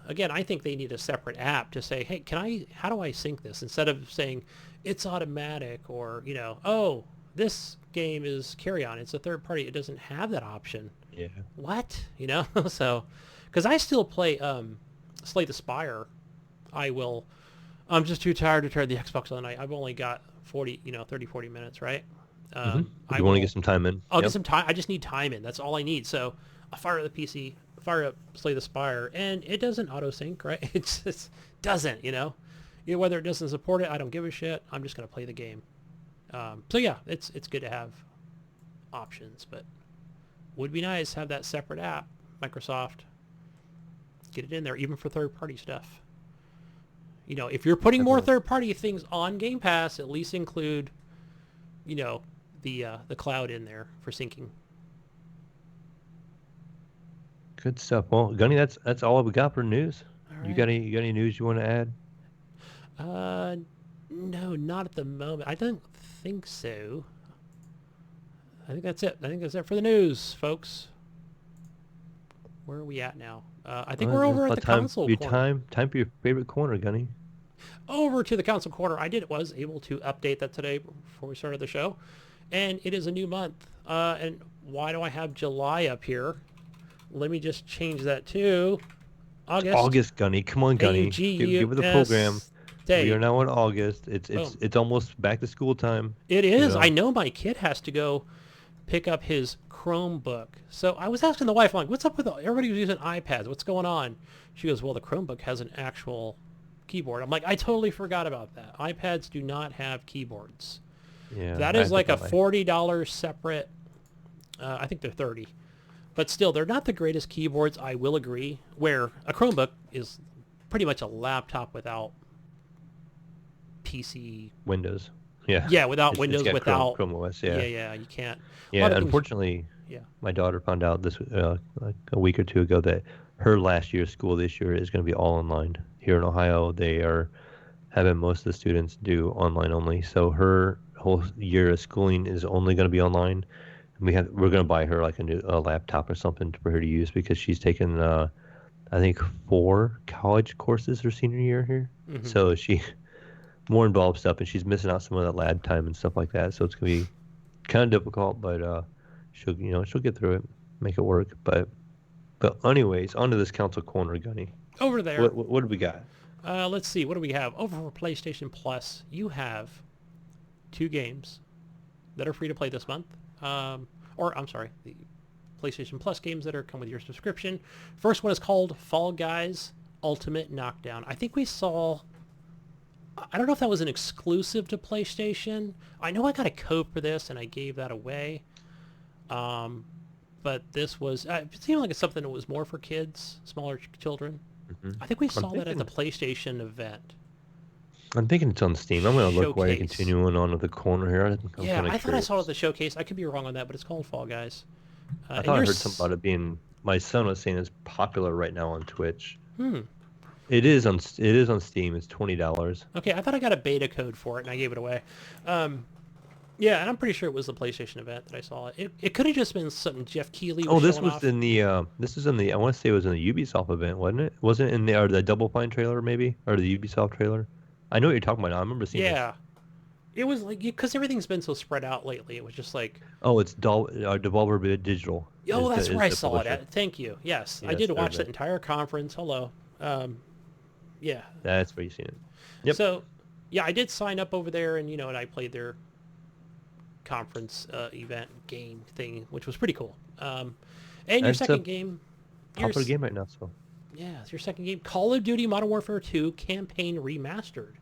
again, I think they need a separate app to say, hey, how do I sync this? Instead of saying it's automatic or, oh, this game is carry-on. It's a third party. It doesn't have that option. Yeah. What? So, because I still play Slay the Spire. I'm just too tired to turn the Xbox on. I've only got 40 minutes, right? You want to get some time in. I'll get some time. I just need time in. That's all I need. So I fire up the PC, fire up Slay the Spire, and it doesn't auto sync, right? It just doesn't, whether it doesn't support it, I don't give a shit. I'm just going to play the game. It's good to have options, but would be nice to have that separate app. Microsoft, get it in there, even for third-party stuff. If you're putting more third-party things on Game Pass, at least include, the cloud in there for syncing. Good stuff. Well, Gunny, that's all we got for news. All right. You got any news you want to add? No, not at the moment. I don't think so. I think that's it. I think that's it for the news, folks. Where are we at now? I think we're over at the console corner. Time for your favorite corner, Gunny. Over to the console corner. I was able to update that today before we started the show. And it is a new month. And why do I have July up here? Let me just change that to August. August, Gunny. Come on, Gunny. Give it the program. We are now in August. It's almost back to school time. It is. I know my kid has to go pick up his Chromebook. So I was asking the wife, I'm like, what's up with everybody who's using iPads? What's going on? She goes, well, the Chromebook has an actual keyboard. I'm like, I totally forgot about that. iPads do not have keyboards. Yeah, that is like a $40 separate. I think they're $30. But still, they're not the greatest keyboards, I will agree, where a Chromebook is pretty much a laptop without PC. Windows. Yeah. Yeah, without Windows, got without Chrome OS. Yeah. Yeah, you can't. Yeah, unfortunately, my daughter found out this like a week or two ago that her last year of school this year is going to be all online. Here in Ohio, they are having most of the students do online only. So her whole year of schooling is only going to be online. We're going to buy her like a new laptop or something for her to use because she's taken I think 4 college courses her senior year here. Mm-hmm. So she more involved stuff, and she's missing out some of that lab time and stuff like that. So it's gonna be kind of difficult, but she'll get through it, make it work. But anyways, onto this console corner, Gunny. Over there. What do we got? Let's see. What do we have over for PlayStation Plus? You have 2 games that are free to play this month. Or I'm sorry, the PlayStation Plus games that come with your subscription. First one is called Fall Guys Ultimate Knockdown. I think we saw. I don't know if that was an exclusive to PlayStation. I know I got a code for this and I gave that away. but this was it seemed like it's something that was more for kids, smaller children. Mm-hmm. I think we saw that at the PlayStation event. I'm thinking it's on Steam. I'm going to look while you're Showcase. continuing on with the corner here. I'm Yeah, kind of I thought I curious. saw it at the showcase. I could be wrong on that, but it's called Fall Guys. I And thought I you're heard something about it being. My son was saying it's popular right now on Twitch. Hmm. It is on Steam. It's $20. Okay, I thought I got a beta code for it, and I gave it away. Yeah, and I'm pretty sure it was the PlayStation event that I saw it. It could have just been something Jeff Keighley was Oh, this showing was off. in the. This is in the. I want to say it was in the Ubisoft event, wasn't it? Wasn't it in the or the Double Fine trailer maybe or the Ubisoft trailer? I know what you're talking about. I remember seeing. Yeah. It was like, because everything's been so spread out lately. It was just like, Oh, it's Devolver Digital. oh, that's is where I the saw publisher. it. Thank you. Yes, I Yes, did they're watch the- that entire conference. Hello. Yeah. That's where you seen it. Yep. So, yeah, I did sign up over there, and and I played their conference event game thing, which was pretty cool. And your That's second a game, Popular game right now, so yeah, it's your second game, Call of Duty Modern Warfare 2 Campaign Remastered.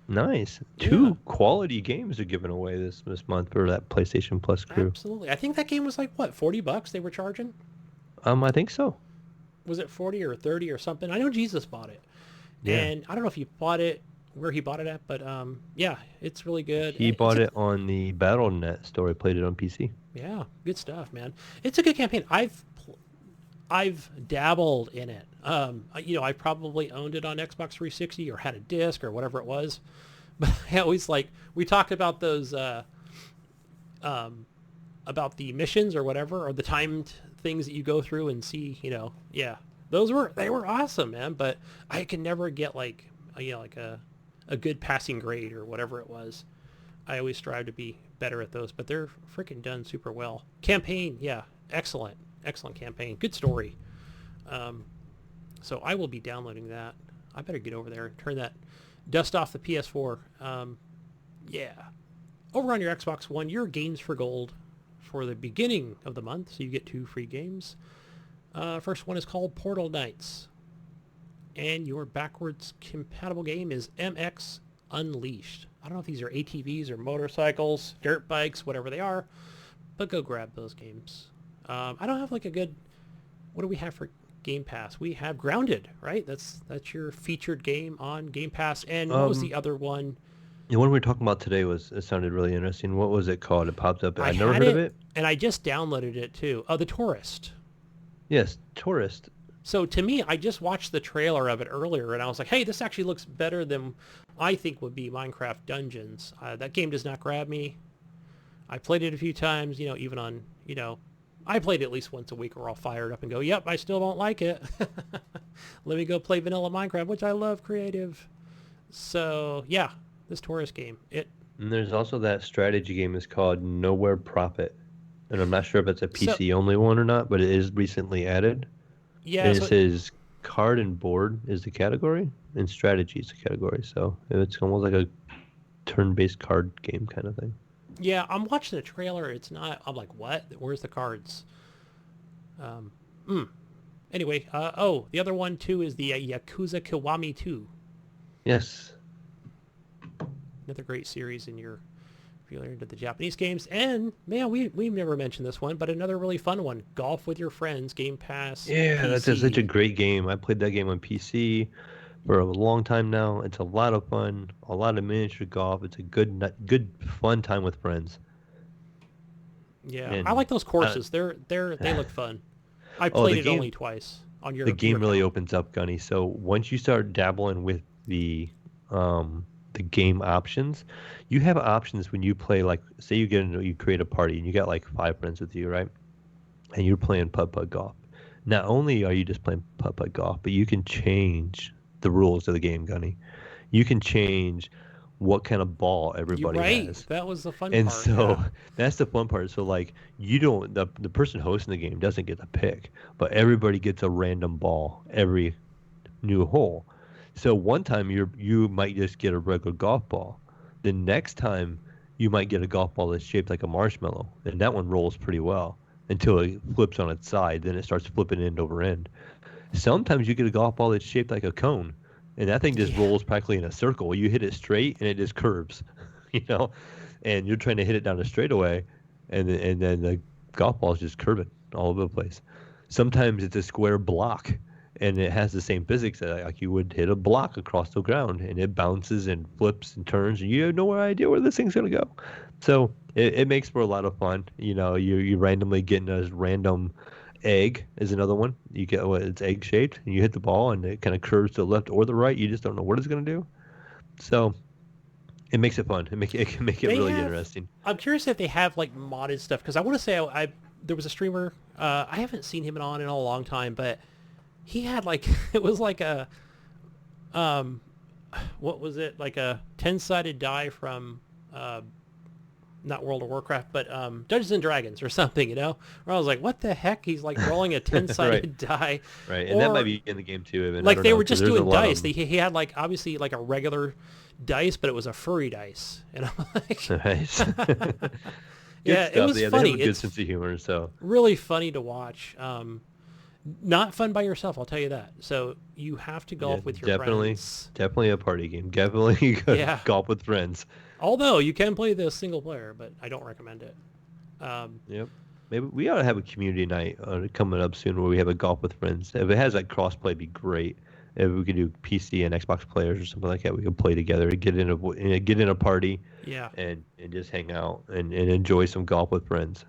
nice. Yeah. 2 quality games are given away this month for that PlayStation Plus crew. Absolutely. I think that game was like, what, $40 they were charging? I think so. Was it 40 or 30 or something? I know Jesus bought it. Yeah. And I don't know if he bought it, where he bought it at, but yeah, it's really good. He It's bought a- it on the Battle.net store. He played it on PC. Yeah, good stuff, man. It's a good campaign. I've dabbled in it. I probably owned it on Xbox 360 or had a disc or whatever it was. But I always we talked about those about the missions or whatever, or the timed things that you go through and see, yeah. They were awesome, man, but I can never get like a good passing grade or whatever it was. I always strive to be better at those, but they're freaking done super well. Campaign, yeah, excellent campaign, good story. So I will be downloading that. I better get over there and turn that dust off the PS4. Yeah, over on your Xbox One, your games for gold for the beginning of the month, so you get 2 free games. First one is called Portal Knights, and your backwards compatible game is MX Unleashed. I don't know if these are ATVs or motorcycles, dirt bikes, whatever they are, but go grab those games. I don't have like a good, what do we have for Game Pass? We have Grounded, right? That's your featured game on Game Pass. And what was the other one? The one we were talking about today it sounded really interesting. What was it called? It popped up. I never had heard of it. And I just downloaded it too. Oh, The Tourist. Yes, Tourist. So to me, I just watched the trailer of it earlier, and I was like, hey, this actually looks better than I think would be Minecraft Dungeons. That game does not grab me. I played it a few times, even on, I played it at least once a week. We're all fired up and go, yep, I still don't like it. Let me go play vanilla Minecraft, which I love creative. So, yeah, this Tourist game. And there's also that strategy game is called Nowhere Profit. And I'm not sure if it's a PC only one or not, but it is recently added. Yeah. And it says card and board is the category, and strategy is the category. So it's almost like a turn-based card game kind of thing. Yeah, I'm watching the trailer. It's not. I'm like, what? Where's the cards? Anyway, the other one too is the Yakuza Kiwami 2. Yes. Another great series if you're into the Japanese games. And man, we've never mentioned this one, but another really fun one: Golf with Your Friends, Game Pass. Yeah, that's PC. such a great game. I played that game on PC for a long time now. It's a lot of fun, a lot of miniature golf. It's a good fun time with friends. Yeah, And, I like those courses. They look fun. I played it only twice on your. The game your really account. opens up, Gunny. So once you start dabbling with the game options, you have options when you play. Like, say you create a party and you got like 5 friends with you, right? And you're playing putt-putt golf. Not only are you just playing putt-putt golf, but you can change the rules of the game, Gunny. You can change what kind of ball everybody has. That was the fun And part. so yeah. that's the fun part. So like the person hosting the game doesn't get to pick, but everybody gets a random ball every new hole. So one time you might just get a regular golf ball. The next time you might get a golf ball that's shaped like a marshmallow, and that one rolls pretty well until it flips on its side. Then it starts flipping end over end. Sometimes you get a golf ball that's shaped like a cone, and that thing just rolls practically in a circle. You hit it straight, and it just curves, and you're trying to hit it down a straightaway, and then the golf ball is just curving all over the place. Sometimes it's a square block, and it has the same physics that like you would hit a block across the ground, and it bounces and flips and turns, and you have no idea where this thing's gonna go. So it makes for a lot of fun. You randomly getting a random egg is another one. You get it's egg shaped, and you hit the ball, and it kind of curves to the left or the right. You just don't know what it's gonna do. So it makes it fun. It can make it really interesting. I'm curious if they have like modded stuff, because I want to say I there was a streamer. I haven't seen him on in a long time, but he had like it was like a what was it, like a 10-sided die from not World of Warcraft, but Dungeons and Dragons or something, where I was like, what the heck? He's like rolling a 10-sided die. Right, and that might be in the game too. Even. Like they were just doing dice. He had like obviously like a regular dice, but it was a furry dice. And I'm like, nice. Yeah, it was funny. They have a good sense of humor, so really funny to watch. Not fun by yourself, I'll tell you that. So you have to golf with your friends. Definitely a party game. Definitely golf with friends. Although you can play this single player, but I don't recommend it. Yep. Maybe we ought to have a community night coming up soon where we have a golf with friends. If it has like crossplay, it'd be great. If we could do PC and Xbox players or something like that, we could play together, get in a party, and just hang out and enjoy some golf with friends.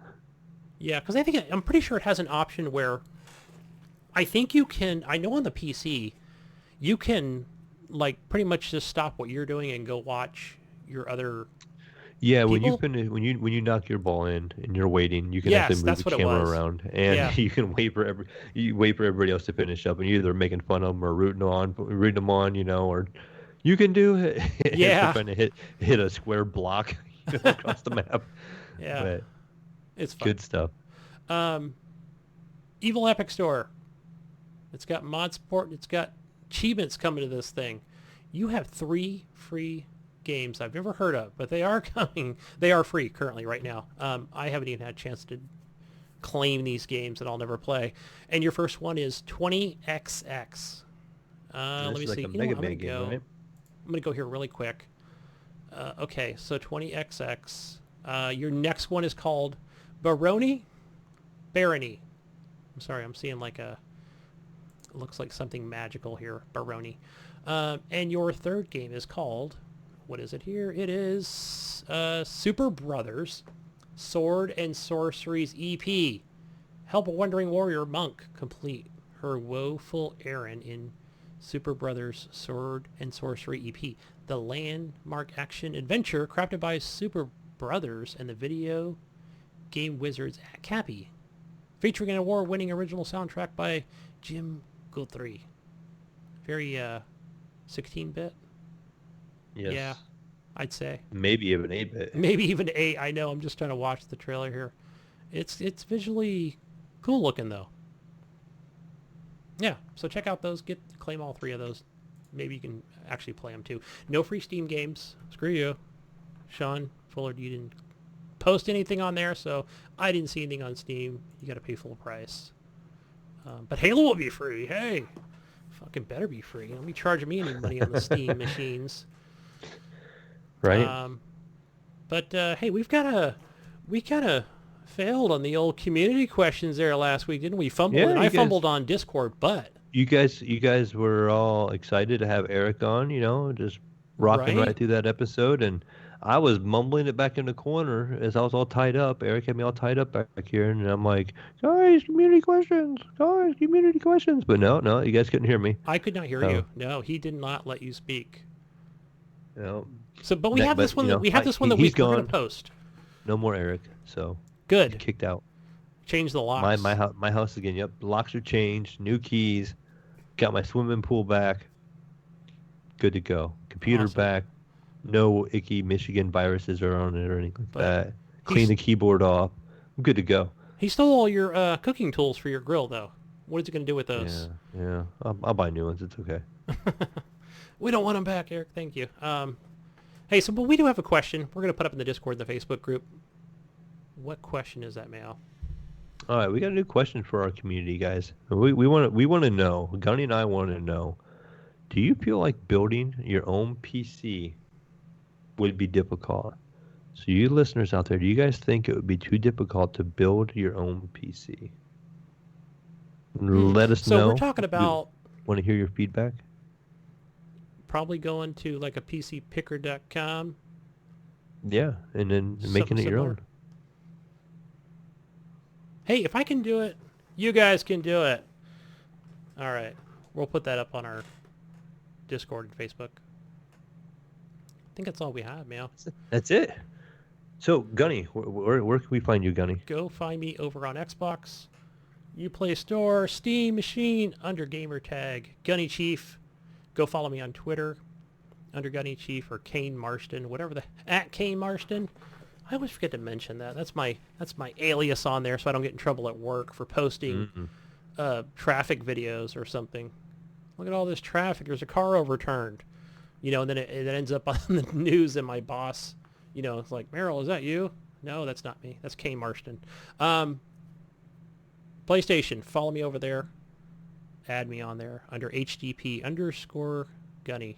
Yeah, because I'm pretty sure it has an option where I think you can. I know on the PC, you can like pretty much just stop what you're doing and go watch your other. Yeah, people? when you knock your ball in and you're waiting, you can actually move the camera around, and you can wait for everybody else to finish up, and you're either making fun of them or rooting them on, or you can do it. Yeah, trying to hit a square block across the map. Yeah, but it's fun. Good stuff. Evil Epic Store. It's got mod support. It's got achievements coming to this thing. You have 3 free games I've never heard of, but they are coming. They are free currently right now. I haven't even had a chance to claim these games that I'll never play. And your first one is 20XX. Let me see. I'm going to go here really quick. Okay, so 20XX. Your next one is called Barony. I'm sorry, I'm seeing like it looks like something magical here. Barony. And your third game is called, what is it here? It is Super Brothers Sword and Sorceries EP. Help a wandering warrior monk complete her woeful errand in Super Brothers Sword and Sorcery EP. The landmark action adventure crafted by Super Brothers and the video game wizards at Cappy. Featuring an award-winning original soundtrack by Jim Guthrie. Very 16-bit. Yes. Yeah, I'd say. Maybe even 8-bit. Maybe even 8. I know. I'm just trying to watch the trailer here. It's visually cool looking though. Yeah. So check out those. Claim all 3 of those. Maybe you can actually play them too. No free Steam games. Screw you, Sean Fuller. You didn't post anything on there, so I didn't see anything on Steam. You got to pay full price. But Halo will be free. Hey, fucking better be free. Don't be charging me any money on the Steam machines. Right. But hey, we kind of failed on the old community questions there last week, didn't we? And I fumbled on Discord, but you guys were all excited to have Eric on, just rocking right through that episode, and I was mumbling it back in the corner as I was all tied up. Eric had me all tied up back here, and I'm like, guys, community questions. But no, you guys couldn't hear me. I could not hear you. No, he did not let you speak. No. So, but we have this one. That we're going to post. No more Eric. So good. Kicked out. Change the locks. My house again. Yep, the locks are changed. New keys. Got my swimming pool back. Good to go. Computer back. No icky Michigan viruses are on it or anything like that. Clean the keyboard off. I'm good to go. He stole all your cooking tools for your grill, though. What is he going to do with those? Yeah. I'll buy new ones. It's okay. We don't want them back, Eric. Thank you. Hey, but we do have a question. We're going to put up in the Discord, the Facebook group. What question is that, Mayo? All right, we got a new question for our community, guys. We want to know. Gunny and I want to know. Do you feel like building your own PC would be difficult? So you listeners out there, do you guys think it would be too difficult to build your own PC? Let us So know. we're talking about Want to hear your feedback? probably going to like a PCPicker.com. Yeah, and then making it your similar. own. Hey, if I can do it, you guys can do it. All right. We'll put that up on our Discord and Facebook. I think that's all we have, Mayo. That's it. So, Gunny, where can we find you, Gunny? Go find me over on Xbox, Uplay Store, Steam Machine, under gamer tag Gunny Chief. Go follow me on Twitter under Gunny Chief or Kane Marston, whatever at Kane Marston. I always forget to mention that. That's my alias on there, so I don't get in trouble at work for posting traffic videos or something. Look at all this traffic. There's a car overturned. And then it ends up on the news, and my boss, it's like, Meryl, is that you? No, that's not me. That's Kane Marston. PlayStation, follow me over there. Add me on there under HGP_Gunny.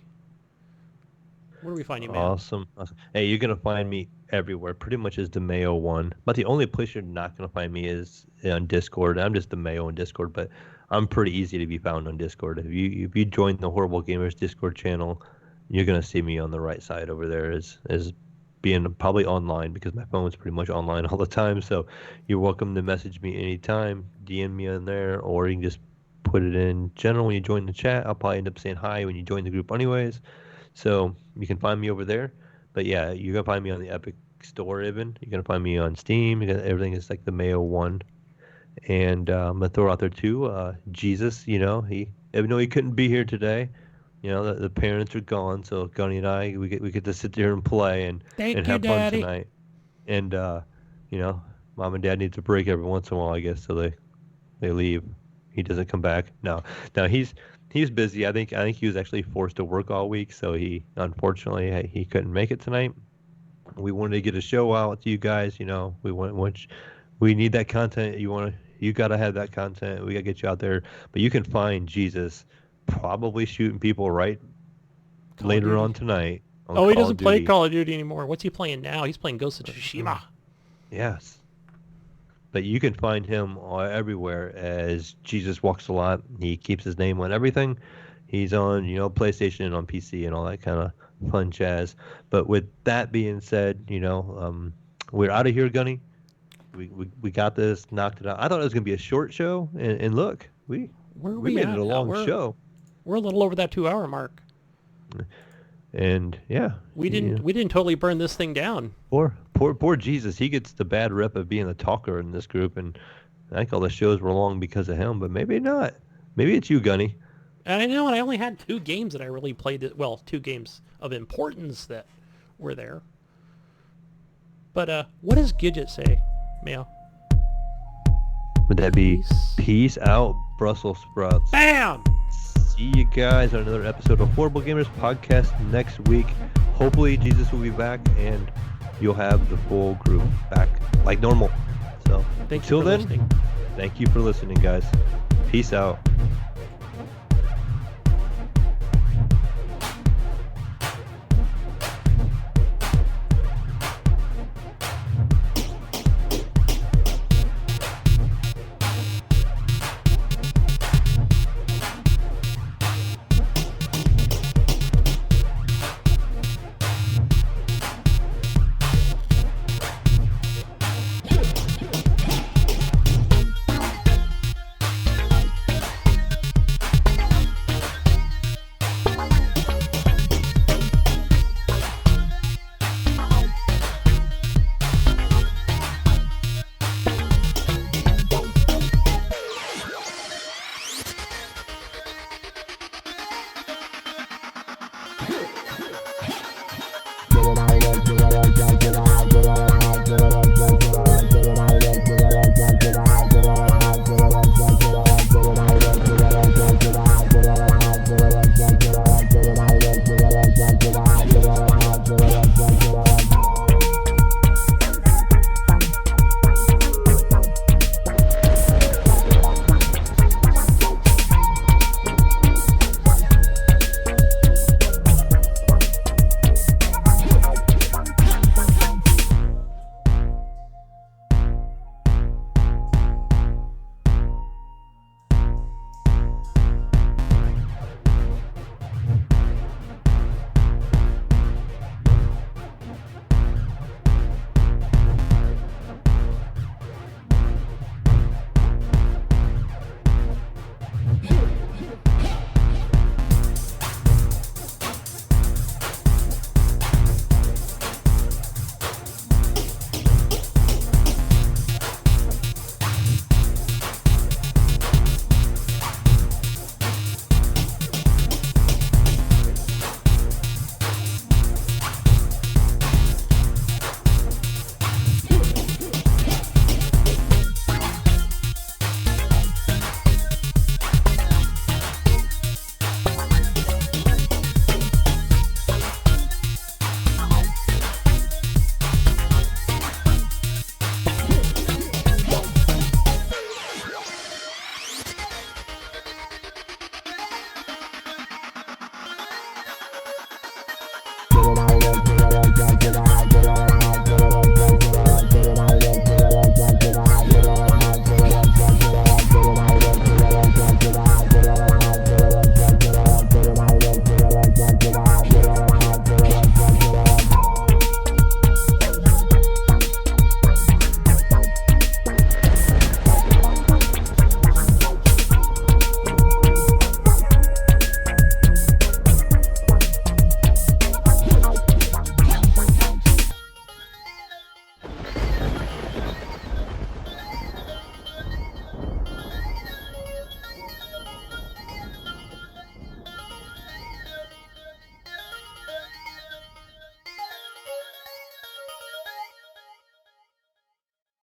Where do we find you, man? Awesome. Hey, you're going to find me everywhere, pretty much as the Mayo one. But the only place you're not going to find me is on Discord. I'm just the Mayo on Discord, but I'm pretty easy to be found on Discord. If you join the Horrible Gamers Discord channel, you're going to see me on the right side over there as being probably online, because my phone is pretty much online all the time. So you're welcome to message me anytime, DM me on there, or you can just put it in general when you join the chat. I'll probably end up saying hi when you join the group anyways. So you can find me over there. But yeah, you're going to find me on the Epic Store even. You're going to find me on Steam. Everything is like the Mayo one. And I'm going to throw out there too, Jesus, even though he couldn't be here today, the parents are gone. So Gunny and I, we get to sit there and play and have fun tonight. And, Mom and Dad need a break every once in a while, I guess. So they leave. He doesn't come back. No, he's busy. I think he was actually forced to work all week, so unfortunately he couldn't make it tonight. We wanted to get a show out to you guys. We need that content. You gotta have that content. We gotta get you out there. But you can find Jesus probably shooting people right later on tonight. He doesn't play Call of Duty anymore. What's he playing now? He's playing Ghost of Tsushima. Yes. But you can find him everywhere as Jesus Walks a Lot. He keeps his name on everything. He's on, PlayStation and on PC and all that kind of fun jazz. But with that being said, we're out of here, Gunny. We got this, knocked it out. I thought it was going to be a short show, and look, we made it a long show. We're a little over that 2-hour mark. And yeah, we didn't totally burn this thing down. Poor Jesus. He gets the bad rep of being a talker in this group, and I think all the shows were long because of him. But maybe not. Maybe it's you, Gunny. And I know, and I only had 2 games that I really played. 2 games of importance that were there. But what does Gidget say, Mayo? Would that be peace out, Brussels sprouts? Bam! See you guys on another episode of Horrible Gamers Podcast next week. Hopefully Jesus will be back and you'll have the full group back like normal. So until then, thank you for listening, guys. Peace out.